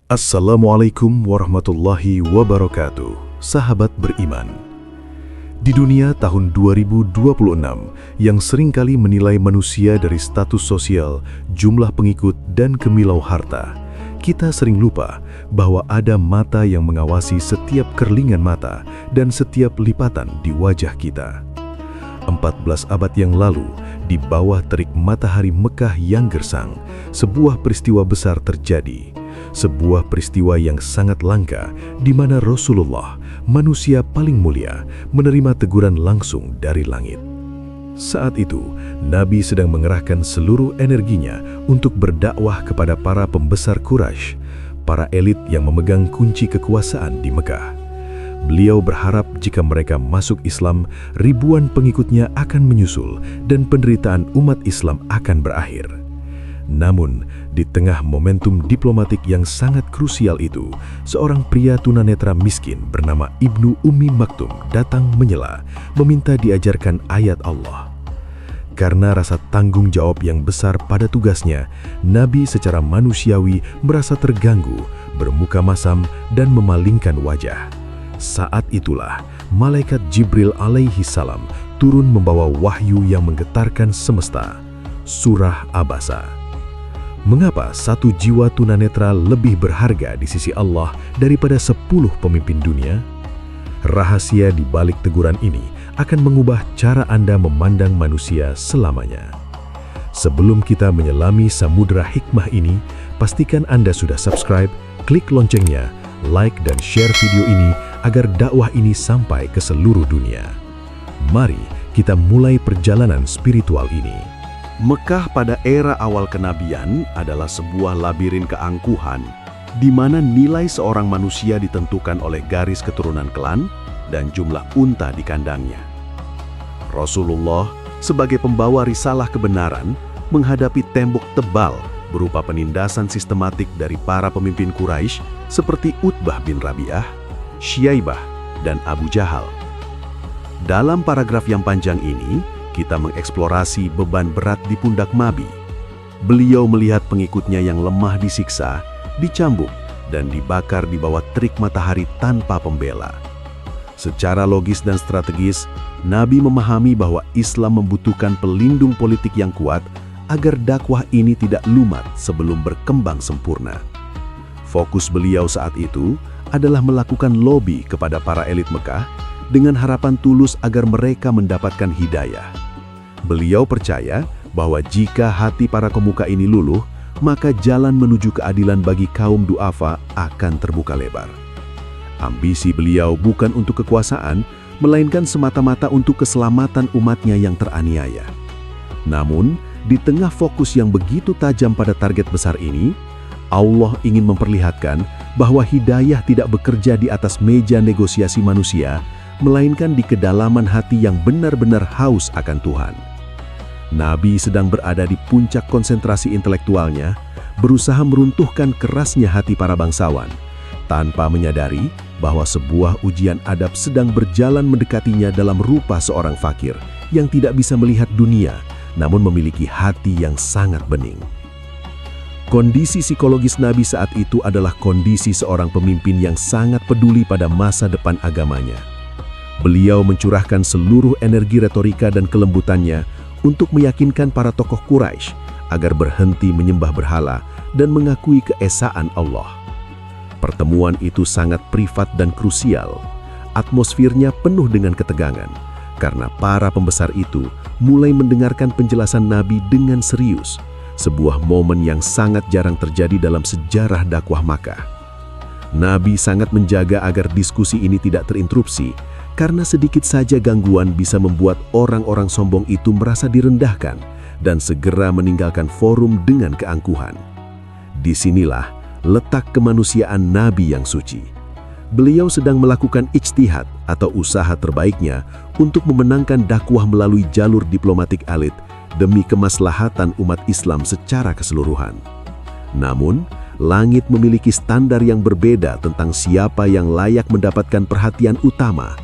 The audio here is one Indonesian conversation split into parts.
Assalamualaikum warahmatullahi wabarakatuh, sahabat beriman. Di dunia tahun 2026 yang seringkali menilai manusia dari status sosial, jumlah pengikut, dan kemilau harta, kita sering lupa bahwa ada mata yang mengawasi setiap kerlingan mata dan setiap lipatan di wajah kita. 14 abad yang lalu, di bawah terik matahari Mekah yang gersang, sebuah peristiwa besar terjadi. Sebuah peristiwa yang sangat langka di mana Rasulullah, manusia paling mulia, menerima teguran langsung dari langit. Saat itu, Nabi sedang mengerahkan seluruh energinya untuk berdakwah kepada para pembesar Quraisy, para elit yang memegang kunci kekuasaan di Mekah. Beliau berharap jika mereka masuk Islam, ribuan pengikutnya akan menyusul dan penderitaan umat Islam akan berakhir. Namun, di tengah momentum diplomatik yang sangat krusial itu, seorang pria tunanetra miskin bernama Ibnu Ummi Maktum datang menyela, meminta diajarkan ayat Allah. Karena rasa tanggung jawab yang besar pada tugasnya, Nabi secara manusiawi merasa terganggu, bermuka masam, dan memalingkan wajah. Saat itulah, malaikat Jibril alaihi salam turun membawa wahyu yang menggetarkan semesta. Surah Abasa. Mengapa satu jiwa tunanetra lebih berharga di sisi Allah daripada 10 pemimpin dunia? Rahasia di balik teguran ini akan mengubah cara Anda memandang manusia selamanya. Sebelum kita menyelami samudera hikmah ini, pastikan Anda sudah subscribe, klik loncengnya, like dan share video ini agar dakwah ini sampai ke seluruh dunia. Mari kita mulai perjalanan spiritual ini. Mekah pada era awal kenabian adalah sebuah labirin keangkuhan di mana nilai seorang manusia ditentukan oleh garis keturunan klan dan jumlah unta di kandangnya. Rasulullah sebagai pembawa risalah kebenaran menghadapi tembok tebal berupa penindasan sistematik dari para pemimpin Quraisy seperti Utbah bin Rabi'ah, Syaibah, dan Abu Jahal. Dalam paragraf yang panjang ini, kita mengeksplorasi beban berat di pundak Nabi. Beliau melihat pengikutnya yang lemah disiksa, dicambuk, dan dibakar di bawah terik matahari tanpa pembela. Secara logis dan strategis, Nabi memahami bahwa Islam membutuhkan pelindung politik yang kuat agar dakwah ini tidak lumat sebelum berkembang sempurna. Fokus beliau saat itu adalah melakukan lobi kepada para elit Mekah dengan harapan tulus agar mereka mendapatkan hidayah. Beliau percaya bahwa jika hati para pemuka ini luluh, maka jalan menuju keadilan bagi kaum duafa akan terbuka lebar. Ambisi beliau bukan untuk kekuasaan, melainkan semata-mata untuk keselamatan umatnya yang teraniaya. Namun, di tengah fokus yang begitu tajam pada target besar ini, Allah ingin memperlihatkan bahwa hidayah tidak bekerja di atas meja negosiasi manusia, melainkan di kedalaman hati yang benar-benar haus akan Tuhan. Nabi sedang berada di puncak konsentrasi intelektualnya, berusaha meruntuhkan kerasnya hati para bangsawan, tanpa menyadari bahwa sebuah ujian adab sedang berjalan mendekatinya dalam rupa seorang fakir yang tidak bisa melihat dunia, namun memiliki hati yang sangat bening. Kondisi psikologis Nabi saat itu adalah kondisi seorang pemimpin yang sangat peduli pada masa depan agamanya. Beliau mencurahkan seluruh energi retorika dan kelembutannya untuk meyakinkan para tokoh Quraisy agar berhenti menyembah berhala dan mengakui keesaan Allah. Pertemuan itu sangat privat dan krusial. Atmosfernya penuh dengan ketegangan, karena para pembesar itu mulai mendengarkan penjelasan Nabi dengan serius, sebuah momen yang sangat jarang terjadi dalam sejarah dakwah Makkah. Nabi sangat menjaga agar diskusi ini tidak terinterupsi, karena sedikit saja gangguan bisa membuat orang-orang sombong itu merasa direndahkan dan segera meninggalkan forum dengan keangkuhan. Disinilah letak kemanusiaan Nabi yang suci. Beliau sedang melakukan ijtihad atau usaha terbaiknya untuk memenangkan dakwah melalui jalur diplomatik elit demi kemaslahatan umat Islam secara keseluruhan. Namun, langit memiliki standar yang berbeda tentang siapa yang layak mendapatkan perhatian utama.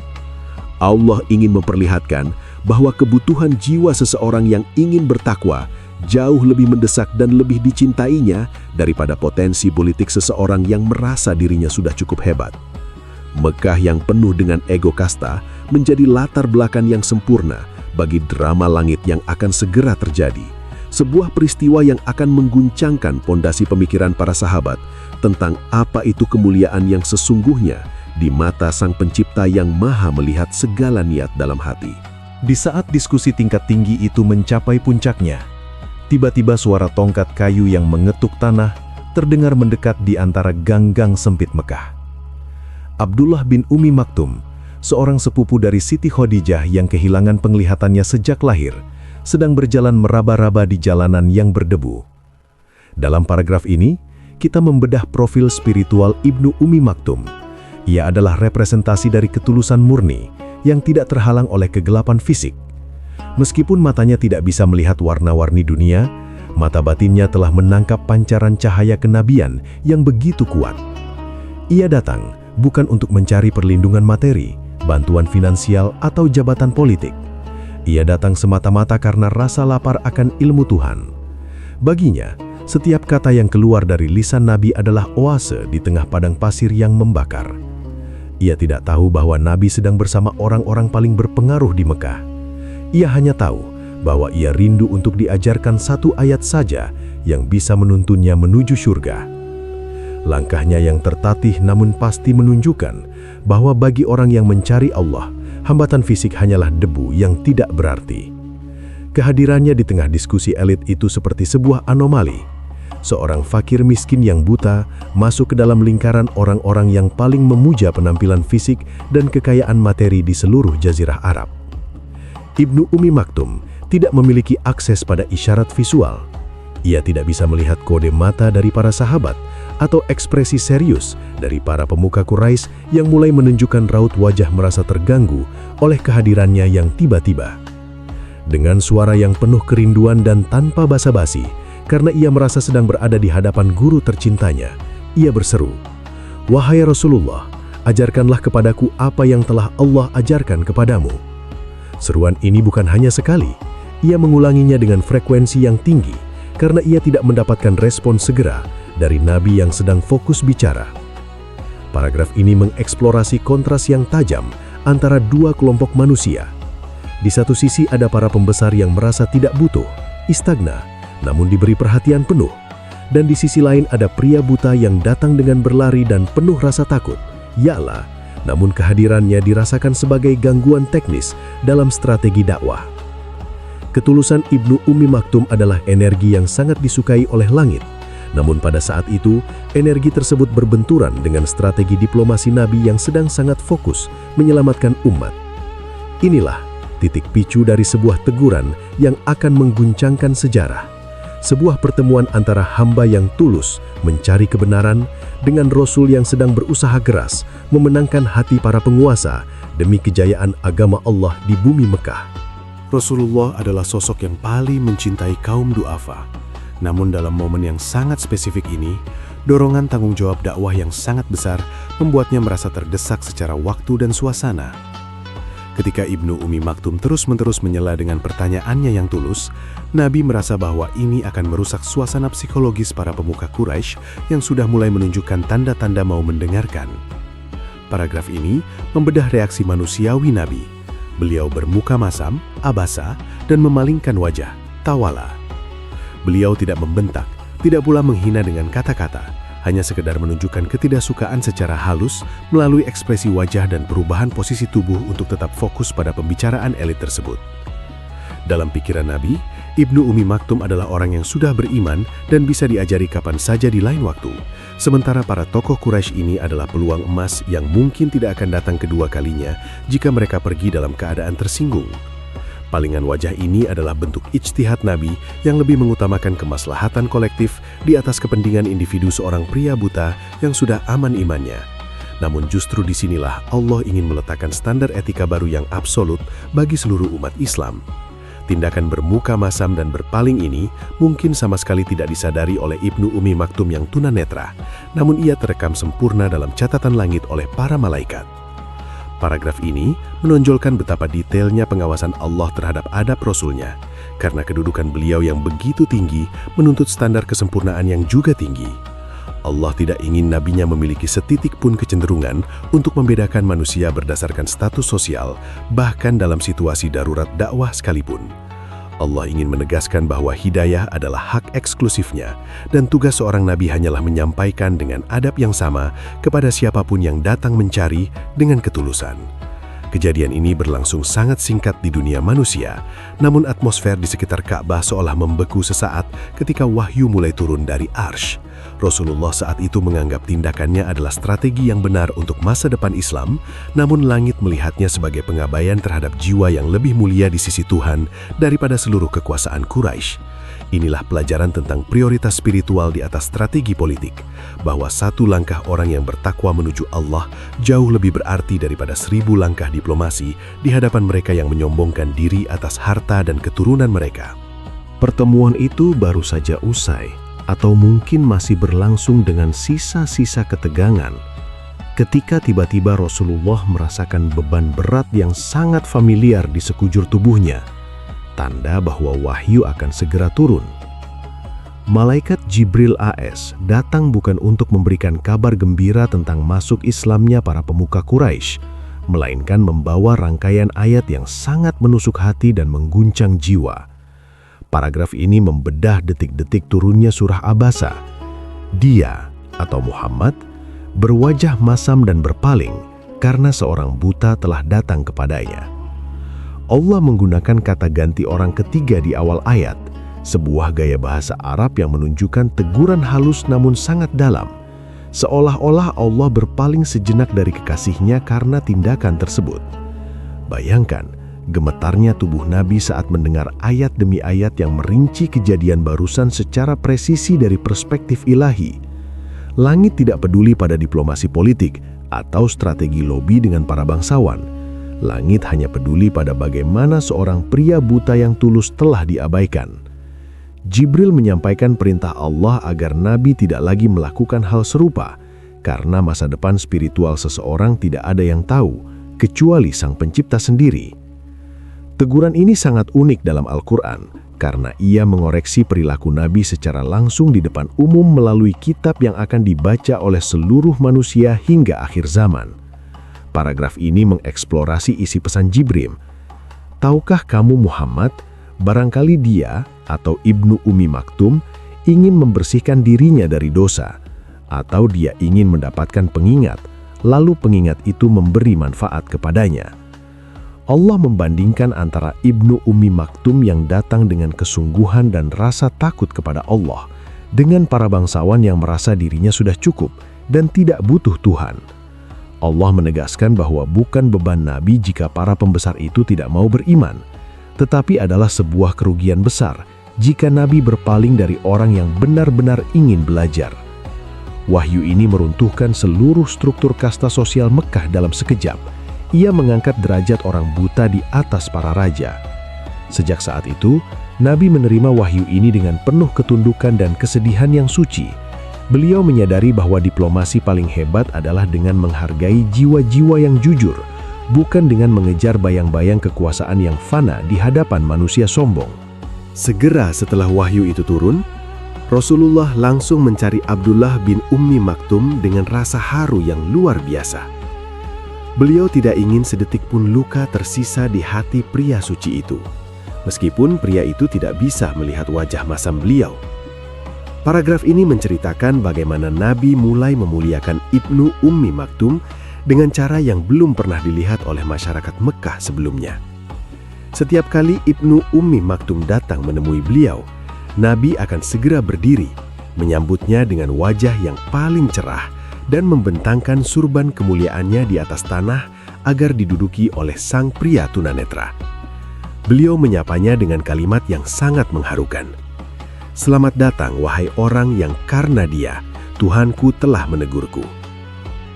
Allah ingin memperlihatkan bahwa kebutuhan jiwa seseorang yang ingin bertakwa jauh lebih mendesak dan lebih dicintainya daripada potensi politik seseorang yang merasa dirinya sudah cukup hebat. Mekah yang penuh dengan ego kasta menjadi latar belakang yang sempurna bagi drama langit yang akan segera terjadi. Sebuah peristiwa yang akan mengguncangkan pondasi pemikiran para sahabat tentang apa itu kemuliaan yang sesungguhnya di mata Sang Pencipta yang Maha melihat segala niat dalam hati. Di saat diskusi tingkat tinggi itu mencapai puncaknya, tiba-tiba suara tongkat kayu yang mengetuk tanah terdengar mendekat di antara gang-gang sempit Mekah. Abdullah bin Umi Maktum, seorang sepupu dari Siti Khadijah yang kehilangan penglihatannya sejak lahir, sedang berjalan meraba-raba di jalanan yang berdebu. Dalam paragraf ini, kita membedah profil spiritual Ibnu Umi Maktum. Ia adalah representasi dari ketulusan murni yang tidak terhalang oleh kegelapan fisik. Meskipun matanya tidak bisa melihat warna-warni dunia, mata batinnya telah menangkap pancaran cahaya kenabian yang begitu kuat. Ia datang bukan untuk mencari perlindungan materi, bantuan finansial, atau jabatan politik. Ia datang semata-mata karena rasa lapar akan ilmu Tuhan. Baginya, setiap kata yang keluar dari lisan Nabi adalah oase di tengah padang pasir yang membakar. Ia tidak tahu bahwa Nabi sedang bersama orang-orang paling berpengaruh di Mekah. Ia hanya tahu bahwa ia rindu untuk diajarkan satu ayat saja yang bisa menuntunnya menuju surga. Langkahnya yang tertatih namun pasti menunjukkan bahwa bagi orang yang mencari Allah, hambatan fisik hanyalah debu yang tidak berarti. Kehadirannya di tengah diskusi elit itu seperti sebuah anomali. Seorang fakir miskin yang buta masuk ke dalam lingkaran orang-orang yang paling memuja penampilan fisik dan kekayaan materi di seluruh Jazirah Arab. Ibnu Umi Maktum tidak memiliki akses pada isyarat visual. Ia tidak bisa melihat kode mata dari para sahabat atau ekspresi serius dari para pemuka Quraisy yang mulai menunjukkan raut wajah merasa terganggu oleh kehadirannya yang tiba-tiba. Dengan suara yang penuh kerinduan dan tanpa basa-basi, karena ia merasa sedang berada di hadapan guru tercintanya, ia berseru, "Wahai Rasulullah, ajarkanlah kepadaku apa yang telah Allah ajarkan kepadamu." Seruan ini bukan hanya sekali, ia mengulanginya dengan frekuensi yang tinggi, karena ia tidak mendapatkan respon segera dari Nabi yang sedang fokus bicara. Paragraf ini mengeksplorasi kontras yang tajam antara dua kelompok manusia. Di satu sisi ada para pembesar yang merasa tidak butuh, istagna, namun diberi perhatian penuh. Dan di sisi lain ada pria buta yang datang dengan berlari dan penuh rasa takut, ya'lah, namun kehadirannya dirasakan sebagai gangguan teknis dalam strategi dakwah. Ketulusan Ibnu Umi Maktum adalah energi yang sangat disukai oleh langit. Namun pada saat itu, energi tersebut berbenturan dengan strategi diplomasi Nabi yang sedang sangat fokus menyelamatkan umat. Inilah titik picu dari sebuah teguran yang akan mengguncangkan sejarah. Sebuah pertemuan antara hamba yang tulus mencari kebenaran dengan Rasul yang sedang berusaha keras memenangkan hati para penguasa demi kejayaan agama Allah di bumi Mekah. Rasulullah adalah sosok yang paling mencintai kaum du'afa. Namun dalam momen yang sangat spesifik ini, dorongan tanggung jawab dakwah yang sangat besar membuatnya merasa terdesak secara waktu dan suasana. Ketika Ibnu Umi Maktum terus-menerus menyela dengan pertanyaannya yang tulus, Nabi merasa bahwa ini akan merusak suasana psikologis para pemuka Quraisy yang sudah mulai menunjukkan tanda-tanda mau mendengarkan. Paragraf ini membedah reaksi manusiawi Nabi. Beliau bermuka masam, abasa, dan memalingkan wajah, tawala. Beliau tidak membentak, tidak pula menghina dengan kata-kata, hanya sekedar menunjukkan ketidaksukaan secara halus melalui ekspresi wajah dan perubahan posisi tubuh untuk tetap fokus pada pembicaraan elit tersebut. Dalam pikiran Nabi, Ibnu Umi Maktum adalah orang yang sudah beriman dan bisa diajari kapan saja di lain waktu. Sementara para tokoh Quraisy ini adalah peluang emas yang mungkin tidak akan datang kedua kalinya jika mereka pergi dalam keadaan tersinggung. Palingan wajah ini adalah bentuk ijtihad Nabi yang lebih mengutamakan kemaslahatan kolektif di atas kepentingan individu seorang pria buta yang sudah aman imannya. Namun justru disinilah Allah ingin meletakkan standar etika baru yang absolut bagi seluruh umat Islam. Tindakan bermuka masam dan berpaling ini mungkin sama sekali tidak disadari oleh Ibnu Umi Maktum yang tunanetra, namun ia terekam sempurna dalam catatan langit oleh para malaikat. Paragraf ini menonjolkan betapa detailnya pengawasan Allah terhadap adab Rasulnya. karena kedudukan beliau yang begitu tinggi menuntut standar kesempurnaan yang juga tinggi. Allah tidak ingin nabinya memiliki setitik pun kecenderungan untuk membedakan manusia berdasarkan status sosial, bahkan dalam situasi darurat dakwah sekalipun. Allah ingin menegaskan bahwa hidayah adalah hak eksklusifnya, dan tugas seorang nabi hanyalah menyampaikan dengan adab yang sama kepada siapapun yang datang mencari dengan ketulusan. Kejadian ini berlangsung sangat singkat di dunia manusia, namun atmosfer di sekitar Ka'bah seolah membeku sesaat ketika wahyu mulai turun dari Arsy. Rasulullah saat itu menganggap tindakannya adalah strategi yang benar untuk masa depan Islam, namun langit melihatnya sebagai pengabaian terhadap jiwa yang lebih mulia di sisi Tuhan daripada seluruh kekuasaan Quraisy. Inilah pelajaran tentang prioritas spiritual di atas strategi politik, bahwa satu langkah orang yang bertakwa menuju Allah jauh lebih berarti daripada 1000 langkah diplomasi di hadapan mereka yang menyombongkan diri atas harta dan keturunan mereka. Pertemuan itu baru saja usai, atau mungkin masih berlangsung dengan sisa-sisa ketegangan, ketika tiba-tiba Rasulullah merasakan beban berat yang sangat familiar di sekujur tubuhnya, tanda bahwa wahyu akan segera turun. Malaikat Jibril AS datang bukan untuk memberikan kabar gembira tentang masuk Islamnya para pemuka Quraisy, melainkan membawa rangkaian ayat yang sangat menusuk hati dan mengguncang jiwa. Paragraf ini membedah detik-detik turunnya surah Abasa. Dia, atau Muhammad, berwajah masam dan berpaling karena seorang buta telah datang kepadanya. Allah menggunakan kata ganti orang ketiga di awal ayat, sebuah gaya bahasa Arab yang menunjukkan teguran halus namun sangat dalam, seolah-olah Allah berpaling sejenak dari kekasihnya karena tindakan tersebut. Bayangkan, gemetarnya tubuh Nabi saat mendengar ayat demi ayat yang merinci kejadian barusan secara presisi dari perspektif ilahi. Langit tidak peduli pada diplomasi politik atau strategi lobi dengan para bangsawan. Langit hanya peduli pada bagaimana seorang pria buta yang tulus telah diabaikan. Jibril menyampaikan perintah Allah agar Nabi tidak lagi melakukan hal serupa, karena masa depan spiritual seseorang tidak ada yang tahu, kecuali Sang Pencipta sendiri. Teguran ini sangat unik dalam Al-Quran, karena ia mengoreksi perilaku Nabi secara langsung di depan umum melalui kitab yang akan dibaca oleh seluruh manusia hingga akhir zaman. Paragraf ini mengeksplorasi isi pesan Jibril. Tahukah kamu Muhammad, barangkali dia atau Ibnu Ummi Maktum ingin membersihkan dirinya dari dosa, atau dia ingin mendapatkan pengingat, lalu pengingat itu memberi manfaat kepadanya. Allah membandingkan antara Ibnu Ummi Maktum yang datang dengan kesungguhan dan rasa takut kepada Allah dengan para bangsawan yang merasa dirinya sudah cukup dan tidak butuh Tuhan. Allah menegaskan bahwa bukan beban Nabi jika para pembesar itu tidak mau beriman, tetapi adalah sebuah kerugian besar jika Nabi berpaling dari orang yang benar-benar ingin belajar. Wahyu ini meruntuhkan seluruh struktur kasta sosial Mekah dalam sekejap. Ia mengangkat derajat orang buta di atas para raja. Sejak saat itu, Nabi menerima wahyu ini dengan penuh ketundukan dan kesedihan yang suci. Beliau menyadari bahwa diplomasi paling hebat adalah dengan menghargai jiwa-jiwa yang jujur, bukan dengan mengejar bayang-bayang kekuasaan yang fana di hadapan manusia sombong. Segera setelah wahyu itu turun, Rasulullah langsung mencari Abdullah bin Ummi Maktum dengan rasa haru yang luar biasa. Beliau tidak ingin sedetik pun luka tersisa di hati pria suci itu, meskipun pria itu tidak bisa melihat wajah masam beliau. Paragraf ini menceritakan bagaimana Nabi mulai memuliakan Ibnu Ummi Maktum dengan cara yang belum pernah dilihat oleh masyarakat Mekah sebelumnya. Setiap kali Ibnu Ummi Maktum datang menemui beliau, Nabi akan segera berdiri, menyambutnya dengan wajah yang paling cerah, dan membentangkan surban kemuliaannya di atas tanah agar diduduki oleh sang pria tunanetra. Beliau menyapanya dengan kalimat yang sangat mengharukan. "Selamat datang, wahai orang yang karena dia, Tuhanku telah menegurku."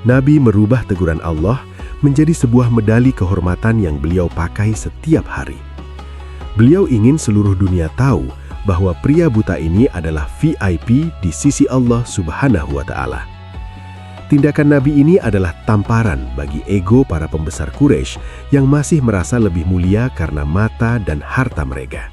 Nabi merubah teguran Allah menjadi sebuah medali kehormatan yang beliau pakai setiap hari. Beliau ingin seluruh dunia tahu bahwa pria buta ini adalah VIP di sisi Allah Subhanahu wa Ta'ala. Tindakan Nabi ini adalah tamparan bagi ego para pembesar Quraisy yang masih merasa lebih mulia karena mata dan harta mereka.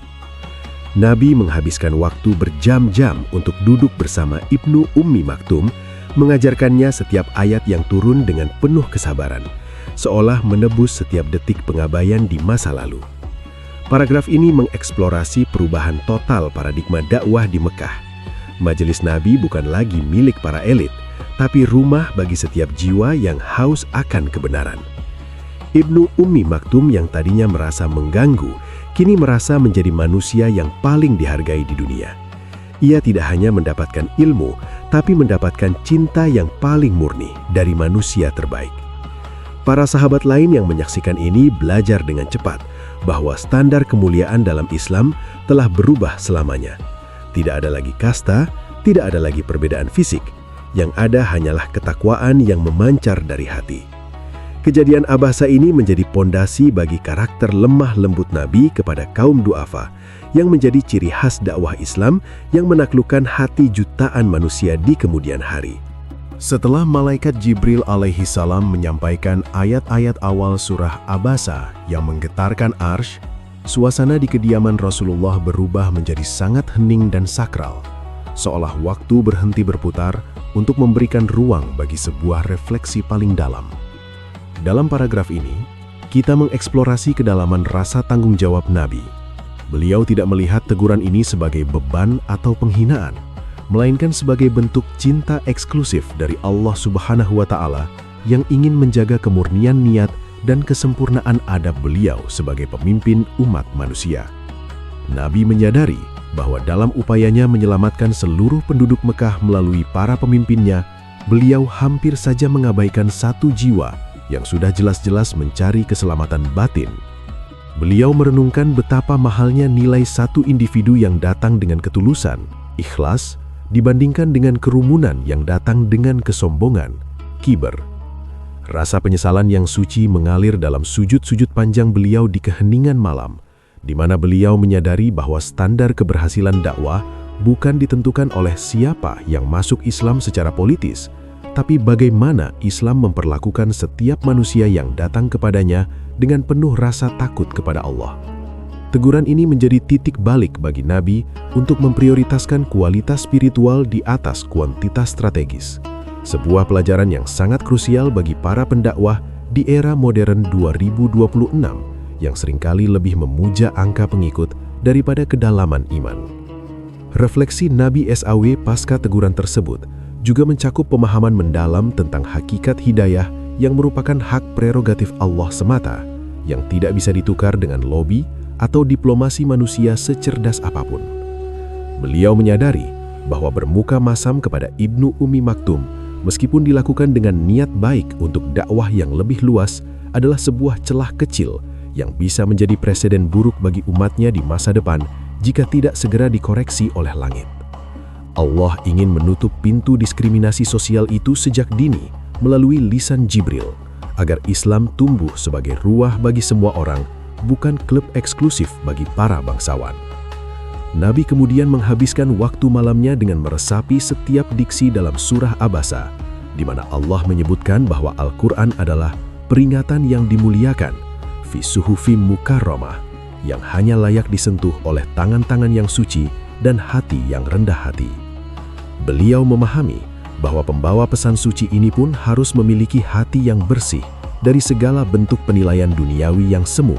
Nabi menghabiskan waktu berjam-jam untuk duduk bersama Ibnu Ummi Maktum, mengajarkannya setiap ayat yang turun dengan penuh kesabaran, seolah menebus setiap detik pengabaian di masa lalu. Paragraf ini mengeksplorasi perubahan total paradigma dakwah di Mekah. Majelis Nabi bukan lagi milik para elit, tapi rumah bagi setiap jiwa yang haus akan kebenaran. Ibnu Ummi Maktum yang tadinya merasa mengganggu, kini merasa menjadi manusia yang paling dihargai di dunia. Ia tidak hanya mendapatkan ilmu, tapi mendapatkan cinta yang paling murni dari manusia terbaik. Para sahabat lain yang menyaksikan ini belajar dengan cepat bahwa standar kemuliaan dalam Islam telah berubah selamanya. Tidak ada lagi kasta, tidak ada lagi perbedaan fisik. Yang ada hanyalah ketakwaan yang memancar dari hati. Kejadian Abasa ini menjadi pondasi bagi karakter lemah lembut Nabi kepada kaum du'afa, yang menjadi ciri khas dakwah Islam yang menaklukkan hati jutaan manusia di kemudian hari. Setelah malaikat Jibril alaihi salam menyampaikan ayat-ayat awal surah Abasa yang menggetarkan arsy, suasana di kediaman Rasulullah berubah menjadi sangat hening dan sakral, seolah waktu berhenti berputar untuk memberikan ruang bagi sebuah refleksi paling dalam. Dalam paragraf ini, kita mengeksplorasi kedalaman rasa tanggung jawab Nabi. Beliau tidak melihat teguran ini sebagai beban atau penghinaan, melainkan sebagai bentuk cinta eksklusif dari Allah Subhanahu wa Ta'ala yang ingin menjaga kemurnian niat dan kesempurnaan adab beliau sebagai pemimpin umat manusia. Nabi menyadari bahwa dalam upayanya menyelamatkan seluruh penduduk Mekah melalui para pemimpinnya, beliau hampir saja mengabaikan satu jiwa yang sudah jelas-jelas mencari keselamatan batin. Beliau merenungkan betapa mahalnya nilai satu individu yang datang dengan ketulusan, ikhlas, dibandingkan dengan kerumunan yang datang dengan kesombongan, kiber. Rasa penyesalan yang suci mengalir dalam sujud-sujud panjang beliau di keheningan malam, di mana beliau menyadari bahwa standar keberhasilan dakwah bukan ditentukan oleh siapa yang masuk Islam secara politis, tapi bagaimana Islam memperlakukan setiap manusia yang datang kepadanya dengan penuh rasa takut kepada Allah. Teguran ini menjadi titik balik bagi Nabi untuk memprioritaskan kualitas spiritual di atas kuantitas strategis. Sebuah pelajaran yang sangat krusial bagi para pendakwah di era modern 2026 yang seringkali lebih memuja angka pengikut daripada kedalaman iman. Refleksi Nabi SAW pasca teguran tersebut juga mencakup pemahaman mendalam tentang hakikat hidayah yang merupakan hak prerogatif Allah semata, yang tidak bisa ditukar dengan lobi atau diplomasi manusia secerdas apapun. Beliau menyadari bahwa bermuka masam kepada Ibnu Ummi Maktum, meskipun dilakukan dengan niat baik untuk dakwah yang lebih luas, adalah sebuah celah kecil yang bisa menjadi preseden buruk bagi umatnya di masa depan jika tidak segera dikoreksi oleh langit. Allah ingin menutup pintu diskriminasi sosial itu sejak dini melalui lisan Jibril, agar Islam tumbuh sebagai ruah bagi semua orang, bukan klub eksklusif bagi para bangsawan. Nabi kemudian menghabiskan waktu malamnya dengan meresapi setiap diksi dalam surah Abasa, di mana Allah menyebutkan bahwa Al-Quran adalah peringatan yang dimuliakan, fi suhufim mukarramah, yang hanya layak disentuh oleh tangan-tangan yang suci dan hati yang rendah hati. Beliau memahami bahwa pembawa pesan suci ini pun harus memiliki hati yang bersih dari segala bentuk penilaian duniawi yang semu.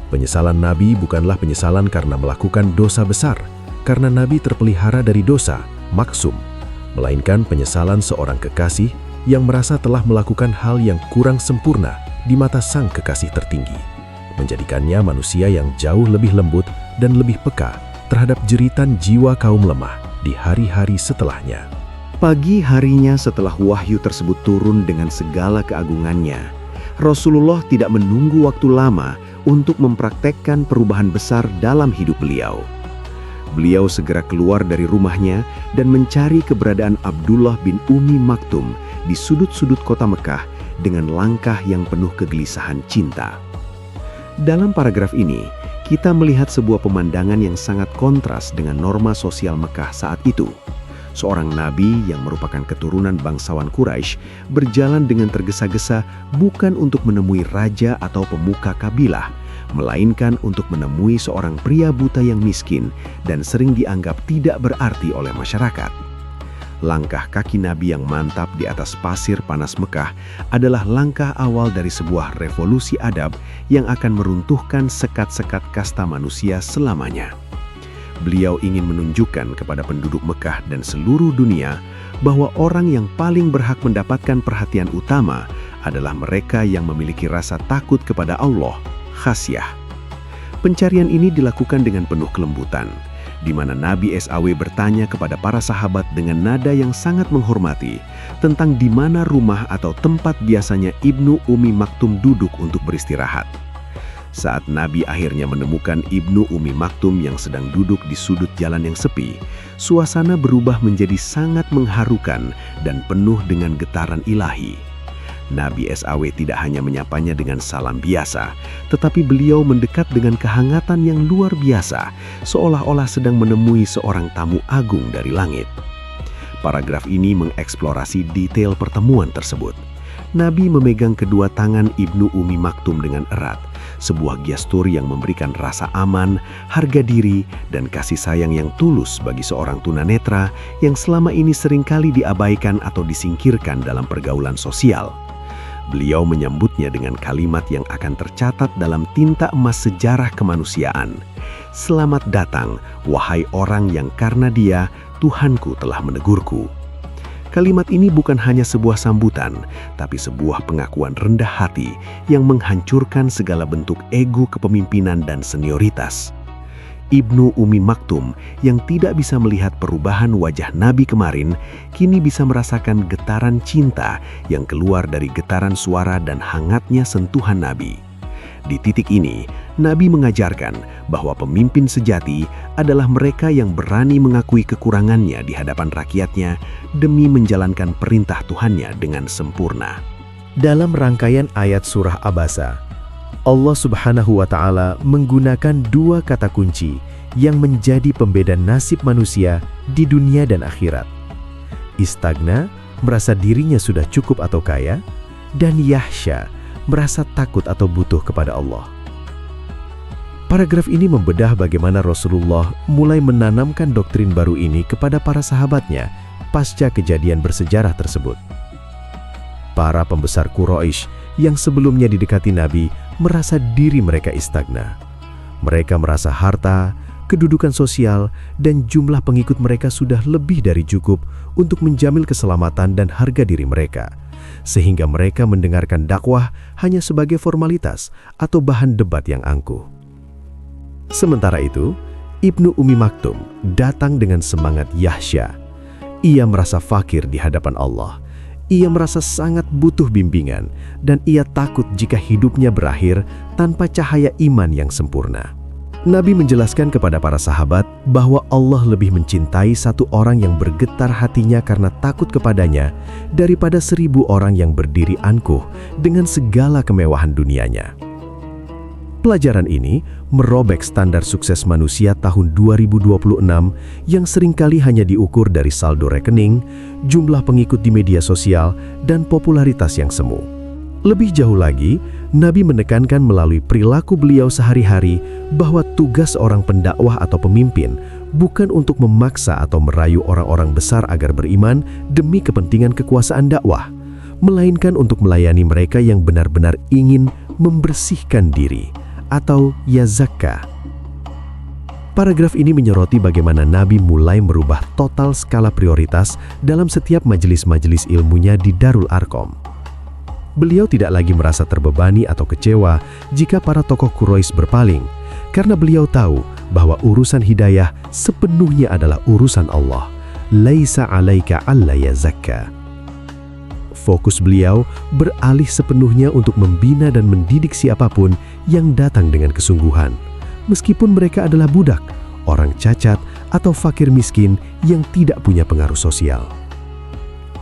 Penyesalan Nabi bukanlah penyesalan karena melakukan dosa besar, karena Nabi terpelihara dari dosa, maksum, melainkan penyesalan seorang kekasih yang merasa telah melakukan hal yang kurang sempurna di mata sang kekasih tertinggi, menjadikannya manusia yang jauh lebih lembut dan lebih peka terhadap jeritan jiwa kaum lemah di hari-hari setelahnya. Pagi harinya setelah wahyu tersebut turun dengan segala keagungannya, Rasulullah tidak menunggu waktu lama untuk mempraktekkan perubahan besar dalam hidup beliau. Beliau segera keluar dari rumahnya dan mencari keberadaan Abdullah bin Ummi Maktum di sudut-sudut kota Mekah dengan langkah yang penuh kegelisahan cinta. Dalam paragraf ini, kita melihat sebuah pemandangan yang sangat kontras dengan norma sosial Mekah saat itu. seorang nabi yang merupakan keturunan bangsawan Quraisy, berjalan dengan tergesa-gesa bukan untuk menemui raja atau pemuka kabilah, melainkan untuk menemui seorang pria buta yang miskin dan sering dianggap tidak berarti oleh masyarakat. Langkah kaki Nabi yang mantap di atas pasir panas Mekah adalah langkah awal dari sebuah revolusi adab yang akan meruntuhkan sekat-sekat kasta manusia selamanya. Beliau ingin menunjukkan kepada penduduk Mekah dan seluruh dunia bahwa orang yang paling berhak mendapatkan perhatian utama adalah mereka yang memiliki rasa takut kepada Allah, khasyah. Pencarian ini dilakukan dengan penuh kelembutan, di mana Nabi SAW bertanya kepada para sahabat dengan nada yang sangat menghormati tentang di mana rumah atau tempat biasanya Ibnu Ummi Maktum duduk untuk beristirahat. Saat Nabi akhirnya menemukan Ibnu Ummi Maktum yang sedang duduk di sudut jalan yang sepi, suasana berubah menjadi sangat mengharukan dan penuh dengan getaran ilahi. Nabi SAW tidak hanya menyapanya dengan salam biasa, tetapi beliau mendekat dengan kehangatan yang luar biasa, seolah-olah sedang menemui seorang tamu agung dari langit. Paragraf ini mengeksplorasi detail pertemuan tersebut. Nabi memegang kedua tangan Ibnu Ummi Maktum dengan erat, sebuah gestur yang memberikan rasa aman, harga diri, dan kasih sayang yang tulus bagi seorang tunanetra yang selama ini seringkali diabaikan atau disingkirkan dalam pergaulan sosial. Beliau menyambutnya dengan kalimat yang akan tercatat dalam tinta emas sejarah kemanusiaan. "Selamat datang, wahai orang yang karena Dia, Tuhanku telah menegurku." Kalimat ini bukan hanya sebuah sambutan, tapi sebuah pengakuan rendah hati yang menghancurkan segala bentuk ego kepemimpinan dan senioritas. Ibnu Ummi Maktum yang tidak bisa melihat perubahan wajah Nabi kemarin, kini bisa merasakan getaran cinta yang keluar dari getaran suara dan hangatnya sentuhan Nabi. Di titik ini, Nabi mengajarkan bahwa pemimpin sejati adalah mereka yang berani mengakui kekurangannya di hadapan rakyatnya demi menjalankan perintah Tuhannya dengan sempurna. Dalam rangkaian ayat surah Abasa, Allah Subhanahu wa Ta'ala menggunakan dua kata kunci yang menjadi pembeda nasib manusia di dunia dan akhirat. Istagna, merasa dirinya sudah cukup atau kaya, dan yahsya, merasa takut atau butuh kepada Allah. Paragraf ini membedah bagaimana Rasulullah mulai menanamkan doktrin baru ini kepada para sahabatnya pasca kejadian bersejarah tersebut. Para pembesar Quraisy yang sebelumnya didekati Nabi merasa diri mereka istagna. Mereka merasa harta, kedudukan sosial, dan jumlah pengikut mereka sudah lebih dari cukup untuk menjamin keselamatan dan harga diri mereka, sehingga mereka mendengarkan dakwah hanya sebagai formalitas atau bahan debat yang angkuh. Sementara itu, Ibnu Ummi Maktum datang dengan semangat yahsya. Ia merasa fakir di hadapan Allah. Ia merasa sangat butuh bimbingan, dan ia takut jika hidupnya berakhir tanpa cahaya iman yang sempurna. Nabi menjelaskan kepada para sahabat bahwa Allah lebih mencintai satu orang yang bergetar hatinya karena takut kepadanya daripada 1000 orang yang berdiri angkuh dengan segala kemewahan dunianya. Pelajaran ini merobek standar sukses manusia tahun 2026 yang seringkali hanya diukur dari saldo rekening, jumlah pengikut di media sosial, dan popularitas yang semu. Lebih jauh lagi, Nabi menekankan melalui perilaku beliau sehari-hari bahwa tugas orang pendakwah atau pemimpin bukan untuk memaksa atau merayu orang-orang besar agar beriman demi kepentingan kekuasaan dakwah, melainkan untuk melayani mereka yang benar-benar ingin membersihkan diri atau yazakka. Paragraf ini menyoroti bagaimana Nabi mulai merubah total skala prioritas dalam setiap majelis-majelis ilmunya di Darul Arqam. Beliau tidak lagi merasa terbebani atau kecewa jika para tokoh Quraisy berpaling, karena beliau tahu bahwa urusan hidayah sepenuhnya adalah urusan Allah. Laisa 'alaika alla yazakka. Fokus beliau beralih sepenuhnya untuk membina dan mendidik siapapun yang datang dengan kesungguhan, meskipun mereka adalah budak, orang cacat, atau fakir miskin yang tidak punya pengaruh sosial.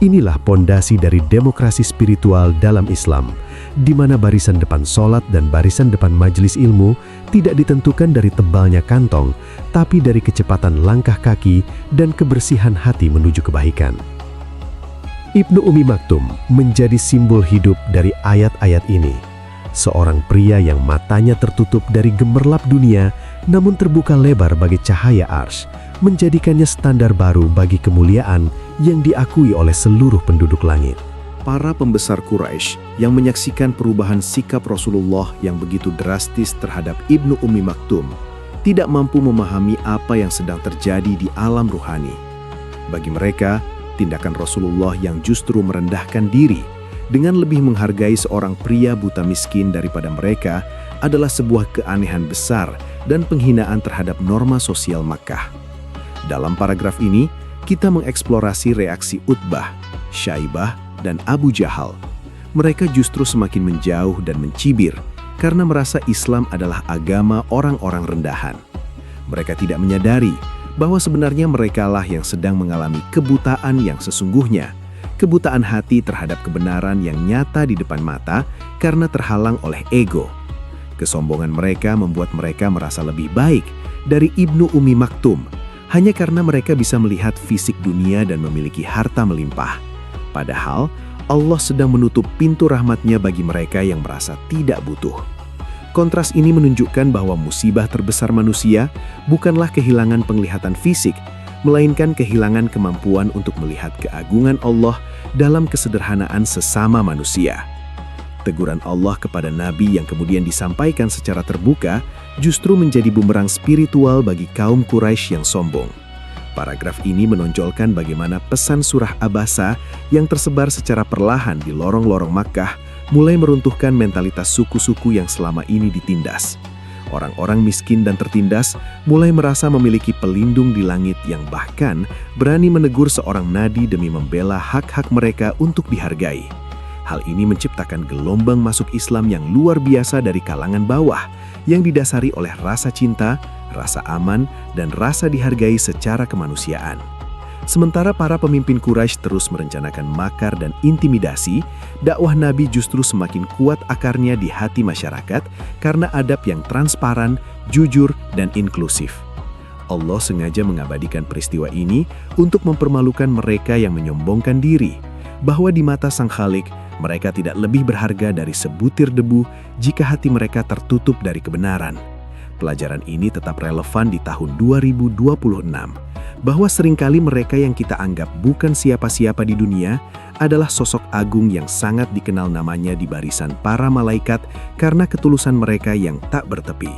Inilah pondasi dari demokrasi spiritual dalam Islam, di mana barisan depan sholat dan barisan depan majelis ilmu tidak ditentukan dari tebalnya kantong, tapi dari kecepatan langkah kaki dan kebersihan hati menuju kebaikan. Ibnu Ummi Maktum menjadi simbol hidup dari ayat-ayat ini. Seorang pria yang matanya tertutup dari gemerlap dunia, namun terbuka lebar bagi cahaya arsy, menjadikannya standar baru bagi kemuliaan yang diakui oleh seluruh penduduk langit. Para pembesar Quraisy yang menyaksikan perubahan sikap Rasulullah yang begitu drastis terhadap Ibnu Ummi Maktum tidak mampu memahami apa yang sedang terjadi di alam ruhani. Bagi mereka, tindakan Rasulullah yang justru merendahkan diri dengan lebih menghargai seorang pria buta miskin daripada mereka adalah sebuah keanehan besar dan penghinaan terhadap norma sosial Makkah. Dalam paragraf ini, kita mengeksplorasi reaksi Utbah, Syaibah, dan Abu Jahal. Mereka justru semakin menjauh dan mencibir karena merasa Islam adalah agama orang-orang rendahan. Mereka tidak menyadari bahwa sebenarnya merekalah yang sedang mengalami kebutaan yang sesungguhnya, kebutaan hati terhadap kebenaran yang nyata di depan mata karena terhalang oleh ego. Kesombongan mereka membuat mereka merasa lebih baik dari Ibnu Ummi Maktum hanya karena mereka bisa melihat fisik dunia dan memiliki harta melimpah. Padahal Allah sedang menutup pintu rahmatnya bagi mereka yang merasa tidak butuh. Kontras ini menunjukkan bahwa musibah terbesar manusia bukanlah kehilangan penglihatan fisik, melainkan kehilangan kemampuan untuk melihat keagungan Allah dalam kesederhanaan sesama manusia. Teguran Allah kepada Nabi yang kemudian disampaikan secara terbuka justru menjadi bumerang spiritual bagi kaum Quraisy yang sombong. Paragraf ini menonjolkan bagaimana pesan surah Abasa yang tersebar secara perlahan di lorong-lorong Makkah mulai meruntuhkan mentalitas suku-suku yang selama ini ditindas. Orang-orang miskin dan tertindas mulai merasa memiliki pelindung di langit yang bahkan berani menegur seorang nadi demi membela hak-hak mereka untuk dihargai. Hal ini menciptakan gelombang masuk Islam yang luar biasa dari kalangan bawah yang didasari oleh rasa cinta, rasa aman, dan rasa dihargai secara kemanusiaan. Sementara para pemimpin Quraisy terus merencanakan makar dan intimidasi, dakwah Nabi justru semakin kuat akarnya di hati masyarakat karena adab yang transparan, jujur, dan inklusif. Allah sengaja mengabadikan peristiwa ini untuk mempermalukan mereka yang menyombongkan diri, bahwa di mata Sang Khalik, mereka tidak lebih berharga dari sebutir debu jika hati mereka tertutup dari kebenaran. Pelajaran ini tetap relevan di tahun 2026, bahwa seringkali mereka yang kita anggap bukan siapa-siapa di dunia adalah sosok agung yang sangat dikenal namanya di barisan para malaikat karena ketulusan mereka yang tak bertepi.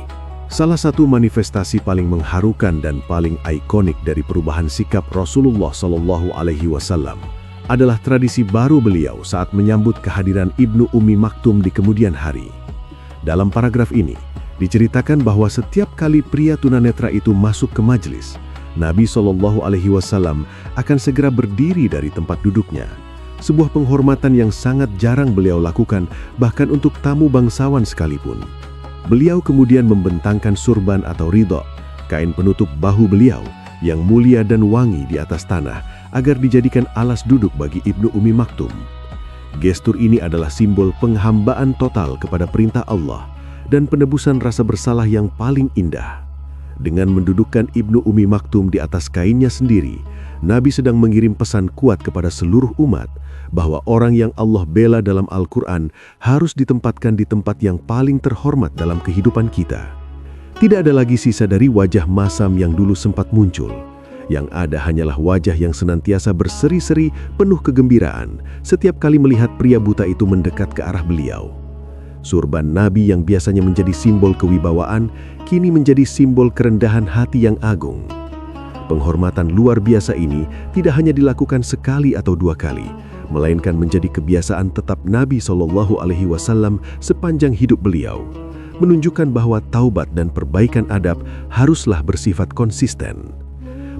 Salah satu manifestasi paling mengharukan dan paling ikonik dari perubahan sikap Rasulullah SAW adalah tradisi baru beliau saat menyambut kehadiran Ibnu Ummi Maktum di kemudian hari. Dalam paragraf ini, diceritakan bahwa setiap kali pria tunanetra itu masuk ke majelis, Nabi SAW akan segera berdiri dari tempat duduknya. Sebuah penghormatan yang sangat jarang beliau lakukan, bahkan untuk tamu bangsawan sekalipun. Beliau kemudian membentangkan surban atau ridha, kain penutup bahu beliau yang mulia dan wangi di atas tanah, agar dijadikan alas duduk bagi Ibnu Ummi Maktum. Gestur ini adalah simbol penghambaan total kepada perintah Allah dan penebusan rasa bersalah yang paling indah. Dengan mendudukkan Ibnu Ummi Maktum di atas kainnya sendiri, Nabi sedang mengirim pesan kuat kepada seluruh umat bahwa orang yang Allah bela dalam Al-Quran harus ditempatkan di tempat yang paling terhormat dalam kehidupan kita. Tidak ada lagi sisa dari wajah masam yang dulu sempat muncul. Yang ada hanyalah wajah yang senantiasa berseri-seri penuh kegembiraan setiap kali melihat pria buta itu mendekat ke arah beliau. Surban Nabi yang biasanya menjadi simbol kewibawaan, kini menjadi simbol kerendahan hati yang agung. Penghormatan luar biasa ini tidak hanya dilakukan sekali atau dua kali, melainkan menjadi kebiasaan tetap Nabi SAW sepanjang hidup beliau, menunjukkan bahwa taubat dan perbaikan adab haruslah bersifat konsisten.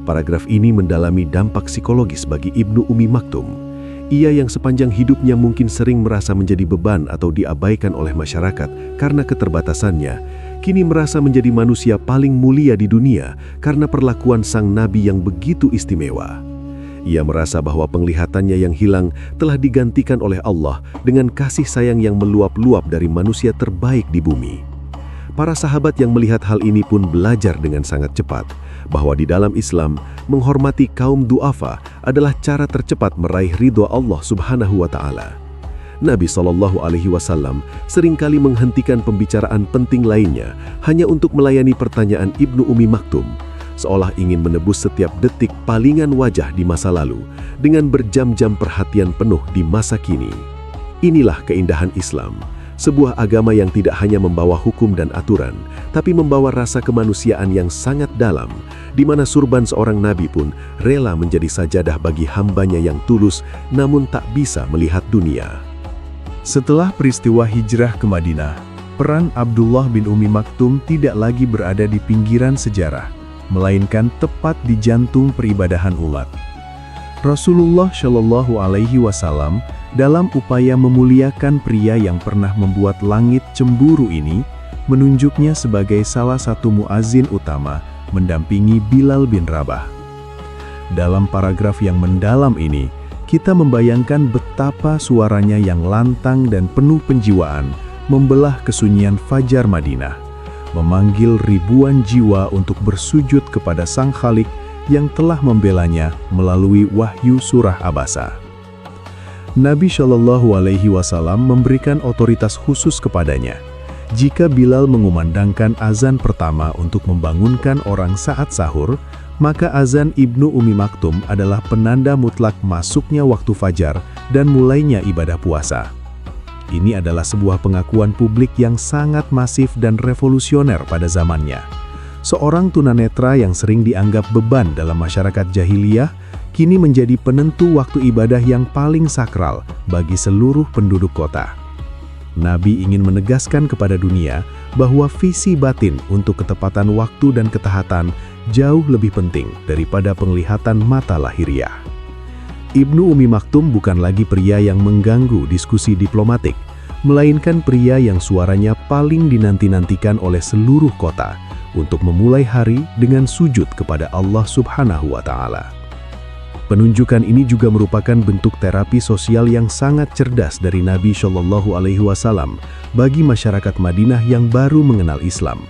Paragraf ini mendalami dampak psikologis bagi Ibnu Ummi Maktum. Ia yang sepanjang hidupnya mungkin sering merasa menjadi beban atau diabaikan oleh masyarakat karena keterbatasannya, kini merasa menjadi manusia paling mulia di dunia karena perlakuan sang Nabi yang begitu istimewa. Ia merasa bahwa penglihatannya yang hilang telah digantikan oleh Allah dengan kasih sayang yang meluap-luap dari manusia terbaik di bumi. Para sahabat yang melihat hal ini pun belajar dengan sangat cepat bahwa di dalam Islam, menghormati kaum du'afa adalah cara tercepat meraih ridha Allah Subhanahu wa Ta'ala. Nabi SAW seringkali menghentikan pembicaraan penting lainnya hanya untuk melayani pertanyaan Ibnu Ummi Maktum, seolah ingin menebus setiap detik palingan wajah di masa lalu dengan berjam-jam perhatian penuh di masa kini. Inilah keindahan Islam, sebuah agama yang tidak hanya membawa hukum dan aturan, tapi membawa rasa kemanusiaan yang sangat dalam, di mana surban seorang nabi pun rela menjadi sajadah bagi hambanya yang tulus namun tak bisa melihat dunia. Setelah peristiwa hijrah ke Madinah, peran Abdullah bin Ummi Maktum tidak lagi berada di pinggiran sejarah, melainkan tepat di jantung peribadahan umat. Rasulullah Shallallahu Alaihi Wasallam dalam upaya memuliakan pria yang pernah membuat langit cemburu ini, menunjuknya sebagai salah satu muazin utama mendampingi Bilal bin Rabah. Dalam paragraf yang mendalam ini, kita membayangkan betapa suaranya yang lantang dan penuh penjiwaan membelah kesunyian Fajar Madinah, memanggil ribuan jiwa untuk bersujud kepada Sang Khalik yang telah membelanya melalui wahyu surah Abasa. Nabi Shallallahu Alaihi Wasallam memberikan otoritas khusus kepadanya. Jika Bilal mengumandangkan azan pertama untuk membangunkan orang saat sahur, maka azan Ibnu Ummi Maktum adalah penanda mutlak masuknya waktu fajar dan mulainya ibadah puasa. Ini adalah sebuah pengakuan publik yang sangat masif dan revolusioner pada zamannya. Seorang tunanetra yang sering dianggap beban dalam masyarakat jahiliyah, kini menjadi penentu waktu ibadah yang paling sakral bagi seluruh penduduk kota. Nabi ingin menegaskan kepada dunia bahwa visi batin untuk ketepatan waktu dan ketahatan jauh lebih penting daripada penglihatan mata lahiriah. Ibnu Ummi Maktum bukan lagi pria yang mengganggu diskusi diplomatik, melainkan pria yang suaranya paling dinanti-nantikan oleh seluruh kota untuk memulai hari dengan sujud kepada Allah Subhanahu wa Ta'ala. Penunjukan ini juga merupakan bentuk terapi sosial yang sangat cerdas dari Nabi Shallallahu Alaihi Wasallam bagi masyarakat Madinah yang baru mengenal Islam.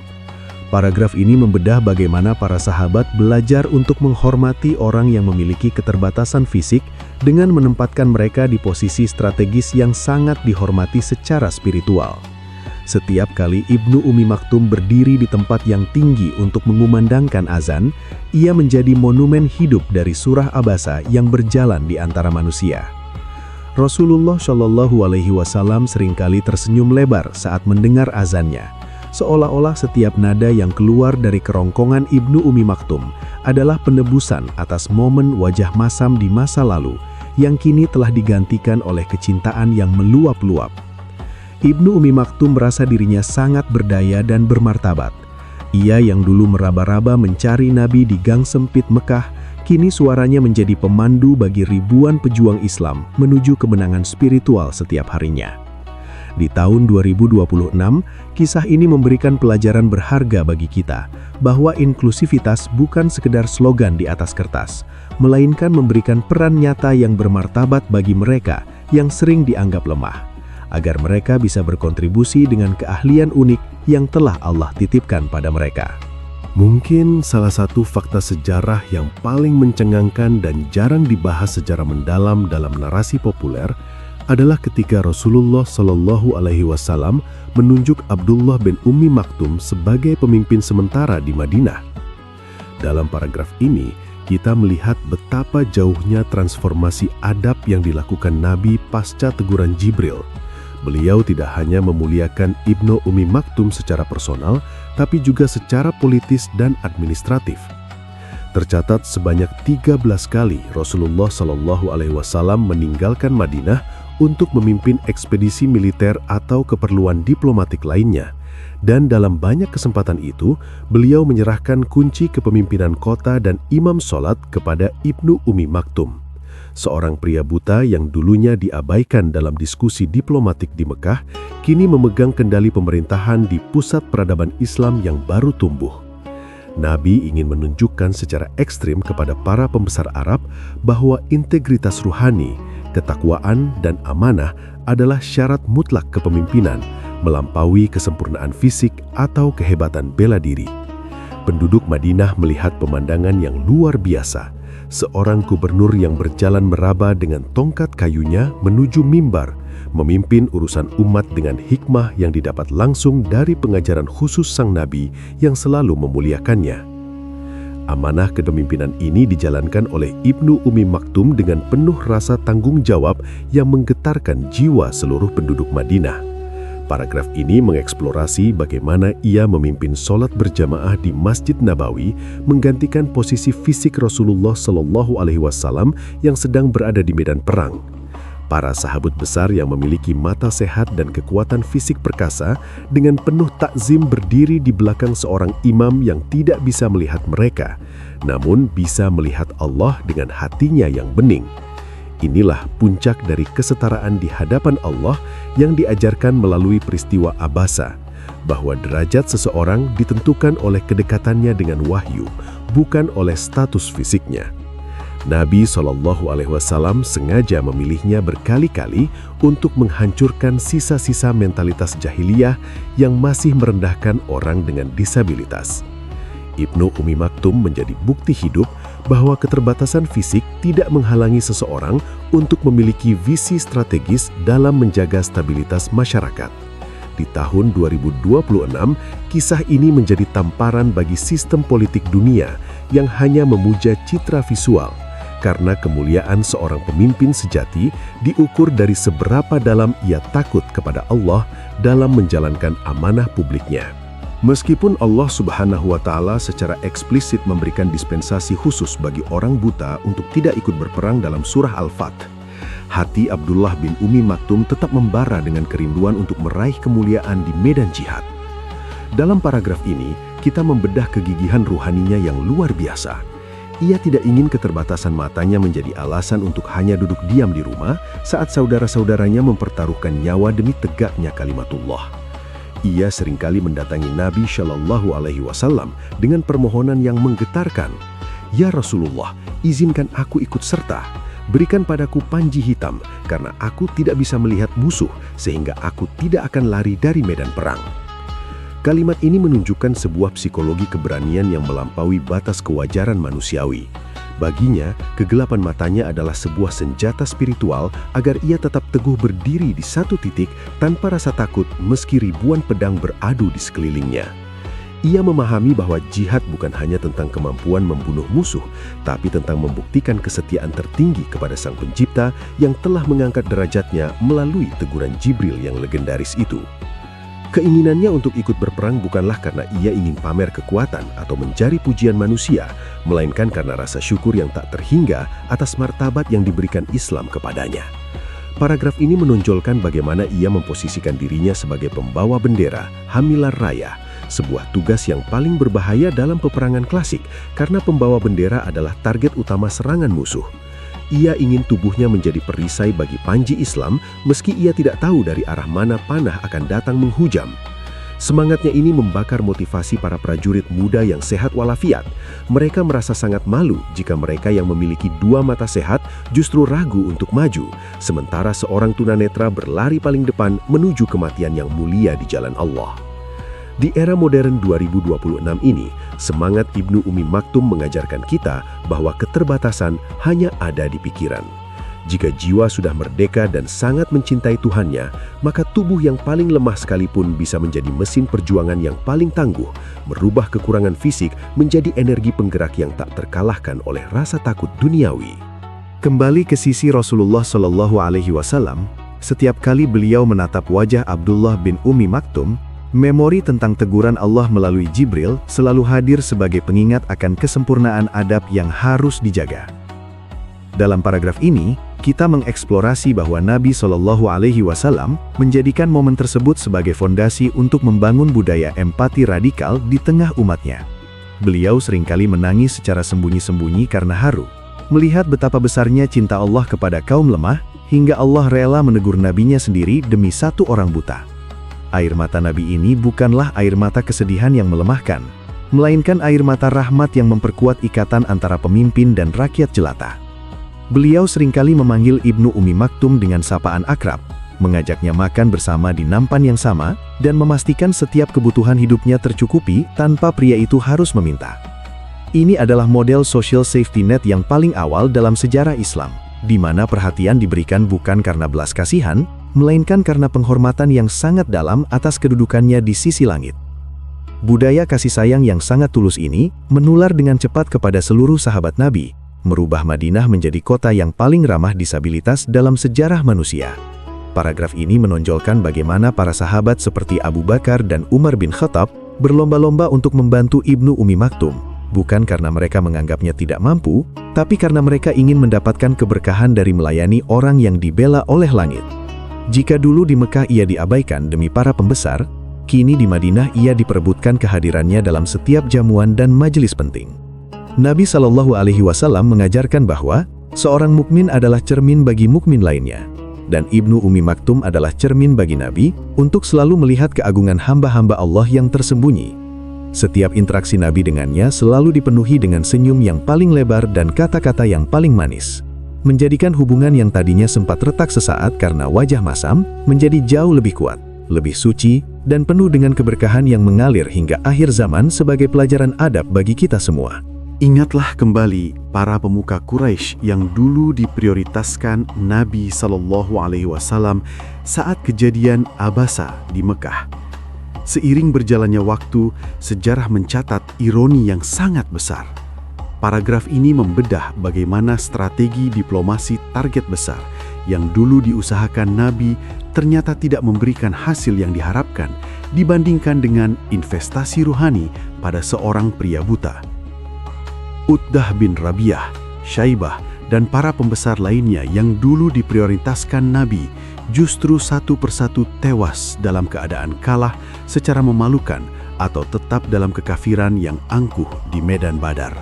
Paragraf ini membedah bagaimana para sahabat belajar untuk menghormati orang yang memiliki keterbatasan fisik dengan menempatkan mereka di posisi strategis yang sangat dihormati secara spiritual. Setiap kali Ibnu Ummi Maktum berdiri di tempat yang tinggi untuk mengumandangkan azan, ia menjadi monumen hidup dari surah Abasa yang berjalan di antara manusia. Rasulullah Shallallahu Alaihi Wasallam seringkali tersenyum lebar saat mendengar azannya, seolah-olah setiap nada yang keluar dari kerongkongan Ibnu Ummi Maktum adalah penebusan atas momen wajah masam di masa lalu yang kini telah digantikan oleh kecintaan yang meluap-luap. Ibnu Ummi Maktum merasa dirinya sangat berdaya dan bermartabat. Ia yang dulu meraba-raba mencari Nabi di gang sempit Mekah, kini suaranya menjadi pemandu bagi ribuan pejuang Islam menuju kemenangan spiritual setiap harinya. Di tahun 2026, kisah ini memberikan pelajaran berharga bagi kita, bahwa inklusivitas bukan sekedar slogan di atas kertas, melainkan memberikan peran nyata yang bermartabat bagi mereka yang sering dianggap lemah, agar mereka bisa berkontribusi dengan keahlian unik yang telah Allah titipkan pada mereka. Mungkin salah satu fakta sejarah yang paling mencengangkan dan jarang dibahas secara mendalam dalam narasi populer adalah ketika Rasulullah Shallallahu Alaihi Wasallam menunjuk Abdullah bin Ummi Maktum sebagai pemimpin sementara di Madinah. Dalam paragraf ini, kita melihat betapa jauhnya transformasi adab yang dilakukan Nabi pasca teguran Jibril. Beliau tidak hanya memuliakan Ibnu Ummi Maktum secara personal, tapi juga secara politis dan administratif. Tercatat sebanyak 13 kali Rasulullah Shallallahu Alaihi Wasallam meninggalkan Madinah untuk memimpin ekspedisi militer atau keperluan diplomatik lainnya. Dan dalam banyak kesempatan itu, beliau menyerahkan kunci kepemimpinan kota dan imam sholat kepada Ibnu Ummi Maktum, seorang pria buta yang dulunya diabaikan dalam diskusi diplomatik di Mekah, kini memegang kendali pemerintahan di pusat peradaban Islam yang baru tumbuh. Nabi ingin menunjukkan secara ekstrim kepada para pembesar Arab bahwa integritas ruhani, ketakwaan, dan amanah adalah syarat mutlak kepemimpinan, melampaui kesempurnaan fisik atau kehebatan bela diri. Penduduk Madinah melihat pemandangan yang luar biasa. Seorang gubernur yang berjalan meraba dengan tongkat kayunya menuju mimbar, memimpin urusan umat dengan hikmah yang didapat langsung dari pengajaran khusus sang Nabi yang selalu memuliakannya. Amanah kepemimpinan ini dijalankan oleh Ibnu Ummi Maktum dengan penuh rasa tanggung jawab yang menggetarkan jiwa seluruh penduduk Madinah. Paragraf ini mengeksplorasi bagaimana ia memimpin sholat berjamaah di Masjid Nabawi, menggantikan posisi fisik Rasulullah SAW yang sedang berada di medan perang. Para sahabat besar yang memiliki mata sehat dan kekuatan fisik perkasa dengan penuh takzim berdiri di belakang seorang imam yang tidak bisa melihat mereka, namun bisa melihat Allah dengan hatinya yang bening. Inilah puncak dari kesetaraan di hadapan Allah yang diajarkan melalui peristiwa Abasa, bahwa derajat seseorang ditentukan oleh kedekatannya dengan wahyu, bukan oleh status fisiknya. Nabi SAW sengaja memilihnya berkali-kali untuk menghancurkan sisa-sisa mentalitas jahiliyah yang masih merendahkan orang dengan disabilitas. Ibnu Ummi Maktum menjadi bukti hidup bahwa keterbatasan fisik tidak menghalangi seseorang untuk memiliki visi strategis dalam menjaga stabilitas masyarakat. Di tahun 2026, kisah ini menjadi tamparan bagi sistem politik dunia yang hanya memuja citra visual, karena kemuliaan seorang pemimpin sejati diukur dari seberapa dalam ia takut kepada Allah dalam menjalankan amanah publiknya. Meskipun Allah Subhanahu wa Ta'ala secara eksplisit memberikan dispensasi khusus bagi orang buta untuk tidak ikut berperang dalam surah Al-Fath, hati Abdullah bin Ummi Maktum tetap membara dengan kerinduan untuk meraih kemuliaan di medan jihad. Dalam paragraf ini, kita membedah kegigihan ruhaninya yang luar biasa. Ia tidak ingin keterbatasan matanya menjadi alasan untuk hanya duduk diam di rumah saat saudara-saudaranya mempertaruhkan nyawa demi tegaknya kalimatullah. Ia seringkali mendatangi Nabi Shallallahu Alaihi Wasallam dengan permohonan yang menggetarkan. Ya Rasulullah, izinkan aku ikut serta. Berikan padaku panji hitam, karena aku tidak bisa melihat musuh, sehingga aku tidak akan lari dari medan perang. Kalimat ini menunjukkan sebuah psikologi keberanian yang melampaui batas kewajaran manusiawi. Baginya, kegelapan matanya adalah sebuah senjata spiritual agar ia tetap teguh berdiri di satu titik tanpa rasa takut meski ribuan pedang beradu di sekelilingnya. Ia memahami bahwa jihad bukan hanya tentang kemampuan membunuh musuh, tapi tentang membuktikan kesetiaan tertinggi kepada Sang Pencipta yang telah mengangkat derajatnya melalui teguran Jibril yang legendaris itu. Keinginannya untuk ikut berperang bukanlah karena ia ingin pamer kekuatan atau mencari pujian manusia, melainkan karena rasa syukur yang tak terhingga atas martabat yang diberikan Islam kepadanya. Paragraf ini menonjolkan bagaimana ia memposisikan dirinya sebagai pembawa bendera, Hamilar Raya, sebuah tugas yang paling berbahaya dalam peperangan klasik karena pembawa bendera adalah target utama serangan musuh. Ia ingin tubuhnya menjadi perisai bagi panji Islam meski ia tidak tahu dari arah mana panah akan datang menghujam. Semangatnya ini membakar motivasi para prajurit muda yang sehat walafiat. Mereka merasa sangat malu jika mereka yang memiliki dua mata sehat justru ragu untuk maju, sementara seorang tunanetra berlari paling depan menuju kematian yang mulia di jalan Allah. Di era modern 2026 ini, semangat Ibnu Ummi Maktum mengajarkan kita bahwa keterbatasan hanya ada di pikiran. Jika jiwa sudah merdeka dan sangat mencintai Tuhannya, maka tubuh yang paling lemah sekalipun bisa menjadi mesin perjuangan yang paling tangguh, merubah kekurangan fisik menjadi energi penggerak yang tak terkalahkan oleh rasa takut duniawi. Kembali ke sisi Rasulullah Shallallahu Alaihi Wasallam, setiap kali beliau menatap wajah Abdullah bin Ummi Maktum, memori tentang teguran Allah melalui Jibril selalu hadir sebagai pengingat akan kesempurnaan adab yang harus dijaga. Dalam paragraf ini, kita mengeksplorasi bahwa Nabi Shallallahu Alaihi Wasallam menjadikan momen tersebut sebagai fondasi untuk membangun budaya empati radikal di tengah umatnya. Beliau seringkali menangis secara sembunyi-sembunyi karena haru, melihat betapa besarnya cinta Allah kepada kaum lemah, hingga Allah rela menegur nabinya sendiri demi satu orang buta. Air mata Nabi ini bukanlah air mata kesedihan yang melemahkan, melainkan air mata rahmat yang memperkuat ikatan antara pemimpin dan rakyat jelata. Beliau seringkali memanggil Ibnu Ummi Maktum dengan sapaan akrab, mengajaknya makan bersama di nampan yang sama, dan memastikan setiap kebutuhan hidupnya tercukupi tanpa pria itu harus meminta. Ini adalah model social safety net yang paling awal dalam sejarah Islam, di mana perhatian diberikan bukan karena belas kasihan, melainkan karena penghormatan yang sangat dalam atas kedudukannya di sisi langit. Budaya kasih sayang yang sangat tulus ini menular dengan cepat kepada seluruh sahabat Nabi, merubah Madinah menjadi kota yang paling ramah disabilitas dalam sejarah manusia. Paragraf ini menonjolkan bagaimana para sahabat seperti Abu Bakar dan Umar bin Khattab berlomba-lomba untuk membantu Ibnu Ummi Maktum, bukan karena mereka menganggapnya tidak mampu, tapi karena mereka ingin mendapatkan keberkahan dari melayani orang yang dibela oleh langit. Jika dulu di Mekah ia diabaikan demi para pembesar, kini di Madinah ia diperebutkan kehadirannya dalam setiap jamuan dan majelis penting. Nabi Shallallahu Alaihi Wasallam mengajarkan bahwa seorang mukmin adalah cermin bagi mukmin lainnya, dan Ibnu Ummi Maktum adalah cermin bagi Nabi untuk selalu melihat keagungan hamba-hamba Allah yang tersembunyi. Setiap interaksi Nabi dengannya selalu dipenuhi dengan senyum yang paling lebar dan kata-kata yang paling manis, menjadikan hubungan yang tadinya sempat retak sesaat karena wajah masam menjadi jauh lebih kuat, lebih suci, dan penuh dengan keberkahan yang mengalir hingga akhir zaman sebagai pelajaran adab bagi kita semua. Ingatlah kembali para pemuka Quraisy yang dulu diprioritaskan Nabi Shallallahu Alaihi Wasallam saat kejadian Abasa di Mekah. Seiring berjalannya waktu, sejarah mencatat ironi yang sangat besar. Paragraf ini membedah bagaimana strategi diplomasi target besar yang dulu diusahakan Nabi ternyata tidak memberikan hasil yang diharapkan dibandingkan dengan investasi ruhani pada seorang pria buta. Utbah bin Rabi'ah, Syaibah, dan para pembesar lainnya yang dulu diprioritaskan Nabi justru satu persatu tewas dalam keadaan kalah secara memalukan atau tetap dalam kekafiran yang angkuh di medan Badar.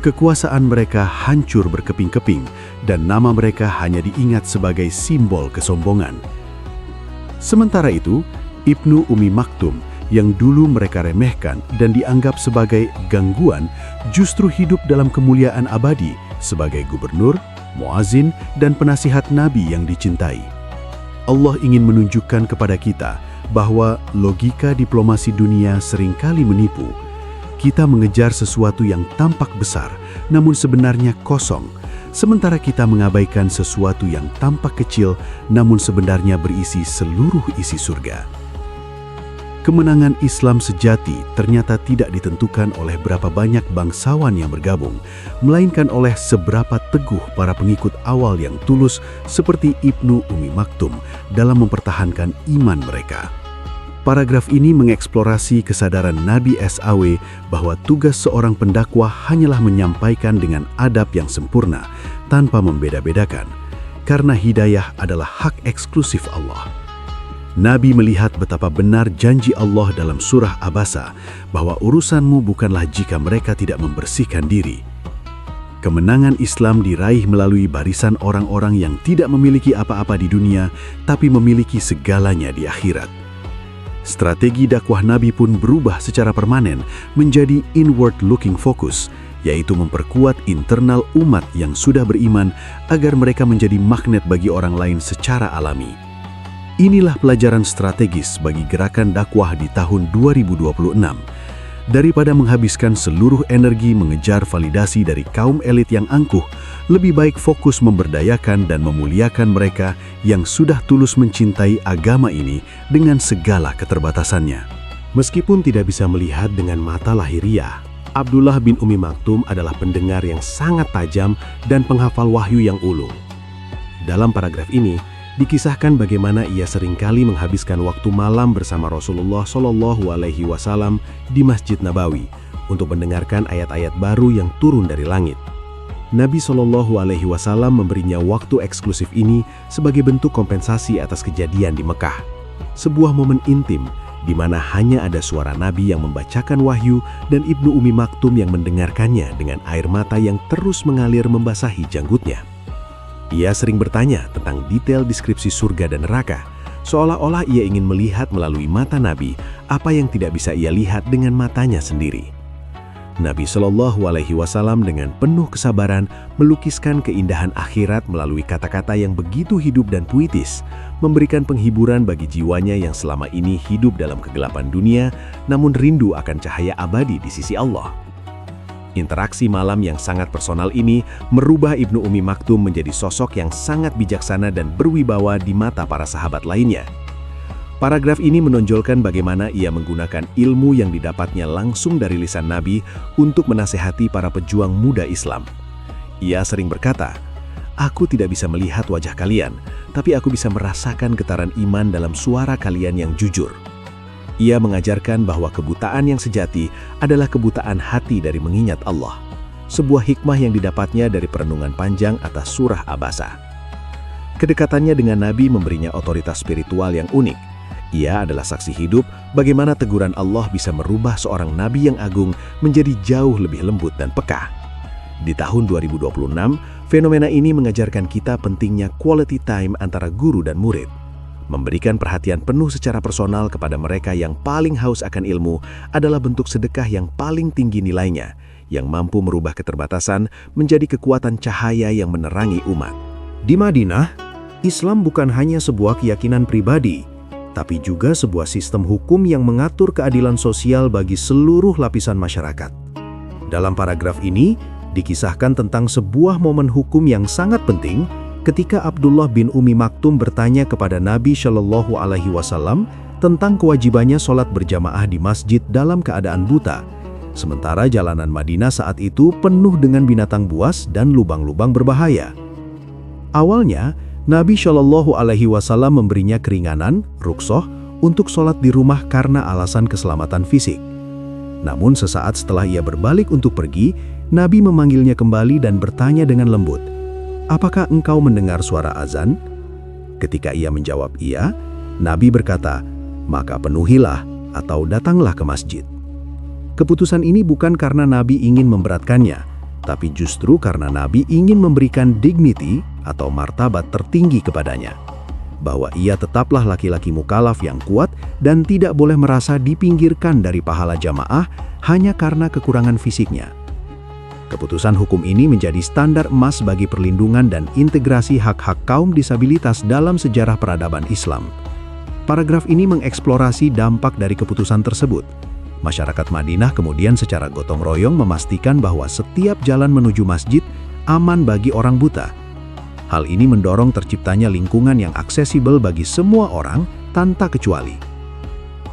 Kekuasaan mereka hancur berkeping-keping dan nama mereka hanya diingat sebagai simbol kesombongan. Sementara itu, Ibnu Ummi Maktum yang dulu mereka remehkan dan dianggap sebagai gangguan justru hidup dalam kemuliaan abadi sebagai gubernur, muazin, dan penasihat Nabi yang dicintai. Allah ingin menunjukkan kepada kita bahwa logika diplomasi dunia seringkali menipu. Kita mengejar sesuatu yang tampak besar, namun sebenarnya kosong, sementara kita mengabaikan sesuatu yang tampak kecil, namun sebenarnya berisi seluruh isi surga. Kemenangan Islam sejati ternyata tidak ditentukan oleh berapa banyak bangsawan yang bergabung, melainkan oleh seberapa teguh para pengikut awal yang tulus seperti Ibnu Ummi Maktum dalam mempertahankan iman mereka. Paragraf ini mengeksplorasi kesadaran Nabi SAW bahwa tugas seorang pendakwah hanyalah menyampaikan dengan adab yang sempurna tanpa membeda-bedakan, karena hidayah adalah hak eksklusif Allah. Nabi melihat betapa benar janji Allah dalam surah Abasa bahwa urusanmu bukanlah jika mereka tidak membersihkan diri. Kemenangan Islam diraih melalui barisan orang-orang yang tidak memiliki apa-apa di dunia, tapi memiliki segalanya di akhirat. Strategi dakwah Nabi pun berubah secara permanen menjadi inward-looking focus, yaitu memperkuat internal umat yang sudah beriman agar mereka menjadi magnet bagi orang lain secara alami. Inilah pelajaran strategis bagi gerakan dakwah di tahun 2026. Daripada menghabiskan seluruh energi mengejar validasi dari kaum elit yang angkuh, lebih baik fokus memberdayakan dan memuliakan mereka yang sudah tulus mencintai agama ini dengan segala keterbatasannya. Meskipun tidak bisa melihat dengan mata lahiriah, Abdullah bin Ummi Maktum adalah pendengar yang sangat tajam dan penghafal wahyu yang ulung. Dalam paragraf ini, dikisahkan bagaimana ia seringkali menghabiskan waktu malam bersama Rasulullah Shallallahu Alaihi Wasallam di Masjid Nabawi untuk mendengarkan ayat-ayat baru yang turun dari langit. Nabi Shallallahu Alaihi Wasallam memberinya waktu eksklusif ini sebagai bentuk kompensasi atas kejadian di Mekah. Sebuah momen intim di mana hanya ada suara Nabi yang membacakan wahyu dan Ibnu Ummi Maktum yang mendengarkannya dengan air mata yang terus mengalir membasahi janggutnya. Ia sering bertanya tentang detail deskripsi surga dan neraka, seolah-olah ia ingin melihat melalui mata Nabi apa yang tidak bisa ia lihat dengan matanya sendiri. Nabi Shallallahu Alaihi Wasallam dengan penuh kesabaran melukiskan keindahan akhirat melalui kata-kata yang begitu hidup dan puitis, memberikan penghiburan bagi jiwanya yang selama ini hidup dalam kegelapan dunia, namun rindu akan cahaya abadi di sisi Allah. Interaksi malam yang sangat personal ini merubah Ibnu Ummi Maktum menjadi sosok yang sangat bijaksana dan berwibawa di mata para sahabat lainnya. Paragraf ini menonjolkan bagaimana ia menggunakan ilmu yang didapatnya langsung dari lisan Nabi untuk menasehati para pejuang muda Islam. Ia sering berkata, "Aku tidak bisa melihat wajah kalian, tapi aku bisa merasakan getaran iman dalam suara kalian yang jujur." Ia mengajarkan bahwa kebutaan yang sejati adalah kebutaan hati dari mengingat Allah, sebuah hikmah yang didapatnya dari perenungan panjang atas surah Abasa. Kedekatannya dengan Nabi memberinya otoritas spiritual yang unik. Ia adalah saksi hidup bagaimana teguran Allah bisa merubah seorang nabi yang agung menjadi jauh lebih lembut dan peka. Di tahun 2026, fenomena ini mengajarkan kita pentingnya quality time antara guru dan murid. Memberikan perhatian penuh secara personal kepada mereka yang paling haus akan ilmu adalah bentuk sedekah yang paling tinggi nilainya, yang mampu merubah keterbatasan menjadi kekuatan cahaya yang menerangi umat. Di Madinah, Islam bukan hanya sebuah keyakinan pribadi, tapi juga sebuah sistem hukum yang mengatur keadilan sosial bagi seluruh lapisan masyarakat. Dalam paragraf ini, dikisahkan tentang sebuah momen hukum yang sangat penting ketika Abdullah bin Ummi Maktum bertanya kepada Nabi Shallallahu Alaihi Wasallam tentang kewajibannya sholat berjamaah di masjid dalam keadaan buta, sementara jalanan Madinah saat itu penuh dengan binatang buas dan lubang-lubang berbahaya. Awalnya, Nabi Shallallahu Alaihi Wasallam memberinya keringanan, rukhsah, untuk sholat di rumah karena alasan keselamatan fisik. Namun sesaat setelah ia berbalik untuk pergi, Nabi memanggilnya kembali dan bertanya dengan lembut, "Apakah engkau mendengar suara azan?" Ketika ia menjawab iya, Nabi berkata, "Maka penuhilah atau datanglah ke masjid." Keputusan ini bukan karena Nabi ingin memberatkannya, tapi justru karena Nabi ingin memberikan dignity atau martabat tertinggi kepadanya, bahwa ia tetaplah laki-laki mukalaf yang kuat dan tidak boleh merasa dipinggirkan dari pahala jamaah hanya karena kekurangan fisiknya. Keputusan hukum ini menjadi standar emas bagi perlindungan dan integrasi hak-hak kaum disabilitas dalam sejarah peradaban Islam. Paragraf ini mengeksplorasi dampak dari keputusan tersebut. Masyarakat Madinah kemudian secara gotong royong memastikan bahwa setiap jalan menuju masjid aman bagi orang buta. Hal ini mendorong terciptanya lingkungan yang aksesibel bagi semua orang tanpa kecuali.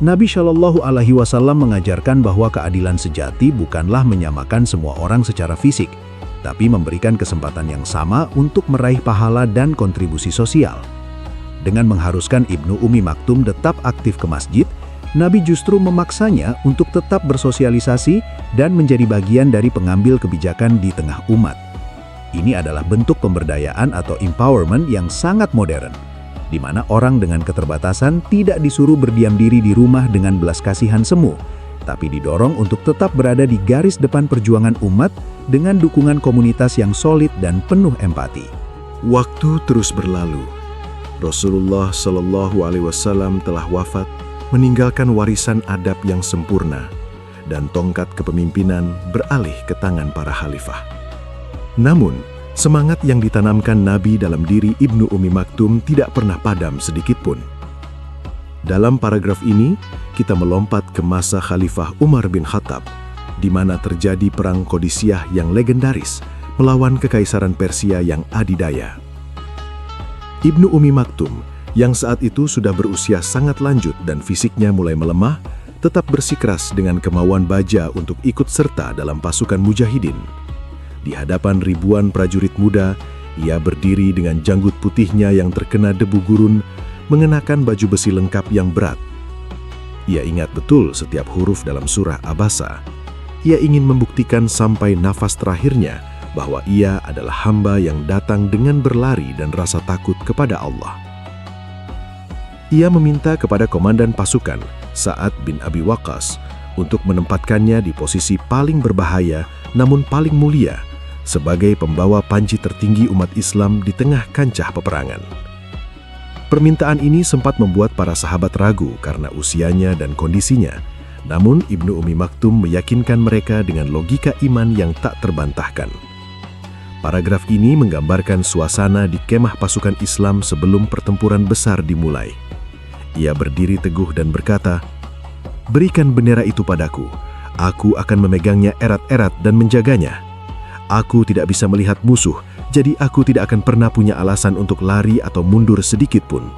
Nabi Shallallahu Alaihi Wasallam mengajarkan bahwa keadilan sejati bukanlah menyamakan semua orang secara fisik, tapi memberikan kesempatan yang sama untuk meraih pahala dan kontribusi sosial. Dengan mengharuskan Ibnu Ummi Maktum tetap aktif ke masjid, Nabi justru memaksanya untuk tetap bersosialisasi dan menjadi bagian dari pengambil kebijakan di tengah umat. Ini adalah bentuk pemberdayaan atau empowerment yang sangat modern, di mana orang dengan keterbatasan tidak disuruh berdiam diri di rumah dengan belas kasihan semu, tapi didorong untuk tetap berada di garis depan perjuangan umat dengan dukungan komunitas yang solid dan penuh empati. Waktu terus berlalu. Rasulullah Shallallahu Alaihi Wasallam telah wafat, meninggalkan warisan adab yang sempurna, dan tongkat kepemimpinan beralih ke tangan para khalifah. Namun, semangat yang ditanamkan Nabi dalam diri Ibnu Ummi Maktum tidak pernah padam sedikitpun. Dalam paragraf ini, kita melompat ke masa Khalifah Umar bin Khattab, di mana terjadi perang Qadisiyah yang legendaris melawan Kekaisaran Persia yang adidaya. Ibnu Ummi Maktum, yang saat itu sudah berusia sangat lanjut dan fisiknya mulai melemah, tetap bersikeras dengan kemauan baja untuk ikut serta dalam pasukan mujahidin. Di hadapan ribuan prajurit muda, ia berdiri dengan janggut putihnya yang terkena debu gurun, mengenakan baju besi lengkap yang berat. Ia ingat betul setiap huruf dalam surah Abasa. Ia ingin membuktikan sampai nafas terakhirnya bahwa ia adalah hamba yang datang dengan berlari dan rasa takut kepada Allah. Ia meminta kepada komandan pasukan, Sa'ad bin Abi Waqqas, untuk menempatkannya di posisi paling berbahaya namun paling mulia, sebagai pembawa panji tertinggi umat Islam di tengah kancah peperangan. Permintaan ini sempat membuat para sahabat ragu karena usianya dan kondisinya. Namun Ibnu Ummi Maktum meyakinkan mereka dengan logika iman yang tak terbantahkan. Paragraf ini menggambarkan suasana di kemah pasukan Islam sebelum pertempuran besar dimulai. Ia berdiri teguh dan berkata, "Berikan bendera itu padaku. Aku akan memegangnya erat-erat dan menjaganya. Aku tidak bisa melihat musuh, jadi aku tidak akan pernah punya alasan untuk lari atau mundur sedikit pun."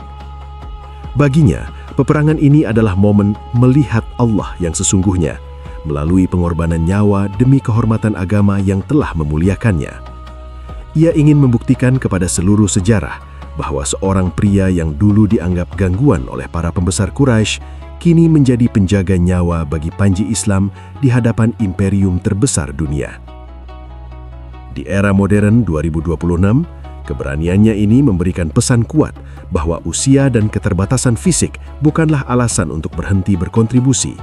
Baginya, peperangan ini adalah momen melihat Allah yang sesungguhnya, melalui pengorbanan nyawa demi kehormatan agama yang telah memuliakannya. Ia ingin membuktikan kepada seluruh sejarah bahwa seorang pria yang dulu dianggap gangguan oleh para pembesar Quraisy, kini menjadi penjaga nyawa bagi panji Islam di hadapan imperium terbesar dunia. Di era modern 2026, keberaniannya ini memberikan pesan kuat bahwa usia dan keterbatasan fisik bukanlah alasan untuk berhenti berkontribusi.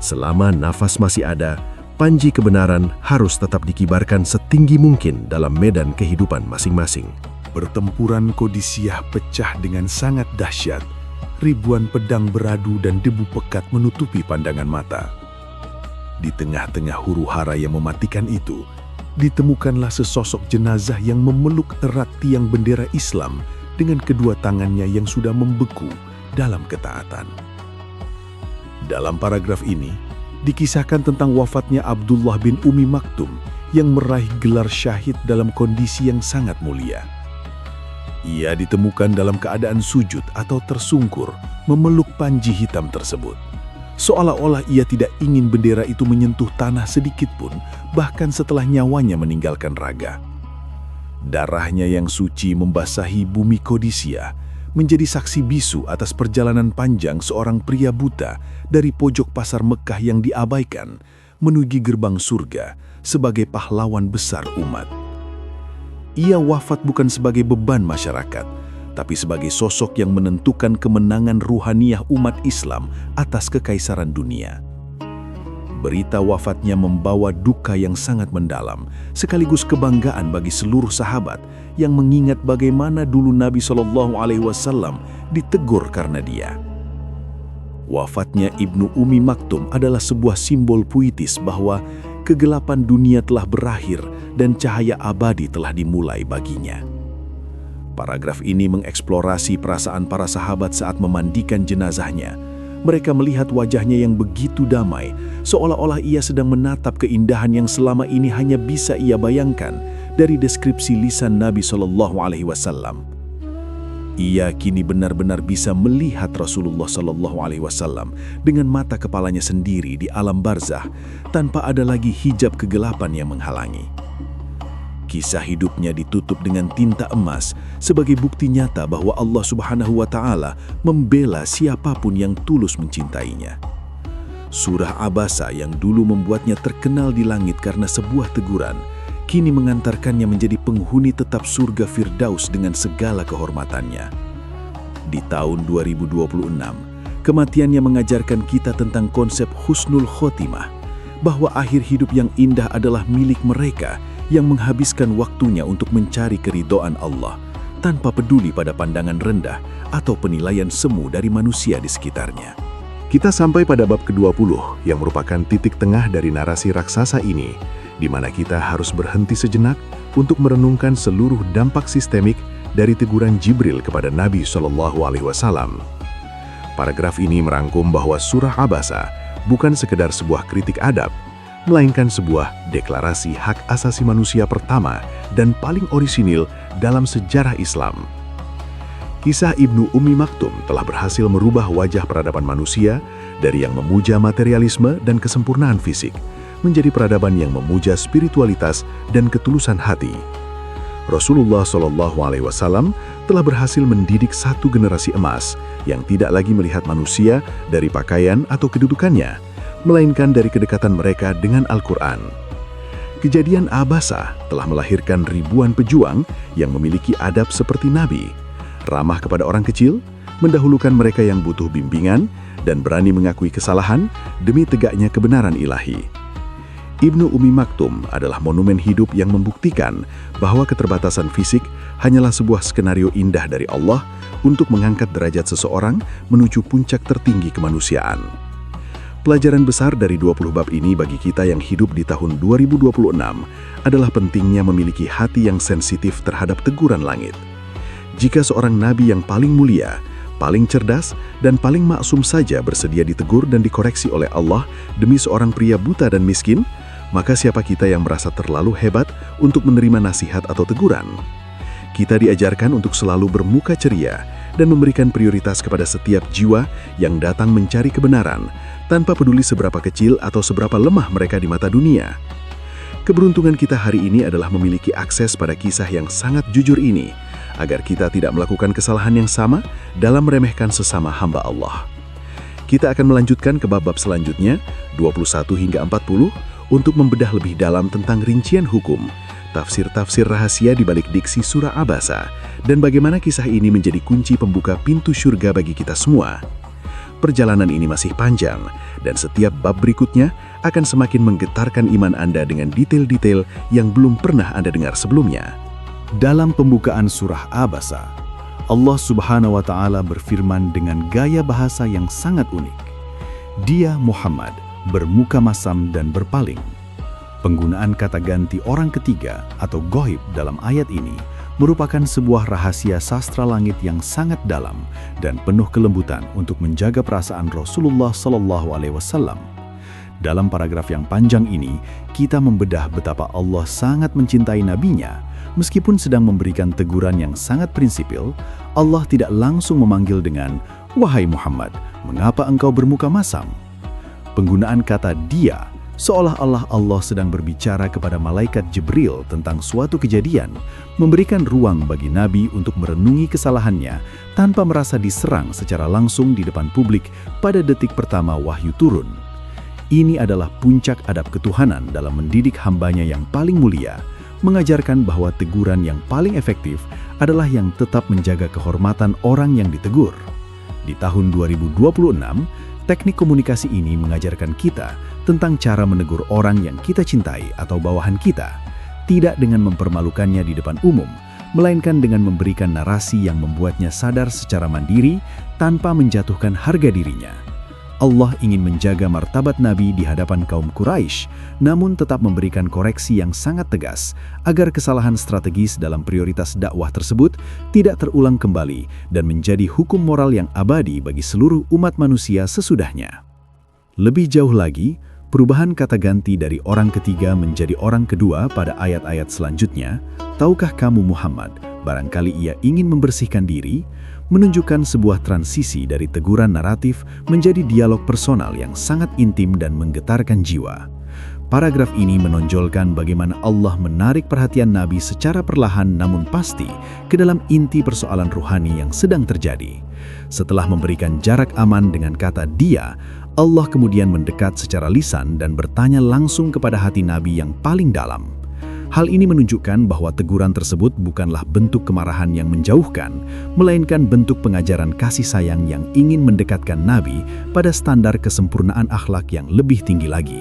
Selama nafas masih ada, panji kebenaran harus tetap dikibarkan setinggi mungkin dalam medan kehidupan masing-masing. Pertempuran Qadisiyah pecah dengan sangat dahsyat. Ribuan pedang beradu dan debu pekat menutupi pandangan mata. Di tengah-tengah huru-hara yang mematikan itu, ditemukanlah sesosok jenazah yang memeluk erat tiang bendera Islam dengan kedua tangannya yang sudah membeku dalam ketaatan. Dalam paragraf ini, dikisahkan tentang wafatnya Abdullah bin Ummi Maktum yang meraih gelar syahid dalam kondisi yang sangat mulia. Ia ditemukan dalam keadaan sujud atau tersungkur memeluk panji hitam tersebut. Seolah-olah ia tidak ingin bendera itu menyentuh tanah sedikit pun, bahkan setelah nyawanya meninggalkan raga. Darahnya yang suci membasahi bumi Qadisiyah, menjadi saksi bisu atas perjalanan panjang seorang pria buta dari pojok pasar Mekah yang diabaikan menuju gerbang surga sebagai pahlawan besar umat. Ia wafat bukan sebagai beban masyarakat, tapi sebagai sosok yang menentukan kemenangan ruhaniyah umat Islam atas kekaisaran dunia. Berita wafatnya membawa duka yang sangat mendalam, sekaligus kebanggaan bagi seluruh sahabat yang mengingat bagaimana dulu Nabi SAW ditegur karena dia. Wafatnya Ibnu Ummi Maktum adalah sebuah simbol puitis bahwa kegelapan dunia telah berakhir dan cahaya abadi telah dimulai baginya. Paragraf ini mengeksplorasi perasaan para sahabat saat memandikan jenazahnya. Mereka melihat wajahnya yang begitu damai, seolah-olah ia sedang menatap keindahan yang selama ini hanya bisa ia bayangkan dari deskripsi lisan Nabi SAW. Ia kini benar-benar bisa melihat Rasulullah SAW dengan mata kepalanya sendiri di alam barzah, tanpa ada lagi hijab kegelapan yang menghalangi. Kisah hidupnya ditutup dengan tinta emas sebagai bukti nyata bahwa Allah Subhanahu wa Ta'ala membela siapapun yang tulus mencintainya. Surah Abasa yang dulu membuatnya terkenal di langit karena sebuah teguran, kini mengantarkannya menjadi penghuni tetap surga Firdaus dengan segala kehormatannya. Di tahun 2026, kematiannya mengajarkan kita tentang konsep husnul khotimah, bahwa akhir hidup yang indah adalah milik mereka yang menghabiskan waktunya untuk mencari keridhaan Allah, tanpa peduli pada pandangan rendah atau penilaian semu dari manusia di sekitarnya. Kita sampai pada bab ke-20 yang merupakan titik tengah dari narasi raksasa ini, di mana kita harus berhenti sejenak untuk merenungkan seluruh dampak sistemik dari teguran Jibril kepada Nabi SAW. Paragraf ini merangkum bahwa surah Abasa bukan sekedar sebuah kritik adab, melainkan sebuah deklarasi hak asasi manusia pertama dan paling orisinil dalam sejarah Islam. Kisah Ibnu Ummi Maktum telah berhasil merubah wajah peradaban manusia dari yang memuja materialisme dan kesempurnaan fisik, menjadi peradaban yang memuja spiritualitas dan ketulusan hati. Rasulullah SAW telah berhasil mendidik satu generasi emas yang tidak lagi melihat manusia dari pakaian atau kedudukannya, melainkan dari kedekatan mereka dengan Al-Quran. Kejadian Abasa telah melahirkan ribuan pejuang yang memiliki adab seperti Nabi, ramah kepada orang kecil, mendahulukan mereka yang butuh bimbingan, dan berani mengakui kesalahan demi tegaknya kebenaran ilahi. Ibnu Ummi Maktum adalah monumen hidup yang membuktikan bahwa keterbatasan fisik hanyalah sebuah skenario indah dari Allah untuk mengangkat derajat seseorang menuju puncak tertinggi kemanusiaan. Pelajaran besar dari 20 bab ini bagi kita yang hidup di tahun 2026 adalah pentingnya memiliki hati yang sensitif terhadap teguran langit. Jika seorang nabi yang paling mulia, paling cerdas, dan paling maksum saja bersedia ditegur dan dikoreksi oleh Allah demi seorang pria buta dan miskin, maka siapa kita yang merasa terlalu hebat untuk menerima nasihat atau teguran? Kita diajarkan untuk selalu bermuka ceria dan memberikan prioritas kepada setiap jiwa yang datang mencari kebenaran, tanpa peduli seberapa kecil atau seberapa lemah mereka di mata dunia. Keberuntungan kita hari ini adalah memiliki akses pada kisah yang sangat jujur ini, agar kita tidak melakukan kesalahan yang sama dalam meremehkan sesama hamba Allah. Kita akan melanjutkan ke bab-bab selanjutnya, 21 hingga 40, untuk membedah lebih dalam tentang rincian hukum, tafsir-tafsir rahasia di balik diksi surah Abasa, dan bagaimana kisah ini menjadi kunci pembuka pintu surga bagi kita semua. Perjalanan ini masih panjang, dan setiap bab berikutnya akan semakin menggetarkan iman Anda dengan detail-detail yang belum pernah Anda dengar sebelumnya. Dalam pembukaan surah Abasa, Allah Subhanahu wa Ta'ala berfirman dengan gaya bahasa yang sangat unik. Dia Muhammad bermuka masam dan berpaling. Penggunaan kata ganti orang ketiga atau ghaib dalam ayat ini merupakan sebuah rahasia sastra langit yang sangat dalam dan penuh kelembutan untuk menjaga perasaan Rasulullah SAW. Dalam paragraf yang panjang ini, kita membedah betapa Allah sangat mencintai nabinya. Meskipun sedang memberikan teguran yang sangat prinsipil, Allah tidak langsung memanggil dengan, "Wahai Muhammad, mengapa engkau bermuka masam?" Penggunaan kata dia, seolah-olah Allah sedang berbicara kepada malaikat Jibril tentang suatu kejadian, memberikan ruang bagi Nabi untuk merenungi kesalahannya tanpa merasa diserang secara langsung di depan publik pada detik pertama wahyu turun. Ini adalah puncak adab ketuhanan dalam mendidik hambanya yang paling mulia, mengajarkan bahwa teguran yang paling efektif adalah yang tetap menjaga kehormatan orang yang ditegur. Di tahun 2026, teknik komunikasi ini mengajarkan kita tentang cara menegur orang yang kita cintai atau bawahan kita, tidak dengan mempermalukannya di depan umum, melainkan dengan memberikan narasi yang membuatnya sadar secara mandiri tanpa menjatuhkan harga dirinya. Allah ingin menjaga martabat Nabi di hadapan kaum Quraisy, namun tetap memberikan koreksi yang sangat tegas agar kesalahan strategis dalam prioritas dakwah tersebut tidak terulang kembali dan menjadi hukum moral yang abadi bagi seluruh umat manusia sesudahnya. Lebih jauh lagi, perubahan kata ganti dari orang ketiga menjadi orang kedua pada ayat-ayat selanjutnya, "Tahukah kamu Muhammad, barangkali ia ingin membersihkan diri," menunjukkan sebuah transisi dari teguran naratif menjadi dialog personal yang sangat intim dan menggetarkan jiwa. Paragraf ini menonjolkan bagaimana Allah menarik perhatian Nabi secara perlahan namun pasti ke dalam inti persoalan ruhani yang sedang terjadi. Setelah memberikan jarak aman dengan kata dia, Allah kemudian mendekat secara lisan dan bertanya langsung kepada hati Nabi yang paling dalam. Hal ini menunjukkan bahwa teguran tersebut bukanlah bentuk kemarahan yang menjauhkan, melainkan bentuk pengajaran kasih sayang yang ingin mendekatkan Nabi pada standar kesempurnaan akhlak yang lebih tinggi lagi.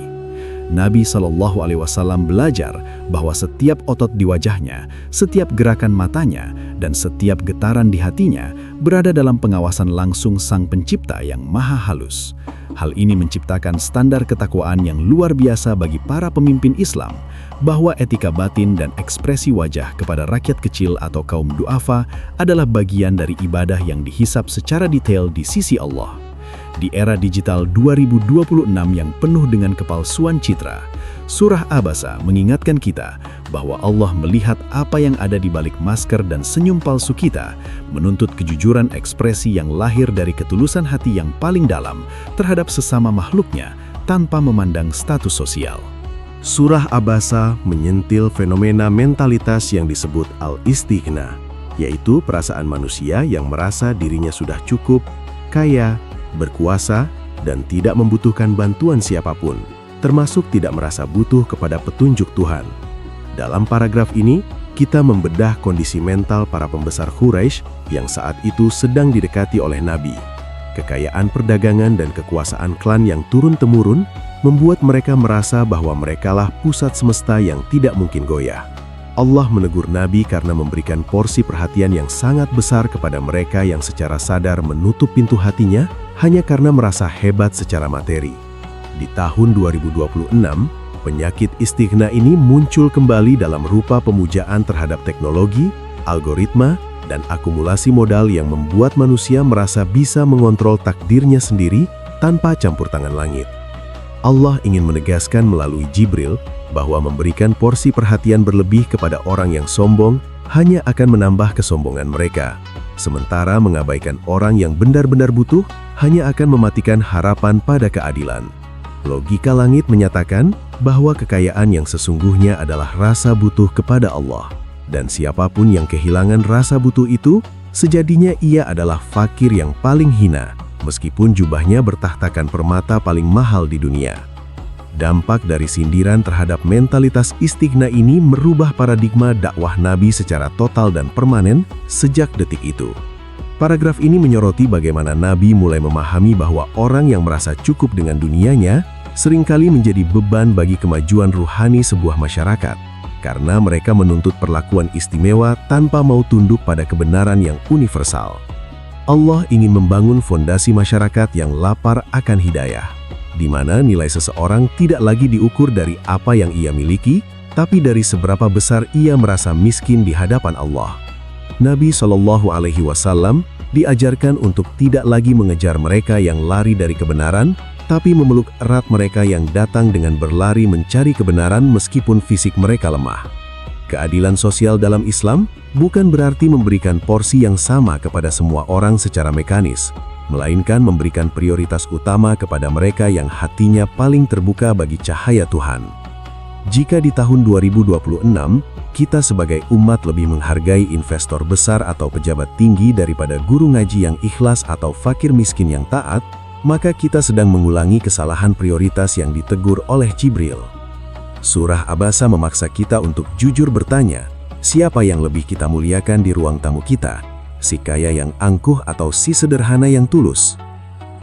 Nabi SAW belajar bahwa setiap otot di wajahnya, setiap gerakan matanya, dan setiap getaran di hatinya berada dalam pengawasan langsung Sang Pencipta yang maha halus. Hal ini menciptakan standar ketakwaan yang luar biasa bagi para pemimpin Islam, bahwa etika batin dan ekspresi wajah kepada rakyat kecil atau kaum du'afa adalah bagian dari ibadah yang dihisap secara detail di sisi Allah. Di era digital 2026 yang penuh dengan kepalsuan citra, surah Abasa mengingatkan kita bahwa Allah melihat apa yang ada di balik masker dan senyum palsu kita, menuntut kejujuran ekspresi yang lahir dari ketulusan hati yang paling dalam terhadap sesama makhluknya tanpa memandang status sosial. Surah Abasa menyentil fenomena mentalitas yang disebut al-istighna, yaitu perasaan manusia yang merasa dirinya sudah cukup, kaya, berkuasa, dan tidak membutuhkan bantuan siapapun, termasuk tidak merasa butuh kepada petunjuk Tuhan. Dalam paragraf ini, kita membedah kondisi mental para pembesar Quraisy yang saat itu sedang didekati oleh Nabi. Kekayaan perdagangan dan kekuasaan klan yang turun-temurun membuat mereka merasa bahwa merekalah pusat semesta yang tidak mungkin goyah. Allah menegur Nabi karena memberikan porsi perhatian yang sangat besar kepada mereka yang secara sadar menutup pintu hatinya hanya karena merasa hebat secara materi. Di tahun 2026, penyakit istighna ini muncul kembali dalam rupa pemujaan terhadap teknologi, algoritma, dan akumulasi modal yang membuat manusia merasa bisa mengontrol takdirnya sendiri tanpa campur tangan langit. Allah ingin menegaskan melalui Jibril bahwa memberikan porsi perhatian berlebih kepada orang yang sombong hanya akan menambah kesombongan mereka, sementara mengabaikan orang yang benar-benar butuh hanya akan mematikan harapan pada keadilan. Logika langit menyatakan bahwa kekayaan yang sesungguhnya adalah rasa butuh kepada Allah, dan siapapun yang kehilangan rasa butuh itu, sejadinya ia adalah fakir yang paling hina, meskipun jubahnya bertahtakan permata paling mahal di dunia. Dampak dari sindiran terhadap mentalitas istighna ini merubah paradigma dakwah Nabi secara total dan permanen sejak detik itu. Paragraf ini menyoroti bagaimana Nabi mulai memahami bahwa orang yang merasa cukup dengan dunianya seringkali menjadi beban bagi kemajuan ruhani sebuah masyarakat, karena mereka menuntut perlakuan istimewa tanpa mau tunduk pada kebenaran yang universal. Allah ingin membangun fondasi masyarakat yang lapar akan hidayah, di mana nilai seseorang tidak lagi diukur dari apa yang ia miliki, tapi dari seberapa besar ia merasa miskin di hadapan Allah. Nabi SAW diajarkan untuk tidak lagi mengejar mereka yang lari dari kebenaran, tapi memeluk erat mereka yang datang dengan berlari mencari kebenaran meskipun fisik mereka lemah. Keadilan sosial dalam Islam bukan berarti memberikan porsi yang sama kepada semua orang secara mekanis, melainkan memberikan prioritas utama kepada mereka yang hatinya paling terbuka bagi cahaya Tuhan. Jika di tahun 2026, kita sebagai umat lebih menghargai investor besar atau pejabat tinggi daripada guru ngaji yang ikhlas atau fakir miskin yang taat, maka kita sedang mengulangi kesalahan prioritas yang ditegur oleh Jibril. Surah Abasa memaksa kita untuk jujur bertanya, siapa yang lebih kita muliakan di ruang tamu kita? Si kaya yang angkuh atau si sederhana yang tulus?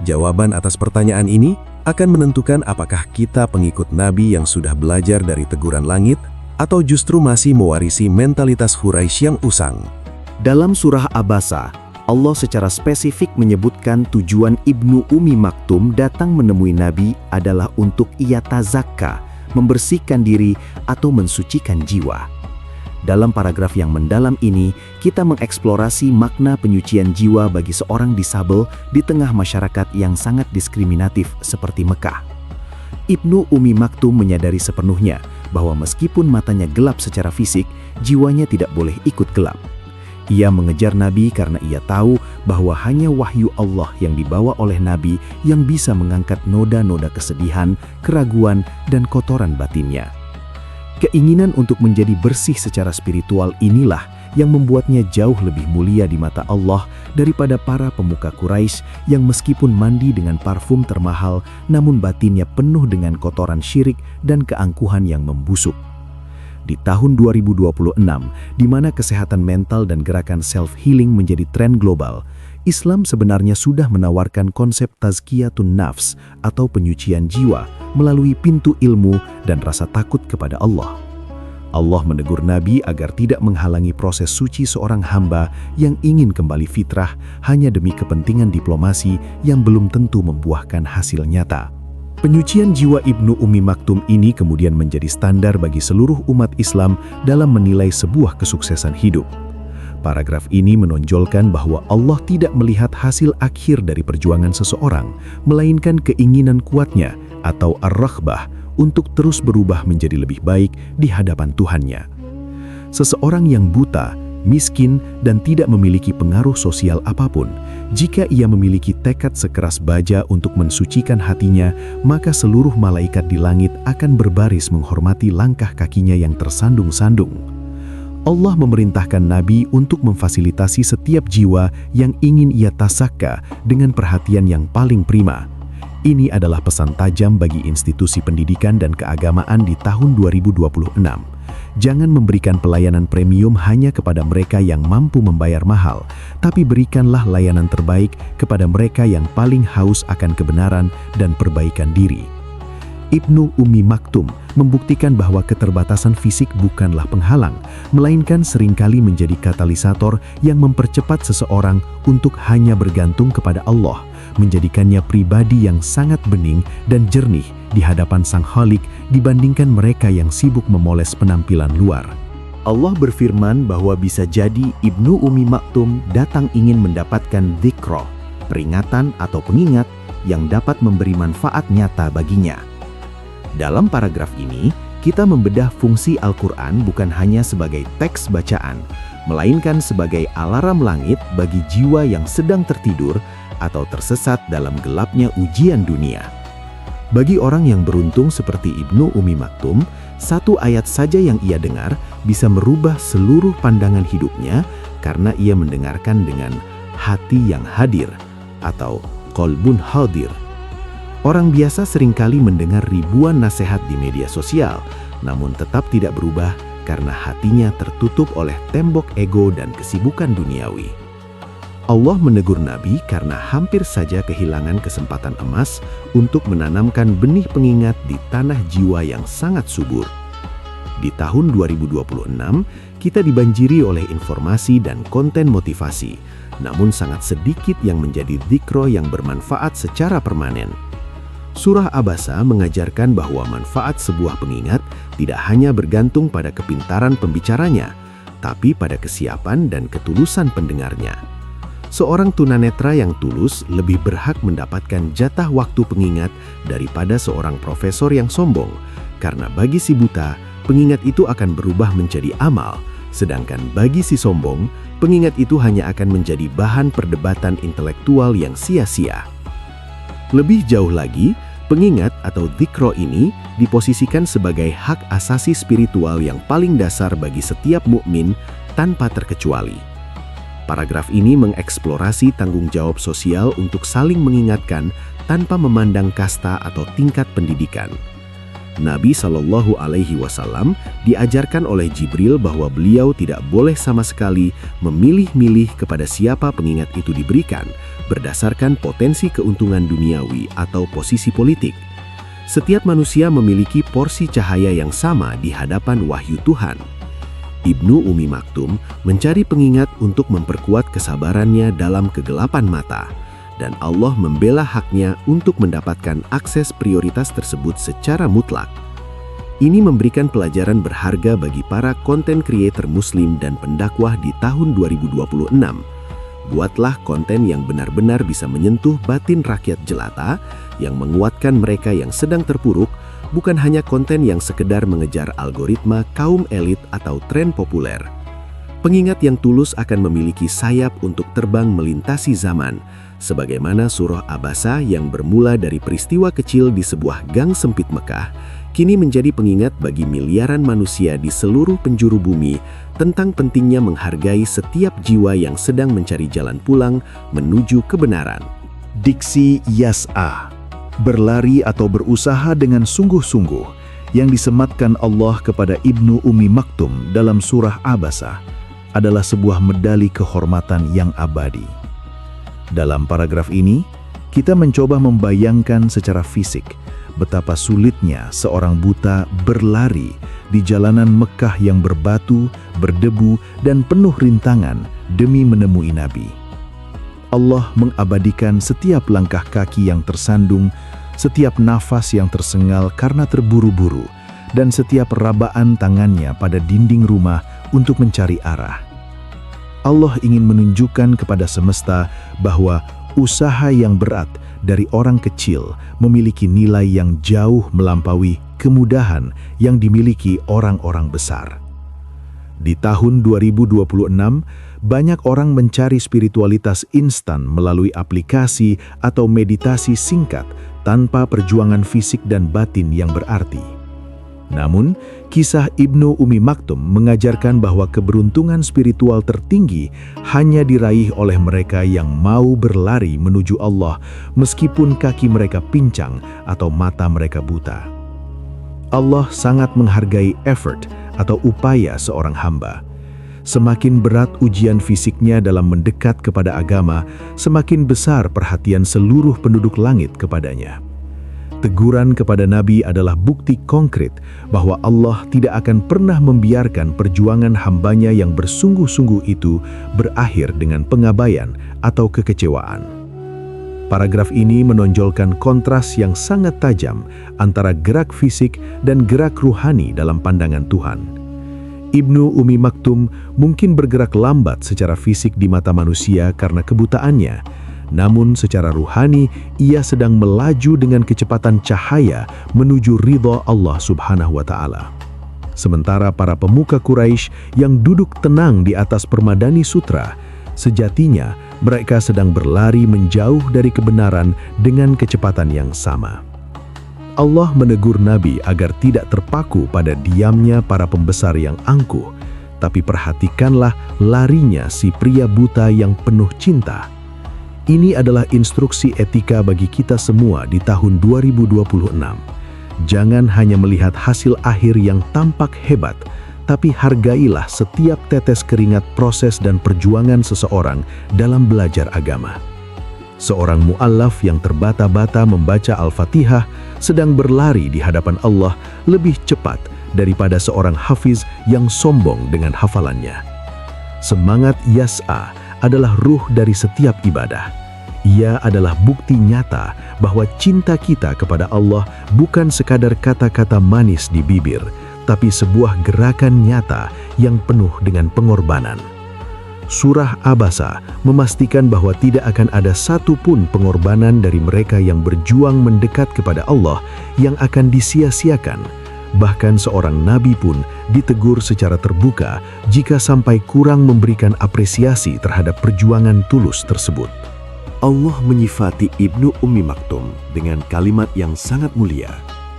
Jawaban atas pertanyaan ini akan menentukan apakah kita pengikut Nabi yang sudah belajar dari teguran langit atau justru masih mewarisi mentalitas Quraisy yang usang. Dalam surah Abasa, Allah secara spesifik menyebutkan tujuan Ibnu Ummi Maktum datang menemui Nabi adalah untuk ia tazakka, membersihkan diri atau mensucikan jiwa. Dalam paragraf yang mendalam ini, kita mengeksplorasi makna penyucian jiwa bagi seorang disabel di tengah masyarakat yang sangat diskriminatif seperti Mekah. Ibnu Ummi Maktum menyadari sepenuhnya bahwa meskipun matanya gelap secara fisik, jiwanya tidak boleh ikut gelap. Ia mengejar Nabi karena ia tahu bahwa hanya wahyu Allah yang dibawa oleh Nabi yang bisa mengangkat noda-noda kesedihan, keraguan, dan kotoran batinnya. Keinginan untuk menjadi bersih secara spiritual inilah yang membuatnya jauh lebih mulia di mata Allah daripada para pemuka Quraisy yang meskipun mandi dengan parfum termahal, namun batinnya penuh dengan kotoran syirik dan keangkuhan yang membusuk. Di tahun 2026, di mana kesehatan mental dan gerakan self-healing menjadi tren global, Islam sebenarnya sudah menawarkan konsep tazkiyatun nafs atau penyucian jiwa melalui pintu ilmu dan rasa takut kepada Allah. Allah menegur Nabi agar tidak menghalangi proses suci seorang hamba yang ingin kembali fitrah hanya demi kepentingan diplomasi yang belum tentu membuahkan hasil nyata. Penyucian jiwa Ibnu Ummi Maktum ini kemudian menjadi standar bagi seluruh umat Islam dalam menilai sebuah kesuksesan hidup. Paragraf ini menonjolkan bahwa Allah tidak melihat hasil akhir dari perjuangan seseorang, melainkan keinginan kuatnya atau ar-raghbah untuk terus berubah menjadi lebih baik di hadapan Tuhannya. Seseorang yang buta, miskin, dan tidak memiliki pengaruh sosial apapun, jika ia memiliki tekad sekeras baja untuk mensucikan hatinya, maka seluruh malaikat di langit akan berbaris menghormati langkah kakinya yang tersandung-sandung. Allah memerintahkan Nabi untuk memfasilitasi setiap jiwa yang ingin ia tasakka dengan perhatian yang paling prima. Ini adalah pesan tajam bagi institusi pendidikan dan keagamaan di tahun 2026. Jangan memberikan pelayanan premium hanya kepada mereka yang mampu membayar mahal, tapi berikanlah layanan terbaik kepada mereka yang paling haus akan kebenaran dan perbaikan diri. Ibnu Ummi Maktum membuktikan bahwa keterbatasan fisik bukanlah penghalang, melainkan seringkali menjadi katalisator yang mempercepat seseorang untuk hanya bergantung kepada Allah, menjadikannya pribadi yang sangat bening dan jernih di hadapan Sang Khalik dibandingkan mereka yang sibuk memoles penampilan luar. Allah berfirman bahwa bisa jadi Ibnu Ummi Maktum datang ingin mendapatkan dzikra, peringatan atau pengingat yang dapat memberi manfaat nyata baginya. Dalam paragraf ini, kita membedah fungsi Al-Quran bukan hanya sebagai teks bacaan, melainkan sebagai alarm langit bagi jiwa yang sedang tertidur atau tersesat dalam gelapnya ujian dunia. Bagi orang yang beruntung seperti Ibnu Ummi Maktum, satu ayat saja yang ia dengar bisa merubah seluruh pandangan hidupnya karena ia mendengarkan dengan hati yang hadir atau qalbun hadir. Orang biasa seringkali mendengar ribuan nasihat di media sosial, namun tetap tidak berubah karena hatinya tertutup oleh tembok ego dan kesibukan duniawi. Allah menegur Nabi karena hampir saja kehilangan kesempatan emas untuk menanamkan benih pengingat di tanah jiwa yang sangat subur. Di tahun 2026, kita dibanjiri oleh informasi dan konten motivasi, namun sangat sedikit yang menjadi dzikra yang bermanfaat secara permanen. Surah Abasa mengajarkan bahwa manfaat sebuah pengingat tidak hanya bergantung pada kepintaran pembicaranya, tapi pada kesiapan dan ketulusan pendengarnya. Seorang tunanetra yang tulus lebih berhak mendapatkan jatah waktu pengingat daripada seorang profesor yang sombong, karena bagi si buta, pengingat itu akan berubah menjadi amal, sedangkan bagi si sombong, pengingat itu hanya akan menjadi bahan perdebatan intelektual yang sia-sia. Lebih jauh lagi, pengingat atau dzikra ini diposisikan sebagai hak asasi spiritual yang paling dasar bagi setiap mukmin tanpa terkecuali. Paragraf ini mengeksplorasi tanggung jawab sosial untuk saling mengingatkan tanpa memandang kasta atau tingkat pendidikan. Nabi Shallallahu Alaihi Wasallam diajarkan oleh Jibril bahwa beliau tidak boleh sama sekali memilih-milih kepada siapa pengingat itu diberikan berdasarkan potensi keuntungan duniawi atau posisi politik. Setiap manusia memiliki porsi cahaya yang sama di hadapan wahyu Tuhan. Ibnu Ummi Maktum mencari pengingat untuk memperkuat kesabarannya dalam kegelapan mata, dan Allah membela haknya untuk mendapatkan akses prioritas tersebut secara mutlak. Ini memberikan pelajaran berharga bagi para konten creator muslim dan pendakwah di tahun 2026. Buatlah konten yang benar-benar bisa menyentuh batin rakyat jelata, yang menguatkan mereka yang sedang terpuruk, bukan hanya konten yang sekedar mengejar algoritma kaum elit atau tren populer. Pengingat yang tulus akan memiliki sayap untuk terbang melintasi zaman, sebagaimana surah Abasa yang bermula dari peristiwa kecil di sebuah gang sempit Mekah, kini menjadi pengingat bagi miliaran manusia di seluruh penjuru bumi tentang pentingnya menghargai setiap jiwa yang sedang mencari jalan pulang menuju kebenaran. Diksi yas'a, berlari atau berusaha dengan sungguh-sungguh, yang disematkan Allah kepada Ibnu Ummi Maktum dalam surah Abasa, adalah sebuah medali kehormatan yang abadi. Dalam paragraf ini, kita mencoba membayangkan secara fisik betapa sulitnya seorang buta berlari di jalanan Mekah yang berbatu, berdebu, dan penuh rintangan demi menemui Nabi. Allah mengabadikan setiap langkah kaki yang tersandung, setiap nafas yang tersengal karena terburu-buru, dan setiap rabaan tangannya pada dinding rumah untuk mencari arah. Allah ingin menunjukkan kepada semesta bahwa usaha yang berat dari orang kecil memiliki nilai yang jauh melampaui kemudahan yang dimiliki orang-orang besar. Di tahun 2026, banyak orang mencari spiritualitas instan melalui aplikasi atau meditasi singkat tanpa perjuangan fisik dan batin yang berarti. Namun, kisah Ibnu Ummi Maktum mengajarkan bahwa keberuntungan spiritual tertinggi hanya diraih oleh mereka yang mau berlari menuju Allah meskipun kaki mereka pincang atau mata mereka buta. Allah sangat menghargai effort atau upaya seorang hamba. Semakin berat ujian fisiknya dalam mendekat kepada agama, semakin besar perhatian seluruh penduduk langit kepadanya. Teguran kepada Nabi adalah bukti konkret bahwa Allah tidak akan pernah membiarkan perjuangan hambanya yang bersungguh-sungguh itu berakhir dengan pengabaian atau kekecewaan. Paragraf ini menonjolkan kontras yang sangat tajam antara gerak fisik dan gerak ruhani dalam pandangan Tuhan. Ibnu Ummi Maktum mungkin bergerak lambat secara fisik di mata manusia karena kebutaannya, namun secara ruhani ia sedang melaju dengan kecepatan cahaya menuju ridha Allah Subhanahu wa Ta'ala. Sementara para pemuka Quraisy yang duduk tenang di atas permadani sutra, sejatinya mereka sedang berlari menjauh dari kebenaran dengan kecepatan yang sama. Allah menegur Nabi agar tidak terpaku pada diamnya para pembesar yang angkuh, tapi perhatikanlah larinya si pria buta yang penuh cinta. Ini adalah instruksi etika bagi kita semua di tahun 2026. Jangan hanya melihat hasil akhir yang tampak hebat, tapi hargailah setiap tetes keringat proses dan perjuangan seseorang dalam belajar agama. Seorang mu'allaf yang terbata-bata membaca Al-Fatihah sedang berlari di hadapan Allah lebih cepat daripada seorang hafiz yang sombong dengan hafalannya. Semangat yas'a adalah ruh dari setiap ibadah. Ia adalah bukti nyata bahwa cinta kita kepada Allah bukan sekadar kata-kata manis di bibir, tapi sebuah gerakan nyata yang penuh dengan pengorbanan. Surah Abasa memastikan bahwa tidak akan ada satupun pengorbanan dari mereka yang berjuang mendekat kepada Allah yang akan disia-siakan. Bahkan seorang nabi pun ditegur secara terbuka jika sampai kurang memberikan apresiasi terhadap perjuangan tulus tersebut. Allah menyifati Ibnu Ummi Maktum dengan kalimat yang sangat mulia,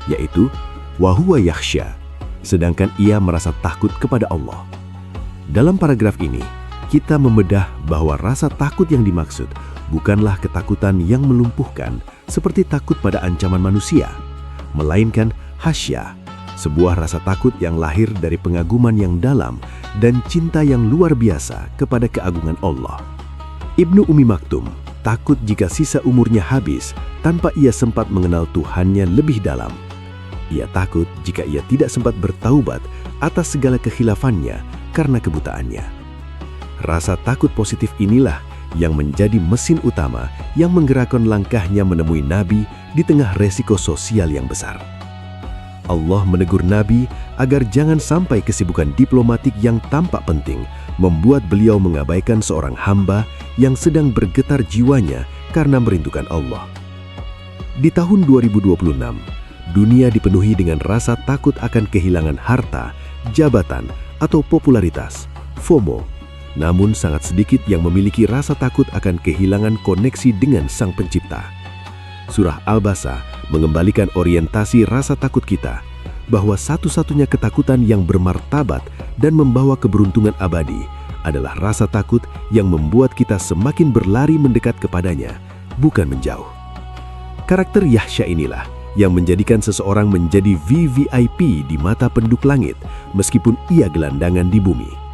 yaitu wa huwa yakhsha, sedangkan ia merasa takut kepada Allah. Dalam paragraf ini, kita membedah bahwa rasa takut yang dimaksud bukanlah ketakutan yang melumpuhkan seperti takut pada ancaman manusia, melainkan khasyah, sebuah rasa takut yang lahir dari pengaguman yang dalam dan cinta yang luar biasa kepada keagungan Allah. Ibnu Ummi Maktum takut jika sisa umurnya habis tanpa ia sempat mengenal Tuhannya lebih dalam. Ia takut jika ia tidak sempat bertaubat atas segala kekhilafannya karena kebutaannya. Rasa takut positif inilah yang menjadi mesin utama yang menggerakkan langkahnya menemui Nabi di tengah resiko sosial yang besar. Allah menegur Nabi agar jangan sampai kesibukan diplomatik yang tampak penting membuat beliau mengabaikan seorang hamba yang sedang bergetar jiwanya karena merindukan Allah. Di tahun 2026, dunia dipenuhi dengan rasa takut akan kehilangan harta, jabatan, atau popularitas, FOMO. Namun sangat sedikit yang memiliki rasa takut akan kehilangan koneksi dengan Sang Pencipta. Surah Al-Basa mengembalikan orientasi rasa takut kita, bahwa satu-satunya ketakutan yang bermartabat dan membawa keberuntungan abadi adalah rasa takut yang membuat kita semakin berlari mendekat kepadanya, bukan menjauh. Karakter Yahsya inilah yang menjadikan seseorang menjadi VVIP di mata penduduk langit, meskipun ia gelandangan di bumi.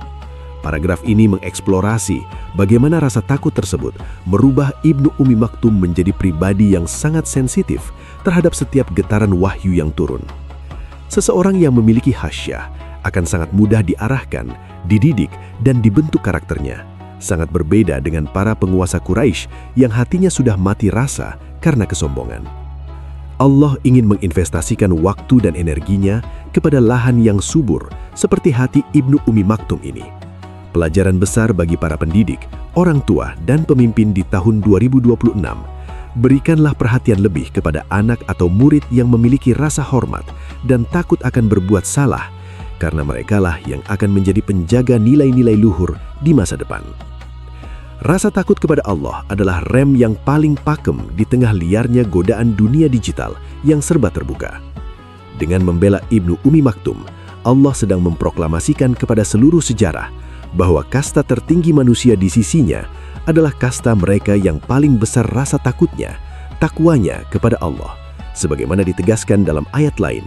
Paragraf ini mengeksplorasi bagaimana rasa takut tersebut merubah Ibnu Ummi Maktum menjadi pribadi yang sangat sensitif terhadap setiap getaran wahyu yang turun. Seseorang yang memiliki khasyah akan sangat mudah diarahkan, dididik, dan dibentuk karakternya. Sangat berbeda dengan para penguasa Quraisy yang hatinya sudah mati rasa karena kesombongan. Allah ingin menginvestasikan waktu dan energinya kepada lahan yang subur seperti hati Ibnu Ummi Maktum ini. Pelajaran besar bagi para pendidik, orang tua, dan pemimpin di tahun 2026. Berikanlah perhatian lebih kepada anak atau murid yang memiliki rasa hormat dan takut akan berbuat salah, karena merekalah yang akan menjadi penjaga nilai-nilai luhur di masa depan. Rasa takut kepada Allah adalah rem yang paling pakem di tengah liarnya godaan dunia digital yang serba terbuka. Dengan membela Ibnu Ummi Maktum, Allah sedang memproklamasikan kepada seluruh sejarah bahwa kasta tertinggi manusia di sisinya adalah kasta mereka yang paling besar rasa takutnya, takwanya kepada Allah. Sebagaimana ditegaskan dalam ayat lain,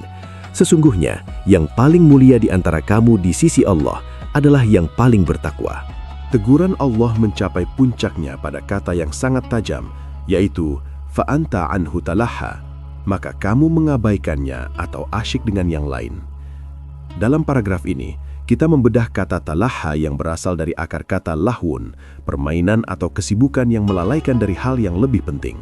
sesungguhnya yang paling mulia di antara kamu di sisi Allah adalah yang paling bertakwa. Teguran Allah mencapai puncaknya pada kata yang sangat tajam, yaitu fa'anta anhu talaha. maka kamu mengabaikannya atau asyik dengan yang lain. Dalam paragraf ini, kita membedah kata talaha yang berasal dari akar kata lahwun, permainan atau kesibukan yang melalaikan dari hal yang lebih penting.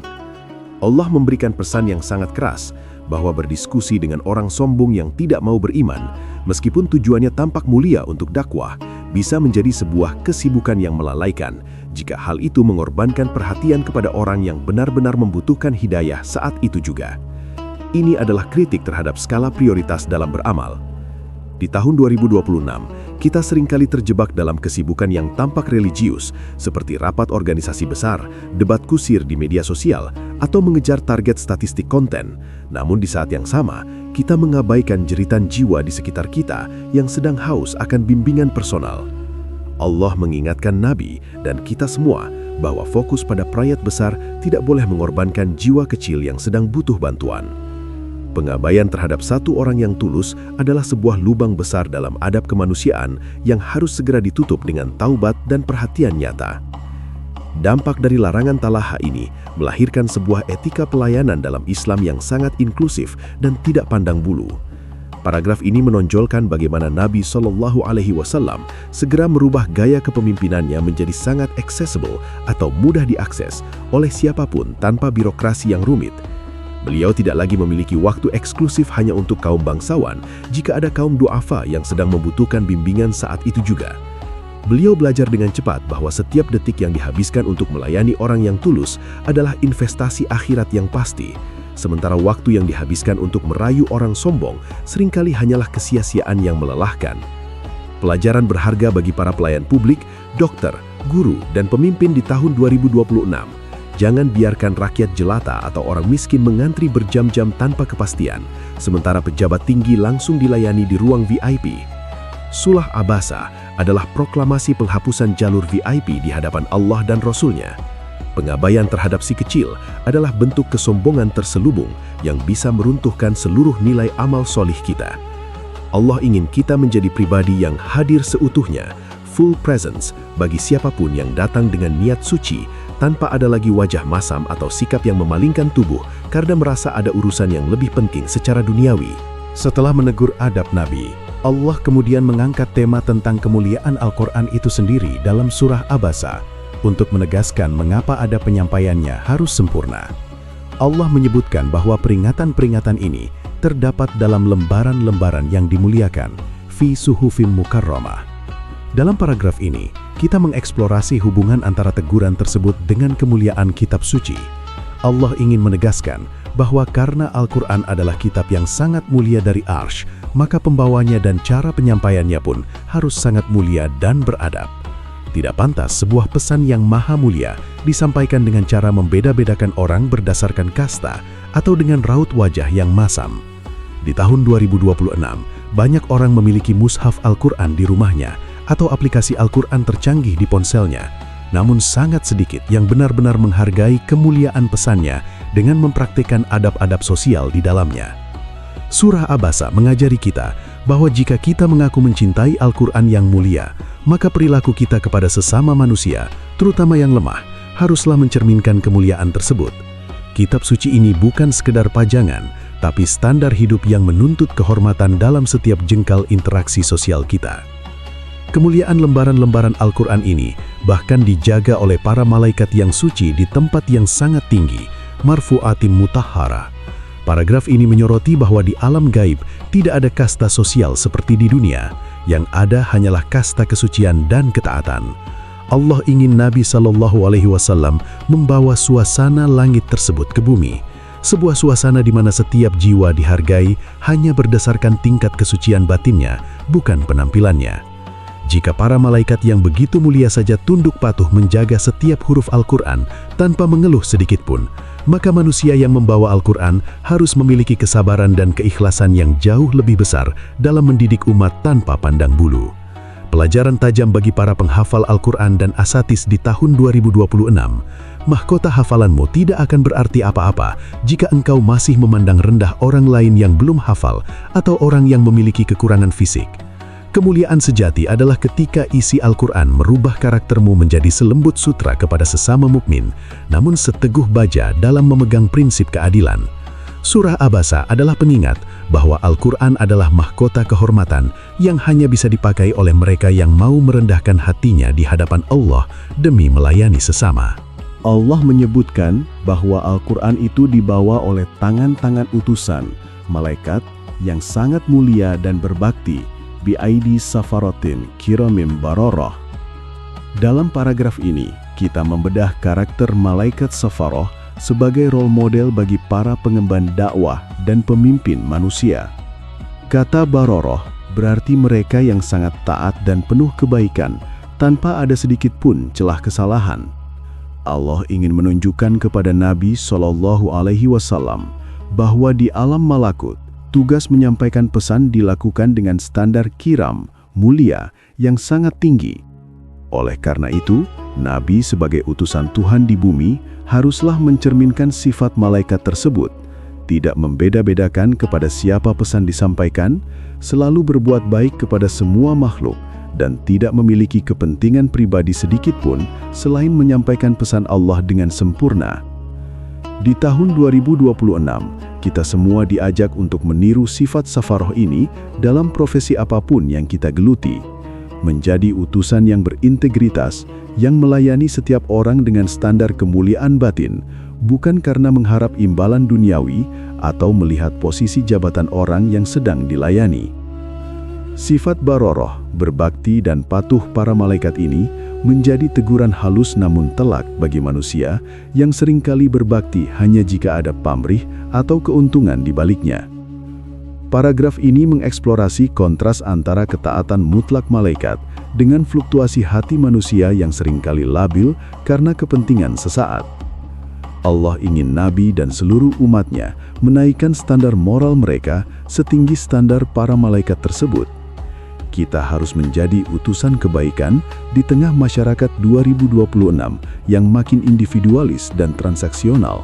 Allah memberikan pesan yang sangat keras bahwa berdiskusi dengan orang sombong yang tidak mau beriman, meskipun tujuannya tampak mulia untuk dakwah, bisa menjadi sebuah kesibukan yang melalaikan jika hal itu mengorbankan perhatian kepada orang yang benar-benar membutuhkan hidayah saat itu juga. Ini adalah kritik terhadap skala prioritas dalam beramal. Di tahun 2026, kita seringkali terjebak dalam kesibukan yang tampak religius, seperti rapat organisasi besar, debat kusir di media sosial, atau mengejar target statistik konten. Namun di saat yang sama, kita mengabaikan jeritan jiwa di sekitar kita yang sedang haus akan bimbingan personal. Allah mengingatkan Nabi dan kita semua bahwa fokus pada prayat besar tidak boleh mengorbankan jiwa kecil yang sedang butuh bantuan. Pengabaian terhadap satu orang yang tulus adalah sebuah lubang besar dalam adab kemanusiaan yang harus segera ditutup dengan taubat dan perhatian nyata. Dampak dari larangan talaha ini melahirkan sebuah etika pelayanan dalam Islam yang sangat inklusif dan tidak pandang bulu. Paragraf ini menonjolkan bagaimana Nabi SAW segera merubah gaya kepemimpinannya menjadi sangat accessible atau mudah diakses oleh siapapun tanpa birokrasi yang rumit. Beliau tidak lagi memiliki waktu eksklusif hanya untuk kaum bangsawan jika ada kaum du'afa yang sedang membutuhkan bimbingan saat itu juga. Beliau belajar dengan cepat bahwa setiap detik yang dihabiskan untuk melayani orang yang tulus adalah investasi akhirat yang pasti, sementara waktu yang dihabiskan untuk merayu orang sombong seringkali hanyalah kesia-siaan yang melelahkan. Pelajaran berharga bagi para pelayan publik, dokter, guru, dan pemimpin di tahun 2026. Jangan biarkan rakyat jelata atau orang miskin mengantri berjam-jam tanpa kepastian, sementara pejabat tinggi langsung dilayani di ruang VIP. Surah Abasa adalah proklamasi penghapusan jalur VIP di hadapan Allah dan Rasul-Nya. Pengabaian terhadap si kecil adalah bentuk kesombongan terselubung yang bisa meruntuhkan seluruh nilai amal solih kita. Allah ingin kita menjadi pribadi yang hadir seutuhnya, full presence, bagi siapapun yang datang dengan niat suci, tanpa ada lagi wajah masam atau sikap yang memalingkan tubuh karena merasa ada urusan yang lebih penting secara duniawi. Setelah menegur adab Nabi, Allah kemudian mengangkat tema tentang kemuliaan Al-Quran itu sendiri dalam surah Abasa untuk menegaskan mengapa adab penyampaiannya harus sempurna. Allah menyebutkan bahwa peringatan-peringatan ini terdapat dalam lembaran-lembaran yang dimuliakan, fi suhufim mukarramah. Dalam paragraf ini, kita mengeksplorasi hubungan antara teguran tersebut dengan kemuliaan kitab suci. Allah ingin menegaskan bahwa karena Al-Quran adalah kitab yang sangat mulia dari Arsy, maka pembawanya dan cara penyampaiannya pun harus sangat mulia dan beradab. Tidak pantas sebuah pesan yang maha mulia disampaikan dengan cara membeda-bedakan orang berdasarkan kasta atau dengan raut wajah yang masam. Di tahun 2026, banyak orang memiliki mushaf Al-Quran di rumahnya atau aplikasi Al-Quran tercanggih di ponselnya, namun sangat sedikit yang benar-benar menghargai kemuliaan pesannya dengan mempraktikkan adab-adab sosial di dalamnya. Surah Abasa mengajari kita bahwa jika kita mengaku mencintai Al-Quran yang mulia, maka perilaku kita kepada sesama manusia, terutama yang lemah, haruslah mencerminkan kemuliaan tersebut. Kitab suci ini bukan sekedar pajangan, tapi standar hidup yang menuntut kehormatan dalam setiap jengkal interaksi sosial kita. Kemuliaan lembaran-lembaran Al-Quran ini bahkan dijaga oleh para malaikat yang suci di tempat yang sangat tinggi, marfu'atim mutahhara. Paragraf ini menyoroti bahwa di alam gaib tidak ada kasta sosial seperti di dunia, yang ada hanyalah kasta kesucian dan ketaatan. Allah ingin Nabi SAW membawa suasana langit tersebut ke bumi, sebuah suasana di mana setiap jiwa dihargai hanya berdasarkan tingkat kesucian batinnya, bukan penampilannya. Jika para malaikat yang begitu mulia saja tunduk patuh menjaga setiap huruf Al-Quran tanpa mengeluh sedikit pun, maka manusia yang membawa Al-Quran harus memiliki kesabaran dan keikhlasan yang jauh lebih besar dalam mendidik umat tanpa pandang bulu. Pelajaran tajam bagi para penghafal Al-Quran dan asatis di tahun 2026, mahkota hafalanmu tidak akan berarti apa-apa jika engkau masih memandang rendah orang lain yang belum hafal atau orang yang memiliki kekurangan fisik. Kemuliaan sejati adalah ketika isi Al-Quran merubah karaktermu menjadi selembut sutra kepada sesama mukmin, namun seteguh baja dalam memegang prinsip keadilan. Surah Abasa adalah pengingat bahwa Al-Quran adalah mahkota kehormatan yang hanya bisa dipakai oleh mereka yang mau merendahkan hatinya di hadapan Allah demi melayani sesama. Allah menyebutkan bahwa Al-Quran itu dibawa oleh tangan-tangan utusan, malaikat yang sangat mulia dan berbakti, bi'aidi safarotin kiramim baroroh. Dalam paragraf ini, kita membedah karakter malaikat safaroh sebagai role model bagi para pengemban dakwah dan pemimpin manusia. Kata baroroh berarti mereka yang sangat taat dan penuh kebaikan tanpa ada sedikit pun celah kesalahan. Allah ingin menunjukkan kepada Nabi SAW bahwa di alam malakut, tugas menyampaikan pesan dilakukan dengan standar kiram, mulia, yang sangat tinggi. Oleh karena itu, Nabi sebagai utusan Tuhan di bumi haruslah mencerminkan sifat malaikat tersebut, tidak membeda-bedakan kepada siapa pesan disampaikan, selalu berbuat baik kepada semua makhluk, dan tidak memiliki kepentingan pribadi sedikit pun selain menyampaikan pesan Allah dengan sempurna. Di tahun 2026, kita semua diajak untuk meniru sifat safaroh ini dalam profesi apapun yang kita geluti. Menjadi utusan yang berintegritas, yang melayani setiap orang dengan standar kemuliaan batin, bukan karena mengharap imbalan duniawi atau melihat posisi jabatan orang yang sedang dilayani. Sifat baroroh, berbakti dan patuh para malaikat ini menjadi teguran halus namun telak bagi manusia yang seringkali berbakti hanya jika ada pamrih atau keuntungan di baliknya. Paragraf ini mengeksplorasi kontras antara ketaatan mutlak malaikat dengan fluktuasi hati manusia yang seringkali labil karena kepentingan sesaat. Allah ingin Nabi dan seluruh umatnya menaikkan standar moral mereka setinggi standar para malaikat tersebut. Kita harus menjadi utusan kebaikan di tengah masyarakat 2026 yang makin individualis dan transaksional.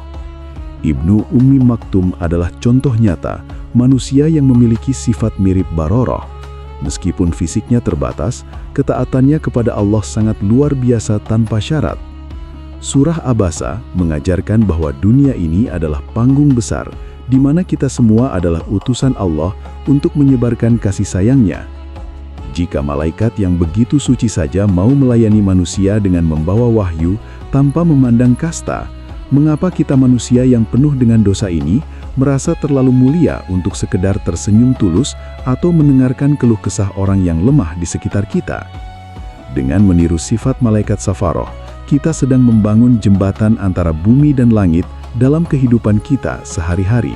Ibnu Ummi Maktum adalah contoh nyata manusia yang memiliki sifat mirip baroroh. Meskipun fisiknya terbatas, ketaatannya kepada Allah sangat luar biasa tanpa syarat. Surah Abasa mengajarkan bahwa dunia ini adalah panggung besar di mana kita semua adalah utusan Allah untuk menyebarkan kasih sayangnya. Jika malaikat yang begitu suci saja mau melayani manusia dengan membawa wahyu tanpa memandang kasta, mengapa kita manusia yang penuh dengan dosa ini merasa terlalu mulia untuk sekedar tersenyum tulus atau mendengarkan keluh kesah orang yang lemah di sekitar kita? Dengan meniru sifat malaikat safaroh, kita sedang membangun jembatan antara bumi dan langit dalam kehidupan kita sehari-hari.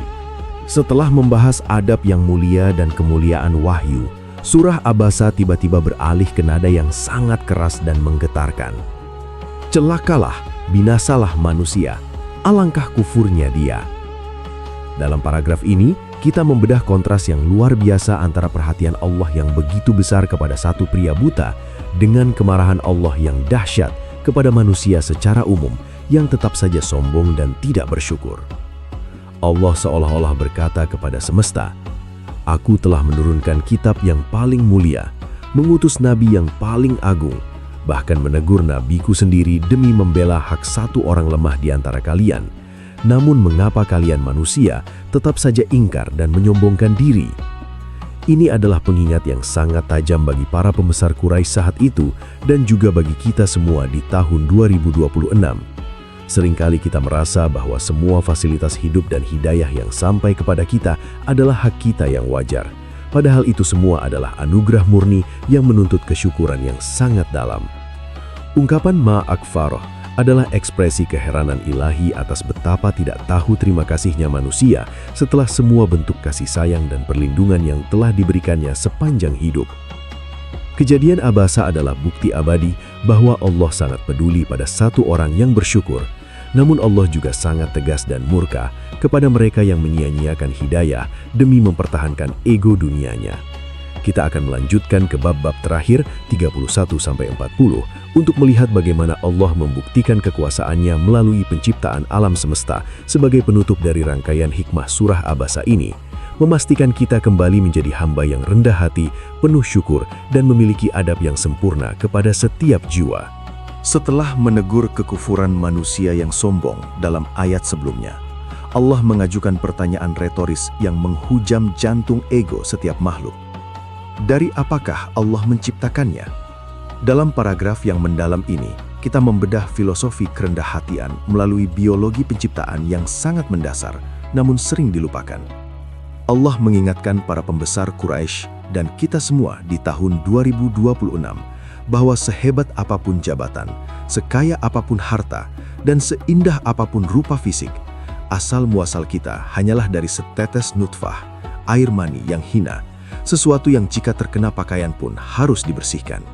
Setelah membahas adab yang mulia dan kemuliaan wahyu, Surah Abasa tiba-tiba beralih ke nada yang sangat keras dan menggetarkan. Celakalah, binasalah manusia, alangkah kufurnya dia. Dalam paragraf ini, kita membedah kontras yang luar biasa antara perhatian Allah yang begitu besar kepada satu pria buta dengan kemarahan Allah yang dahsyat kepada manusia secara umum yang tetap saja sombong dan tidak bersyukur. Allah seolah-olah berkata kepada semesta, Aku telah menurunkan kitab yang paling mulia, mengutus nabi yang paling agung, bahkan menegur nabiku sendiri demi membela hak satu orang lemah di antara kalian. Namun mengapa kalian manusia tetap saja ingkar dan menyombongkan diri? Ini adalah pengingat yang sangat tajam bagi para pembesar Quraisy saat itu dan juga bagi kita semua di tahun 2026. Seringkali kita merasa bahwa semua fasilitas hidup dan hidayah yang sampai kepada kita adalah hak kita yang wajar. Padahal itu semua adalah anugerah murni yang menuntut kesyukuran yang sangat dalam. Ungkapan ma'akfaroh adalah ekspresi keheranan ilahi atas betapa tidak tahu terima kasihnya manusia setelah semua bentuk kasih sayang dan perlindungan yang telah diberikannya sepanjang hidup. Kejadian Abasa adalah bukti abadi bahwa Allah sangat peduli pada satu orang yang bersyukur, namun Allah juga sangat tegas dan murka kepada mereka yang menyia-nyiakan hidayah demi mempertahankan ego dunianya. Kita akan melanjutkan ke bab-bab terakhir 31-40 untuk melihat bagaimana Allah membuktikan kekuasaannya melalui penciptaan alam semesta sebagai penutup dari rangkaian hikmah surah Abasa ini, memastikan kita kembali menjadi hamba yang rendah hati, penuh syukur, dan memiliki adab yang sempurna kepada setiap jiwa. Setelah menegur kekufuran manusia yang sombong dalam ayat sebelumnya, Allah mengajukan pertanyaan retoris yang menghujam jantung ego setiap makhluk. Dari apakah Allah menciptakannya? Dalam paragraf yang mendalam ini, kita membedah filosofi kerendah hatian melalui biologi penciptaan yang sangat mendasar, namun sering dilupakan. Allah mengingatkan para pembesar Quraisy dan kita semua di tahun 2026 bahwa sehebat apapun jabatan, sekaya apapun harta, dan seindah apapun rupa fisik, asal muasal kita hanyalah dari setetes nutfah, air mani yang hina, sesuatu yang jika terkena pakaian pun harus dibersihkan.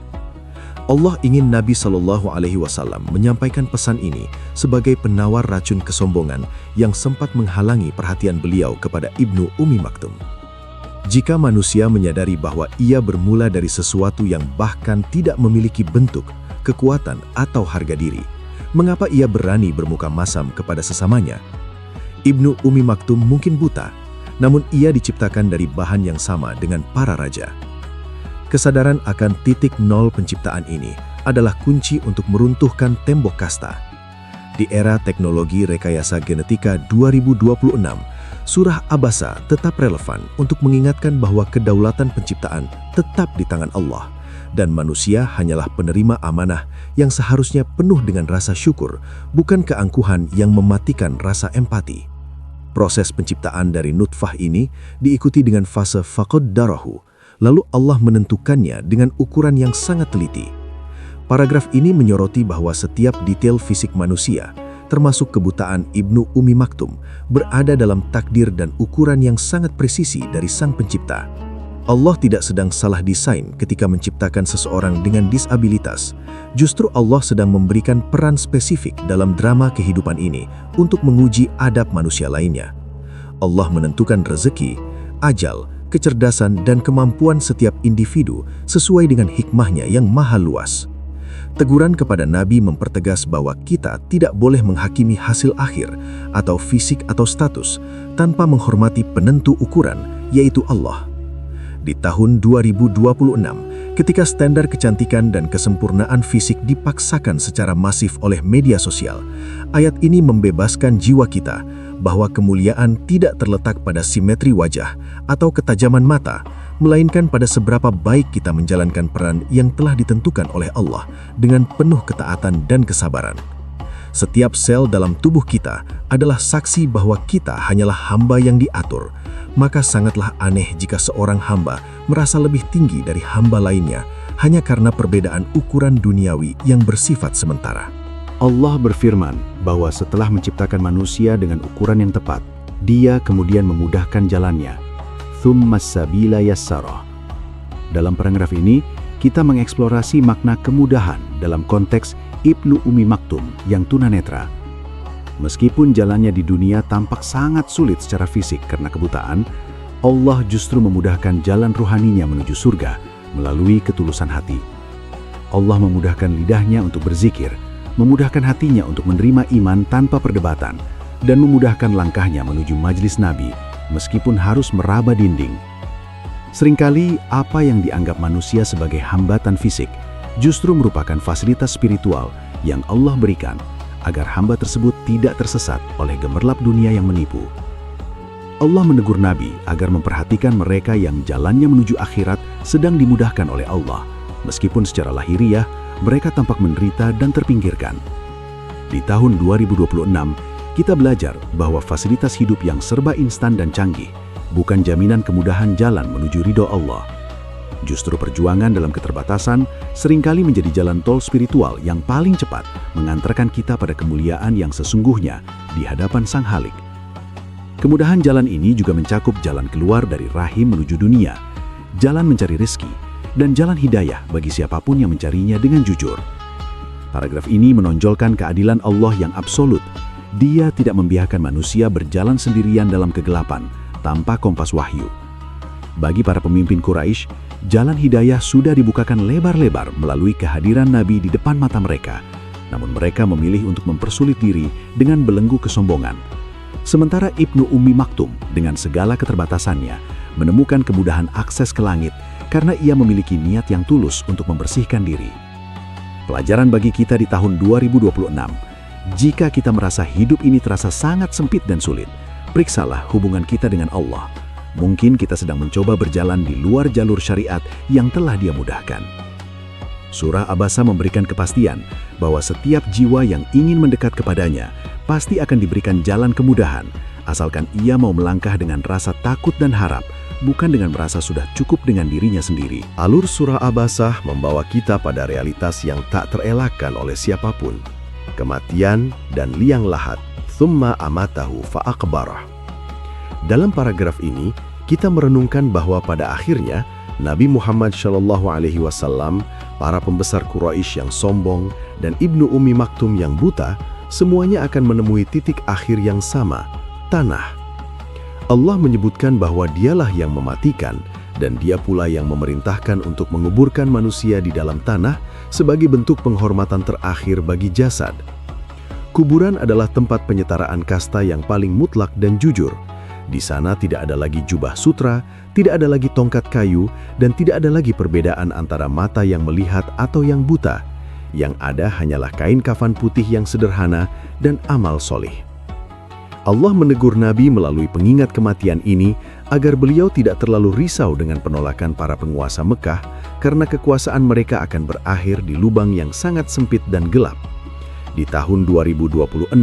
Allah ingin Nabi Shallallahu Alaihi Wasallam menyampaikan pesan ini sebagai penawar racun kesombongan yang sempat menghalangi perhatian beliau kepada Ibnu Ummi Maktum. Jika manusia menyadari bahwa ia bermula dari sesuatu yang bahkan tidak memiliki bentuk, kekuatan, atau harga diri, mengapa ia berani bermuka masam kepada sesamanya? Ibnu Ummi Maktum mungkin buta, namun ia diciptakan dari bahan yang sama dengan para raja. Kesadaran akan titik nol penciptaan ini adalah kunci untuk meruntuhkan tembok kasta. Di era teknologi rekayasa genetika 2026, Surah Abasa tetap relevan untuk mengingatkan bahwa kedaulatan penciptaan tetap di tangan Allah, dan manusia hanyalah penerima amanah yang seharusnya penuh dengan rasa syukur, bukan keangkuhan yang mematikan rasa empati. Proses penciptaan dari nutfah ini diikuti dengan fase faqaddarahu, lalu Allah menentukannya dengan ukuran yang sangat teliti. Paragraf ini menyoroti bahwa setiap detail fisik manusia, termasuk kebutaan Ibnu Ummi Maktum, berada dalam takdir dan ukuran yang sangat presisi dari Sang Pencipta. Allah tidak sedang salah desain ketika menciptakan seseorang dengan disabilitas. Justru Allah sedang memberikan peran spesifik dalam drama kehidupan ini untuk menguji adab manusia lainnya. Allah menentukan rezeki, ajal, kecerdasan, dan kemampuan setiap individu sesuai dengan hikmahnya yang maha luas. Teguran kepada Nabi mempertegas bahwa kita tidak boleh menghakimi hasil akhir atau fisik atau status tanpa menghormati penentu ukuran, yaitu Allah. Di tahun 2026, ketika standar kecantikan dan kesempurnaan fisik dipaksakan secara masif oleh media sosial, ayat ini membebaskan jiwa kita bahwa kemuliaan tidak terletak pada simetri wajah atau ketajaman mata, melainkan pada seberapa baik kita menjalankan peran yang telah ditentukan oleh Allah dengan penuh ketaatan dan kesabaran. Setiap sel dalam tubuh kita adalah saksi bahwa kita hanyalah hamba yang diatur, maka sangatlah aneh jika seorang hamba merasa lebih tinggi dari hamba lainnya hanya karena perbedaan ukuran duniawi yang bersifat sementara. Allah berfirman bahwa setelah menciptakan manusia dengan ukuran yang tepat, Dia kemudian memudahkan jalannya. Tsummas sabila yassarah. Dalam paragraf ini, kita mengeksplorasi makna kemudahan dalam konteks Ibnu Ummi Maktum yang tunanetra. Meskipun jalannya di dunia tampak sangat sulit secara fisik karena kebutaan, Allah justru memudahkan jalan ruhaninya menuju surga melalui ketulusan hati. Allah memudahkan lidahnya untuk berzikir, memudahkan hatinya untuk menerima iman tanpa perdebatan, dan memudahkan langkahnya menuju majelis Nabi meskipun harus meraba dinding. Seringkali apa yang dianggap manusia sebagai hambatan fisik justru merupakan fasilitas spiritual yang Allah berikan agar hamba tersebut tidak tersesat oleh gemerlap dunia yang menipu. Allah menegur Nabi agar memperhatikan mereka yang jalannya menuju akhirat sedang dimudahkan oleh Allah, meskipun secara lahiriah mereka tampak menderita dan terpinggirkan. Di tahun 2026, kita belajar bahwa fasilitas hidup yang serba instan dan canggih bukan jaminan kemudahan jalan menuju ridho Allah. Justru perjuangan dalam keterbatasan seringkali menjadi jalan tol spiritual yang paling cepat mengantarkan kita pada kemuliaan yang sesungguhnya di hadapan Sang Khalik. Kemudahan jalan ini juga mencakup jalan keluar dari rahim menuju dunia, jalan mencari rezeki, dan jalan hidayah bagi siapapun yang mencarinya dengan jujur. Paragraf ini menonjolkan keadilan Allah yang absolut. Dia tidak membiarkan manusia berjalan sendirian dalam kegelapan tanpa kompas wahyu. Bagi para pemimpin Quraisy, jalan hidayah sudah dibukakan lebar-lebar melalui kehadiran Nabi di depan mata mereka. Namun mereka memilih untuk mempersulit diri dengan belenggu kesombongan. Sementara Ibnu Ummi Maktum dengan segala keterbatasannya menemukan kemudahan akses ke langit karena ia memiliki niat yang tulus untuk membersihkan diri. Pelajaran bagi kita di tahun 2026, jika kita merasa hidup ini terasa sangat sempit dan sulit, Periksalah hubungan kita dengan Allah. Mungkin kita sedang mencoba berjalan di luar jalur syariat yang telah Dia mudahkan. Surah Abasa memberikan kepastian bahwa setiap jiwa yang ingin mendekat kepadanya pasti akan diberikan jalan kemudahan, asalkan ia mau melangkah dengan rasa takut dan harap, bukan dengan merasa sudah cukup dengan dirinya sendiri. Alur surah Abasah membawa kita pada realitas yang tak terelakkan oleh siapapun. Kematian dan liang lahat, thumma amatahu fa'akbarah. Dalam paragraf ini, kita merenungkan bahwa pada akhirnya, Nabi Muhammad SAW, para pembesar Quraisy yang sombong, dan Ibnu Ummi Maktum yang buta, semuanya akan menemui titik akhir yang sama, tanah. Allah menyebutkan bahwa Dialah yang mematikan, dan Dia pula yang memerintahkan untuk menguburkan manusia di dalam tanah sebagai bentuk penghormatan terakhir bagi jasad. Kuburan adalah tempat penyetaraan kasta yang paling mutlak dan jujur. Di sana tidak ada lagi jubah sutra, tidak ada lagi tongkat kayu, dan tidak ada lagi perbedaan antara mata yang melihat atau yang buta. Yang ada hanyalah kain kafan putih yang sederhana dan amal soleh. Allah menegur Nabi melalui pengingat kematian ini agar beliau tidak terlalu risau dengan penolakan para penguasa Mekah karena kekuasaan mereka akan berakhir di lubang yang sangat sempit dan gelap. Di tahun 2026,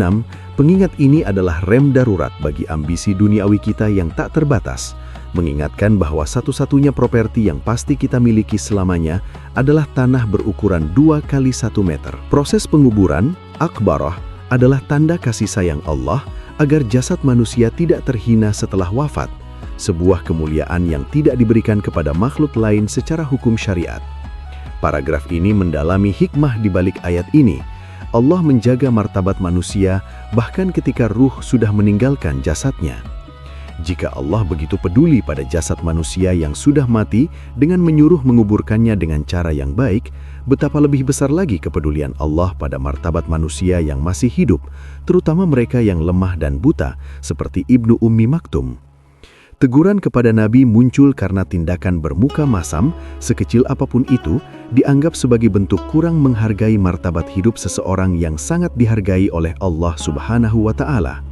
pengingat ini adalah rem darurat bagi ambisi duniawi kita yang tak terbatas, mengingatkan bahwa satu-satunya properti yang pasti kita miliki selamanya adalah tanah berukuran 2 kali 1 meter. Proses penguburan, akbarah, adalah tanda kasih sayang Allah agar jasad manusia tidak terhina setelah wafat, sebuah kemuliaan yang tidak diberikan kepada makhluk lain secara hukum syariat. Paragraf ini mendalami hikmah di balik ayat ini. Allah menjaga martabat manusia bahkan ketika ruh sudah meninggalkan jasadnya. Jika Allah begitu peduli pada jasad manusia yang sudah mati dengan menyuruh menguburkannya dengan cara yang baik, betapa lebih besar lagi kepedulian Allah pada martabat manusia yang masih hidup, terutama mereka yang lemah dan buta, seperti Ibnu Ummi Maktum. Teguran kepada Nabi muncul karena tindakan bermuka masam, sekecil apapun itu, dianggap sebagai bentuk kurang menghargai martabat hidup seseorang yang sangat dihargai oleh Allah Subhanahu wa Ta'ala.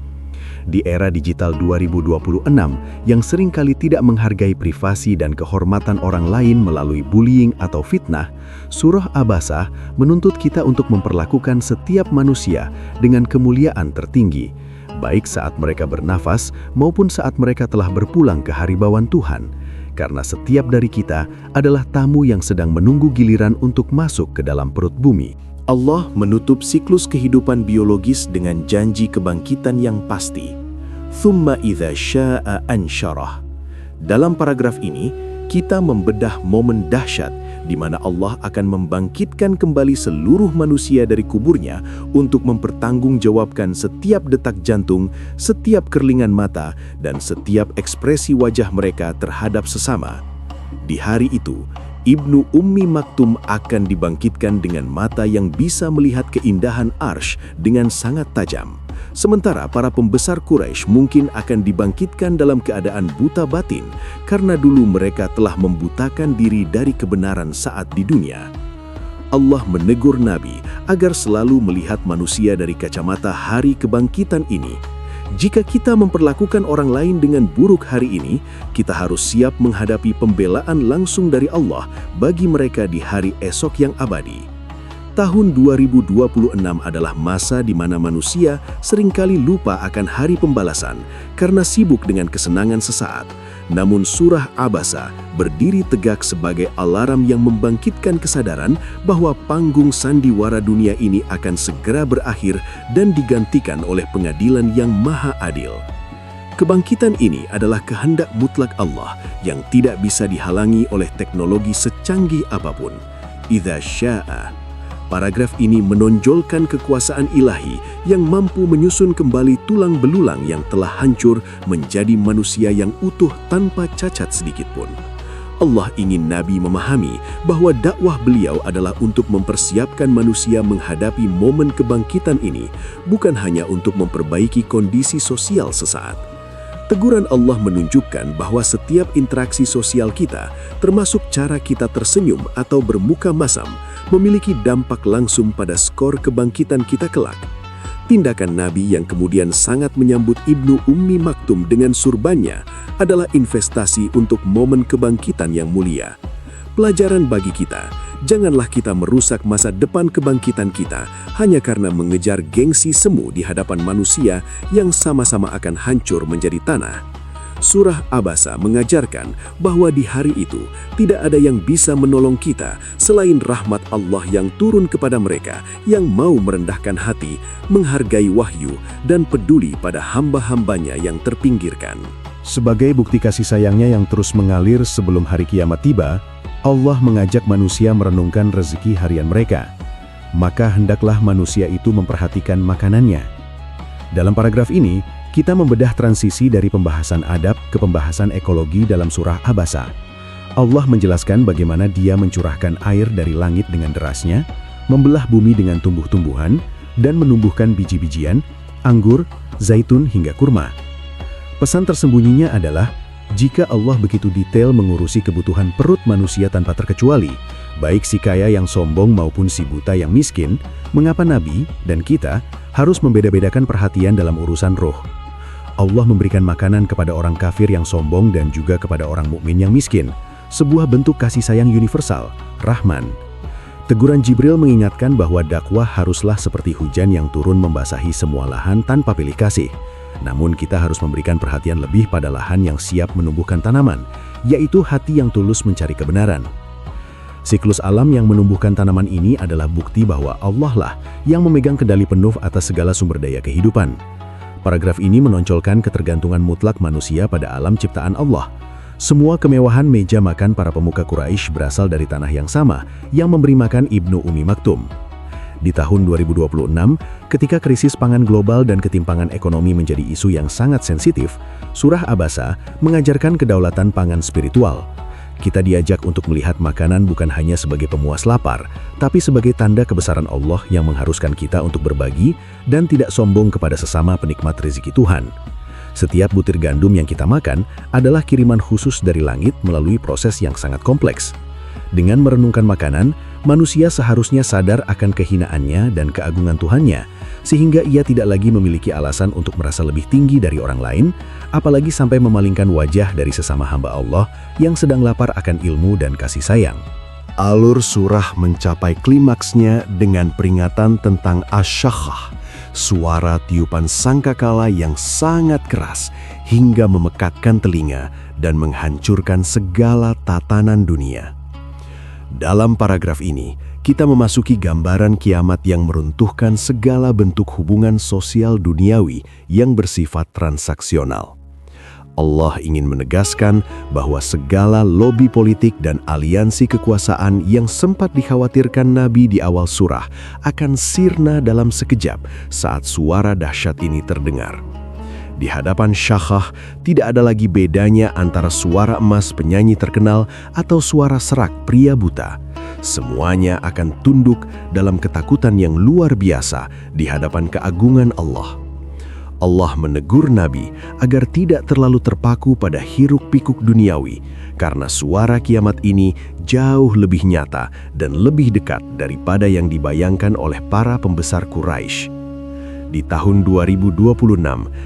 Di era digital 2026 yang seringkali tidak menghargai privasi dan kehormatan orang lain melalui bullying atau fitnah, Surah Abasa menuntut kita untuk memperlakukan setiap manusia dengan kemuliaan tertinggi, baik saat mereka bernafas maupun saat mereka telah berpulang ke haribauan Tuhan, karena setiap dari kita adalah tamu yang sedang menunggu giliran untuk masuk ke dalam perut bumi. Allah menutup siklus kehidupan biologis dengan janji kebangkitan yang pasti. Thumma idza syaa ansyarah. Dalam paragraf ini, kita membedah momen dahsyat di mana Allah akan membangkitkan kembali seluruh manusia dari kuburnya untuk mempertanggungjawabkan setiap detak jantung, setiap kerlingan mata, dan setiap ekspresi wajah mereka terhadap sesama. Di hari itu, Ibnu Ummi Maktum akan dibangkitkan dengan mata yang bisa melihat keindahan Arsy dengan sangat tajam. Sementara para pembesar Quraisy mungkin akan dibangkitkan dalam keadaan buta batin karena dulu mereka telah membutakan diri dari kebenaran saat di dunia. Allah menegur Nabi agar selalu melihat manusia dari kacamata hari kebangkitan ini. Jika kita memperlakukan orang lain dengan buruk hari ini, kita harus siap menghadapi pembelaan langsung dari Allah bagi mereka di hari esok yang abadi. Tahun 2026 adalah masa di mana manusia seringkali lupa akan hari pembalasan karena sibuk dengan kesenangan sesaat. Namun surah Abasa berdiri tegak sebagai alarm yang membangkitkan kesadaran bahwa panggung sandiwara dunia ini akan segera berakhir dan digantikan oleh pengadilan yang maha adil. Kebangkitan ini adalah kehendak mutlak Allah yang tidak bisa dihalangi oleh teknologi secanggih apapun. Idza syaa. Paragraf ini menonjolkan kekuasaan ilahi yang mampu menyusun kembali tulang belulang yang telah hancur menjadi manusia yang utuh tanpa cacat sedikitpun. Allah ingin Nabi memahami bahwa dakwah beliau adalah untuk mempersiapkan manusia menghadapi momen kebangkitan ini, bukan hanya untuk memperbaiki kondisi sosial sesaat. Teguran Allah menunjukkan bahwa setiap interaksi sosial kita, termasuk cara kita tersenyum atau bermuka masam, memiliki dampak langsung pada skor kebangkitan kita kelak. Tindakan Nabi yang kemudian sangat menyambut Ibnu Ummi Maktum dengan surbannya adalah investasi untuk momen kebangkitan yang mulia. Pelajaran bagi kita, janganlah kita merusak masa depan kebangkitan kita hanya karena mengejar gengsi semu di hadapan manusia yang sama-sama akan hancur menjadi tanah. Surah Abasa mengajarkan bahwa di hari itu tidak ada yang bisa menolong kita selain rahmat Allah yang turun kepada mereka yang mau merendahkan hati, menghargai wahyu, dan peduli pada hamba-hambanya yang terpinggirkan. Sebagai bukti kasih sayangnya yang terus mengalir sebelum hari kiamat tiba, Allah mengajak manusia merenungkan rezeki harian mereka. Maka hendaklah manusia itu memperhatikan makanannya. Dalam paragraf ini, kita membedah transisi dari pembahasan adab ke pembahasan ekologi dalam surah Abasa. Allah menjelaskan bagaimana Dia mencurahkan air dari langit dengan derasnya, membelah bumi dengan tumbuh-tumbuhan, dan menumbuhkan biji-bijian, anggur, zaitun hingga kurma. Pesan tersembunyinya adalah, jika Allah begitu detail mengurusi kebutuhan perut manusia tanpa terkecuali, baik si kaya yang sombong maupun si buta yang miskin, mengapa Nabi dan kita harus membeda-bedakan perhatian dalam urusan roh? Allah memberikan makanan kepada orang kafir yang sombong dan juga kepada orang mukmin yang miskin, sebuah bentuk kasih sayang universal, Rahman. Teguran Jibril mengingatkan bahwa dakwah haruslah seperti hujan yang turun membasahi semua lahan tanpa pilih kasih. Namun kita harus memberikan perhatian lebih pada lahan yang siap menumbuhkan tanaman, yaitu hati yang tulus mencari kebenaran. Siklus alam yang menumbuhkan tanaman ini adalah bukti bahwa Allah lah yang memegang kendali penuh atas segala sumber daya kehidupan. Paragraf ini menonjolkan ketergantungan mutlak manusia pada alam ciptaan Allah. Semua kemewahan meja makan para pemuka Quraisy berasal dari tanah yang sama yang memberi makan Ibnu Ummi Maktum. Di tahun 2026, ketika krisis pangan global dan ketimpangan ekonomi menjadi isu yang sangat sensitif, surah Abasa mengajarkan kedaulatan pangan spiritual. Kita diajak untuk melihat makanan bukan hanya sebagai pemuas lapar, tapi sebagai tanda kebesaran Allah yang mengharuskan kita untuk berbagi dan tidak sombong kepada sesama penikmat rezeki Tuhan. Setiap butir gandum yang kita makan adalah kiriman khusus dari langit melalui proses yang sangat kompleks. Dengan merenungkan makanan, manusia seharusnya sadar akan kehinaannya dan keagungan Tuhannya, sehingga ia tidak lagi memiliki alasan untuk merasa lebih tinggi dari orang lain, apalagi sampai memalingkan wajah dari sesama hamba Allah yang sedang lapar akan ilmu dan kasih sayang. Alur surah mencapai klimaksnya dengan peringatan tentang asyakhah, suara tiupan sangkakala yang sangat keras hingga memekakkan telinga dan menghancurkan segala tatanan dunia. Dalam paragraf ini, kita memasuki gambaran kiamat yang meruntuhkan segala bentuk hubungan sosial duniawi yang bersifat transaksional. Allah ingin menegaskan bahwa segala lobi politik dan aliansi kekuasaan yang sempat dikhawatirkan Nabi di awal surah akan sirna dalam sekejap saat suara dahsyat ini terdengar. Di hadapan Syakhah, tidak ada lagi bedanya antara suara emas penyanyi terkenal atau suara serak pria buta. Semuanya akan tunduk dalam ketakutan yang luar biasa di hadapan keagungan Allah. Allah menegur Nabi agar tidak terlalu terpaku pada hiruk-pikuk duniawi, karena suara kiamat ini jauh lebih nyata dan lebih dekat daripada yang dibayangkan oleh para pembesar Quraisy. Di tahun 2026,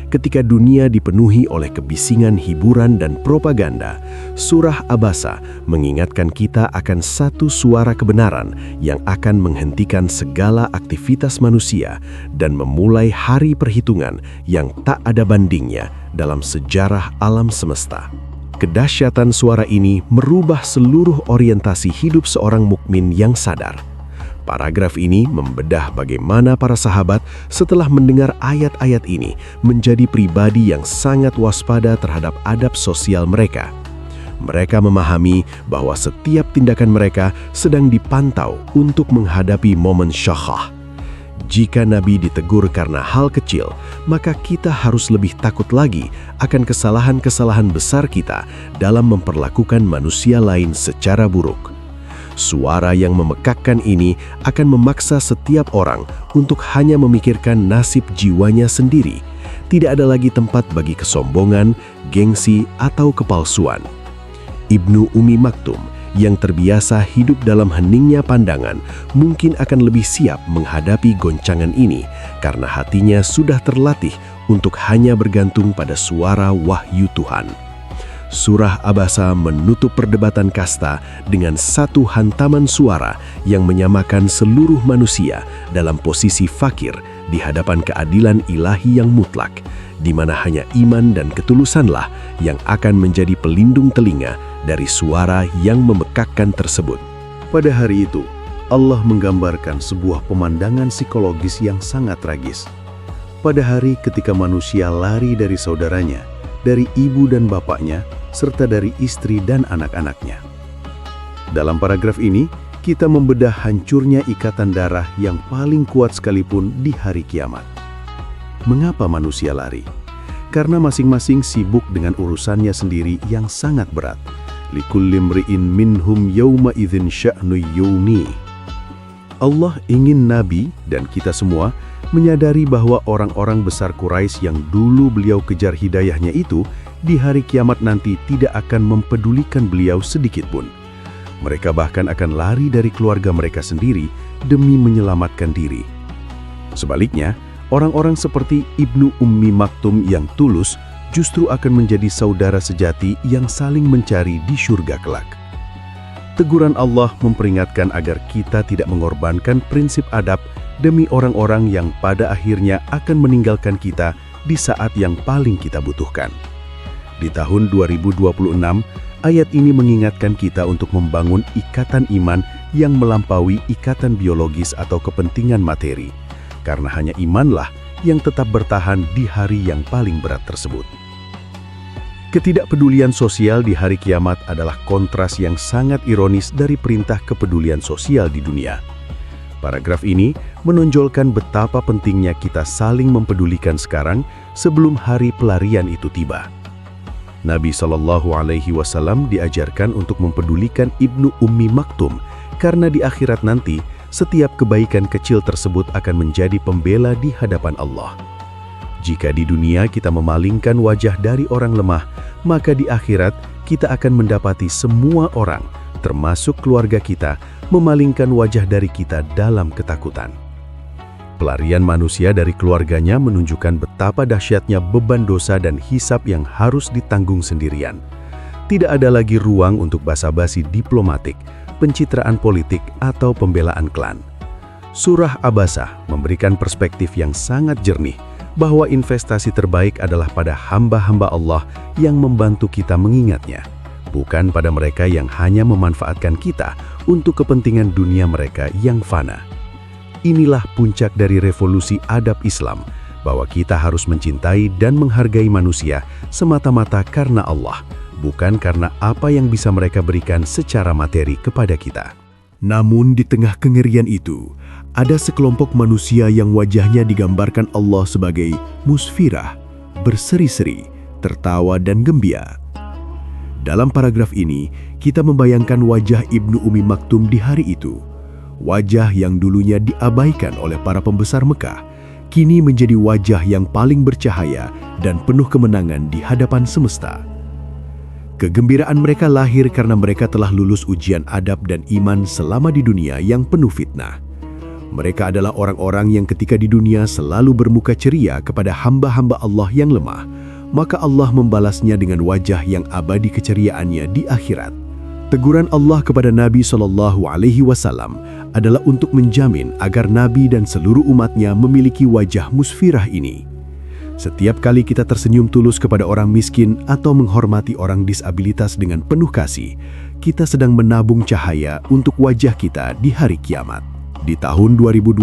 ketika dunia dipenuhi oleh kebisingan hiburan dan propaganda, surah Abasa mengingatkan kita akan satu suara kebenaran yang akan menghentikan segala aktivitas manusia dan memulai hari perhitungan yang tak ada bandingnya dalam sejarah alam semesta. Kedahsyatan suara ini merubah seluruh orientasi hidup seorang mukmin yang sadar. Paragraf ini membedah bagaimana para sahabat setelah mendengar ayat-ayat ini menjadi pribadi yang sangat waspada terhadap adab sosial mereka. Mereka memahami bahwa setiap tindakan mereka sedang dipantau untuk menghadapi momen syakhah. Jika Nabi ditegur karena hal kecil, maka kita harus lebih takut lagi akan kesalahan-kesalahan besar kita dalam memperlakukan manusia lain secara buruk. Suara yang memekakkan ini akan memaksa setiap orang untuk hanya memikirkan nasib jiwanya sendiri. Tidak ada lagi tempat bagi kesombongan, gengsi, atau kepalsuan. Ibnu Ummi Maktum yang terbiasa hidup dalam heningnya pandangan mungkin akan lebih siap menghadapi goncangan ini karena hatinya sudah terlatih untuk hanya bergantung pada suara wahyu Tuhan. Surah Abasa menutup perdebatan kasta dengan satu hantaman suara yang menyamakan seluruh manusia dalam posisi fakir di hadapan keadilan ilahi yang mutlak, di mana hanya iman dan ketulusanlah yang akan menjadi pelindung telinga dari suara yang memekakkan tersebut. Pada hari itu, Allah menggambarkan sebuah pemandangan psikologis yang sangat tragis. Pada hari ketika manusia lari dari saudaranya, dari ibu dan bapaknya, serta dari istri dan anak-anaknya. Dalam paragraf ini, kita membedah hancurnya ikatan darah yang paling kuat sekalipun di hari kiamat. Mengapa manusia lari? Karena masing-masing sibuk dengan urusannya sendiri yang sangat berat. Likulli mri'in minhum yawma idzin sya'nu yughni. Allah ingin Nabi dan kita semua menyadari bahwa orang-orang besar Quraisy yang dulu beliau kejar hidayahnya itu di hari kiamat nanti tidak akan mempedulikan beliau sedikit pun. Mereka bahkan akan lari dari keluarga mereka sendiri demi menyelamatkan diri. Sebaliknya, orang-orang seperti Ibnu Ummi Maktum yang tulus justru akan menjadi saudara sejati yang saling mencari di surga kelak. Teguran Allah memperingatkan agar kita tidak mengorbankan prinsip adab demi orang-orang yang pada akhirnya akan meninggalkan kita di saat yang paling kita butuhkan. Di tahun 2026, ayat ini mengingatkan kita untuk membangun ikatan iman yang melampaui ikatan biologis atau kepentingan materi, karena hanya imanlah yang tetap bertahan di hari yang paling berat tersebut. Ketidakpedulian sosial di hari kiamat adalah kontras yang sangat ironis dari perintah kepedulian sosial di dunia. Paragraf ini menonjolkan betapa pentingnya kita saling mempedulikan sekarang sebelum hari pelarian itu tiba. Nabi SAW diajarkan untuk mempedulikan Ibnu Ummi Maktum karena di akhirat nanti setiap kebaikan kecil tersebut akan menjadi pembela di hadapan Allah. Jika di dunia kita memalingkan wajah dari orang lemah, maka di akhirat kita akan mendapati semua orang, termasuk keluarga kita, memalingkan wajah dari kita dalam ketakutan. Pelarian manusia dari keluarganya menunjukkan betapa dahsyatnya beban dosa dan hisab yang harus ditanggung sendirian. Tidak ada lagi ruang untuk basa-basi diplomatik, pencitraan politik, atau pembelaan klan. Surah Abasa memberikan perspektif yang sangat jernih bahwa investasi terbaik adalah pada hamba-hamba Allah yang membantu kita mengingatnya, bukan pada mereka yang hanya memanfaatkan kita untuk kepentingan dunia mereka yang fana. Inilah puncak dari revolusi adab Islam, bahwa kita harus mencintai dan menghargai manusia semata-mata karena Allah, bukan karena apa yang bisa mereka berikan secara materi kepada kita. Namun di tengah kengerian itu, ada sekelompok manusia yang wajahnya digambarkan Allah sebagai musfirah, berseri-seri, tertawa dan gembira. Dalam paragraf ini, kita membayangkan wajah Ibnu Ummi Maktum di hari itu. Wajah yang dulunya diabaikan oleh para pembesar Mekah, kini menjadi wajah yang paling bercahaya dan penuh kemenangan di hadapan semesta. Kegembiraan mereka lahir karena mereka telah lulus ujian adab dan iman selama di dunia yang penuh fitnah. Mereka adalah orang-orang yang ketika di dunia selalu bermuka ceria kepada hamba-hamba Allah yang lemah, maka Allah membalasnya dengan wajah yang abadi keceriaannya di akhirat. Teguran Allah kepada Nabi SAW adalah untuk menjamin agar Nabi dan seluruh umatnya memiliki wajah musfirah ini. Setiap kali kita tersenyum tulus kepada orang miskin atau menghormati orang disabilitas dengan penuh kasih, kita sedang menabung cahaya untuk wajah kita di hari kiamat. Di tahun 2026,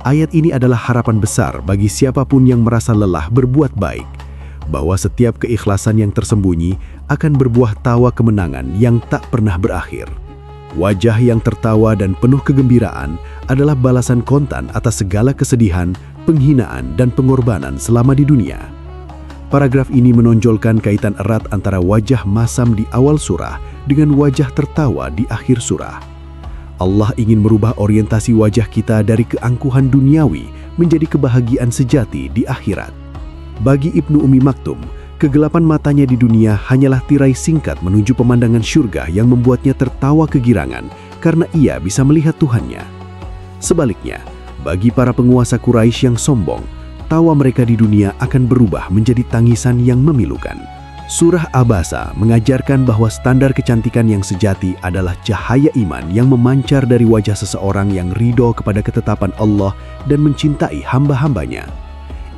ayat ini adalah harapan besar bagi siapapun yang merasa lelah berbuat baik, bahwa setiap keikhlasan yang tersembunyi akan berbuah tawa kemenangan yang tak pernah berakhir. Wajah yang tertawa dan penuh kegembiraan adalah balasan kontan atas segala kesedihan, penghinaan, dan pengorbanan selama di dunia. Paragraf ini menonjolkan kaitan erat antara wajah masam di awal surah dengan wajah tertawa di akhir surah. Allah ingin merubah orientasi wajah kita dari keangkuhan duniawi menjadi kebahagiaan sejati di akhirat. Bagi Ibnu Ummi Maktum, Kegelapan matanya di dunia hanyalah tirai singkat menuju pemandangan syurga yang membuatnya tertawa kegirangan karena ia bisa melihat Tuhannya. Sebaliknya, bagi para penguasa Quraisy yang sombong, tawa mereka di dunia akan berubah menjadi tangisan yang memilukan. Surah Abasa mengajarkan bahwa standar kecantikan yang sejati adalah cahaya iman yang memancar dari wajah seseorang yang ridho kepada ketetapan Allah dan mencintai hamba-hambanya.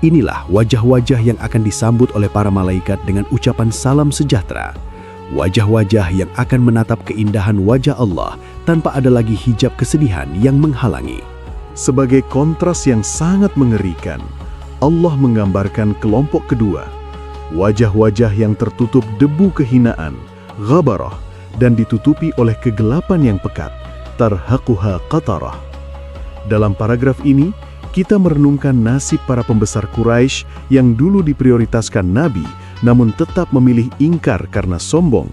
Inilah wajah-wajah yang akan disambut oleh para malaikat dengan ucapan salam sejahtera. Wajah-wajah yang akan menatap keindahan wajah Allah tanpa ada lagi hijab kesedihan yang menghalangi. Sebagai kontras yang sangat mengerikan, Allah menggambarkan kelompok kedua, wajah-wajah yang tertutup debu kehinaan, ghabarah, dan ditutupi oleh kegelapan yang pekat, tarhaquha qatarah. Dalam paragraf ini, kita merenungkan nasib para pembesar Quraisy yang dulu diprioritaskan Nabi, namun tetap memilih ingkar karena sombong.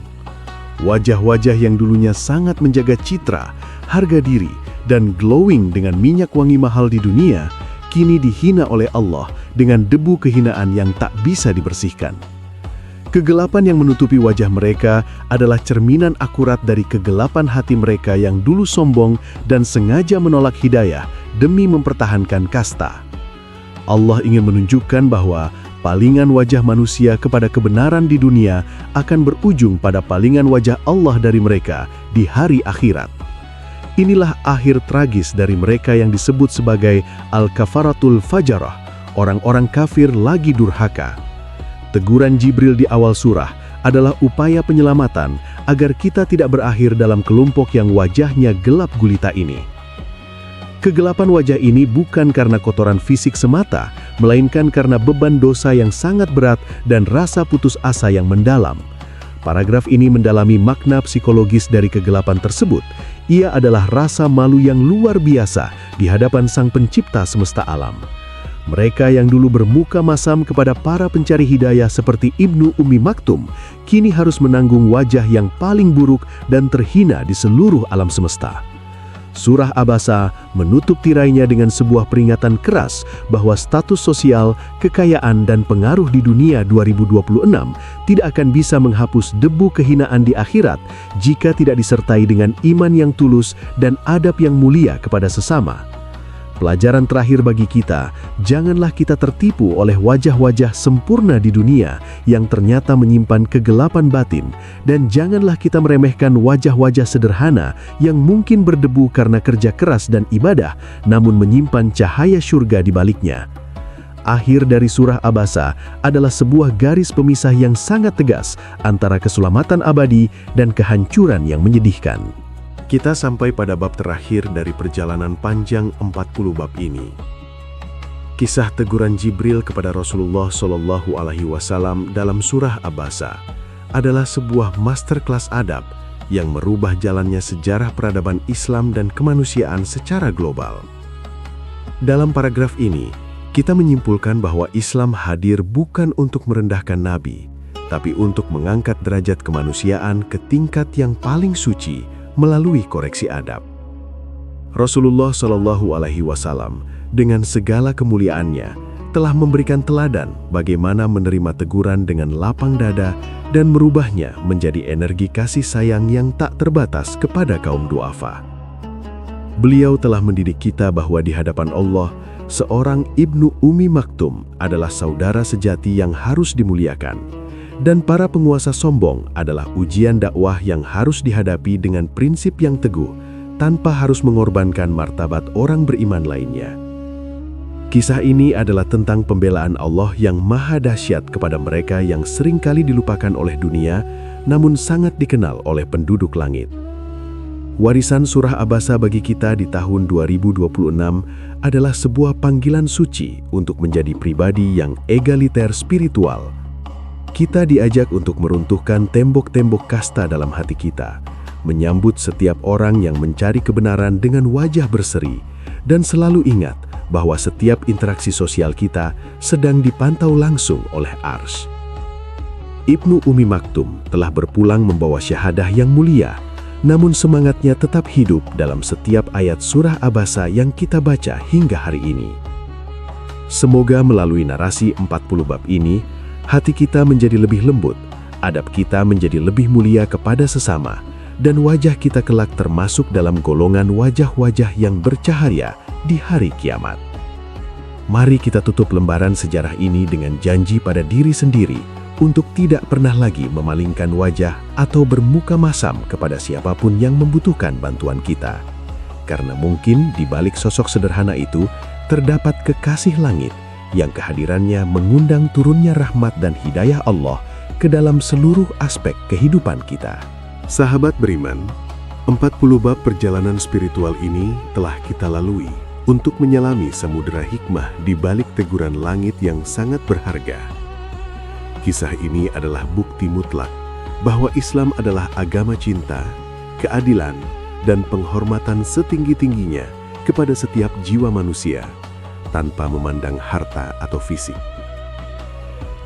Wajah-wajah yang dulunya sangat menjaga citra, harga diri, dan glowing dengan minyak wangi mahal di dunia, kini dihina oleh Allah dengan debu kehinaan yang tak bisa dibersihkan. Kegelapan yang menutupi wajah mereka adalah cerminan akurat dari kegelapan hati mereka yang dulu sombong dan sengaja menolak hidayah demi mempertahankan kasta. Allah ingin menunjukkan bahwa palingan wajah manusia kepada kebenaran di dunia akan berujung pada palingan wajah Allah dari mereka di hari akhirat. Inilah akhir tragis dari mereka yang disebut sebagai Al-Kafaratul Fajarah, orang-orang kafir lagi durhaka. Teguran Jibril di awal surah adalah upaya penyelamatan agar kita tidak berakhir dalam kelompok yang wajahnya gelap gulita ini. Kegelapan wajah ini bukan karena kotoran fisik semata, melainkan karena beban dosa yang sangat berat dan rasa putus asa yang mendalam. Paragraf ini mendalami makna psikologis dari kegelapan tersebut. Ia adalah rasa malu yang luar biasa di hadapan Sang Pencipta semesta alam. Mereka yang dulu bermuka masam kepada para pencari hidayah seperti Ibnu Ummi Maktum, kini harus menanggung wajah yang paling buruk dan terhina di seluruh alam semesta. Surah Abasa menutup tirainya dengan sebuah peringatan keras bahwa status sosial, kekayaan, dan pengaruh di dunia 2026 tidak akan bisa menghapus debu kehinaan di akhirat jika tidak disertai dengan iman yang tulus dan adab yang mulia kepada sesama. Pelajaran terakhir bagi kita, janganlah kita tertipu oleh wajah-wajah sempurna di dunia yang ternyata menyimpan kegelapan batin, dan janganlah kita meremehkan wajah-wajah sederhana yang mungkin berdebu karena kerja keras dan ibadah, namun menyimpan cahaya surga di baliknya. Akhir dari surah Abasa adalah sebuah garis pemisah yang sangat tegas antara keselamatan abadi dan kehancuran yang menyedihkan. Kita sampai pada bab terakhir dari perjalanan panjang 40 bab ini. Kisah teguran Jibril kepada Rasulullah SAW dalam surah Abasa adalah sebuah masterclass adab yang merubah jalannya sejarah peradaban Islam dan kemanusiaan secara global. Dalam paragraf ini, kita menyimpulkan bahwa Islam hadir bukan untuk merendahkan Nabi, tapi untuk mengangkat derajat kemanusiaan ke tingkat yang paling suci melalui koreksi adab. Rasulullah SAW dengan segala kemuliaannya telah memberikan teladan bagaimana menerima teguran dengan lapang dada dan merubahnya menjadi energi kasih sayang yang tak terbatas kepada kaum duafa. Beliau telah mendidik kita bahwa di hadapan Allah, seorang Ibnu Ummi Maktum adalah saudara sejati yang harus dimuliakan. Dan para penguasa sombong adalah ujian dakwah yang harus dihadapi dengan prinsip yang teguh, tanpa harus mengorbankan martabat orang beriman lainnya. Kisah ini adalah tentang pembelaan Allah yang maha dahsyat kepada mereka yang seringkali dilupakan oleh dunia, namun sangat dikenal oleh penduduk langit. Warisan surah Abasa bagi kita di tahun 2026 adalah sebuah panggilan suci untuk menjadi pribadi yang egaliter spiritual. Kita diajak untuk meruntuhkan tembok-tembok kasta dalam hati kita, menyambut setiap orang yang mencari kebenaran dengan wajah berseri, dan selalu ingat bahwa setiap interaksi sosial kita sedang dipantau langsung oleh Arsy. Ibnu Ummi Maktum telah berpulang membawa syahadah yang mulia, namun semangatnya tetap hidup dalam setiap ayat surah Abasa yang kita baca hingga hari ini. Semoga melalui narasi 40 bab ini, hati kita menjadi lebih lembut, adab kita menjadi lebih mulia kepada sesama, dan wajah kita kelak termasuk dalam golongan wajah-wajah yang bercahaya di hari kiamat. Mari kita tutup lembaran sejarah ini dengan janji pada diri sendiri untuk tidak pernah lagi memalingkan wajah atau bermuka masam kepada siapapun yang membutuhkan bantuan kita. Karena mungkin di balik sosok sederhana itu terdapat kekasih langit yang kehadirannya mengundang turunnya rahmat dan hidayah Allah ke dalam seluruh aspek kehidupan kita. Sahabat beriman, 40 bab perjalanan spiritual ini telah kita lalui untuk menyelami samudera hikmah di balik teguran langit yang sangat berharga. Kisah ini adalah bukti mutlak bahwa Islam adalah agama cinta, keadilan, dan penghormatan setinggi-tingginya kepada setiap jiwa manusia, tanpa memandang harta atau fisik.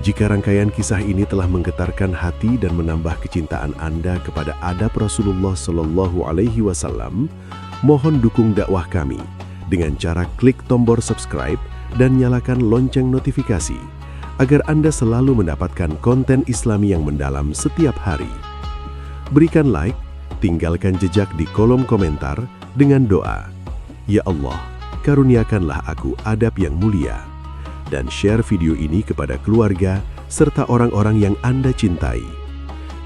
Jika rangkaian kisah ini telah menggetarkan hati dan menambah kecintaan Anda kepada adab Rasulullah Shallallahu Alaihi Wasallam, mohon dukung dakwah kami dengan cara klik tombol subscribe dan nyalakan lonceng notifikasi, agar Anda selalu mendapatkan konten Islami yang mendalam setiap hari. Berikan like, tinggalkan jejak di kolom komentar dengan doa, "Ya Allah, karuniakanlah aku adab yang mulia." Dan share video ini kepada keluarga serta orang-orang yang Anda cintai.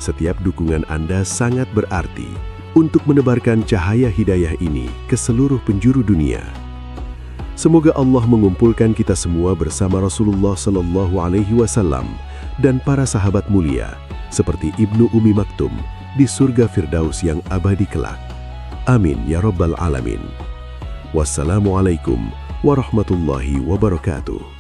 Setiap dukungan Anda sangat berarti untuk menebarkan cahaya hidayah ini ke seluruh penjuru dunia. Semoga Allah mengumpulkan kita semua bersama Rasulullah Shallallahu Alaihi Wasallam dan para sahabat mulia seperti Ibnu Ummi Maktum di surga Firdaus yang abadi kelak. Amin ya Rabbal Alamin. Wassalamualaikum warahmatullahi wabarakatuh.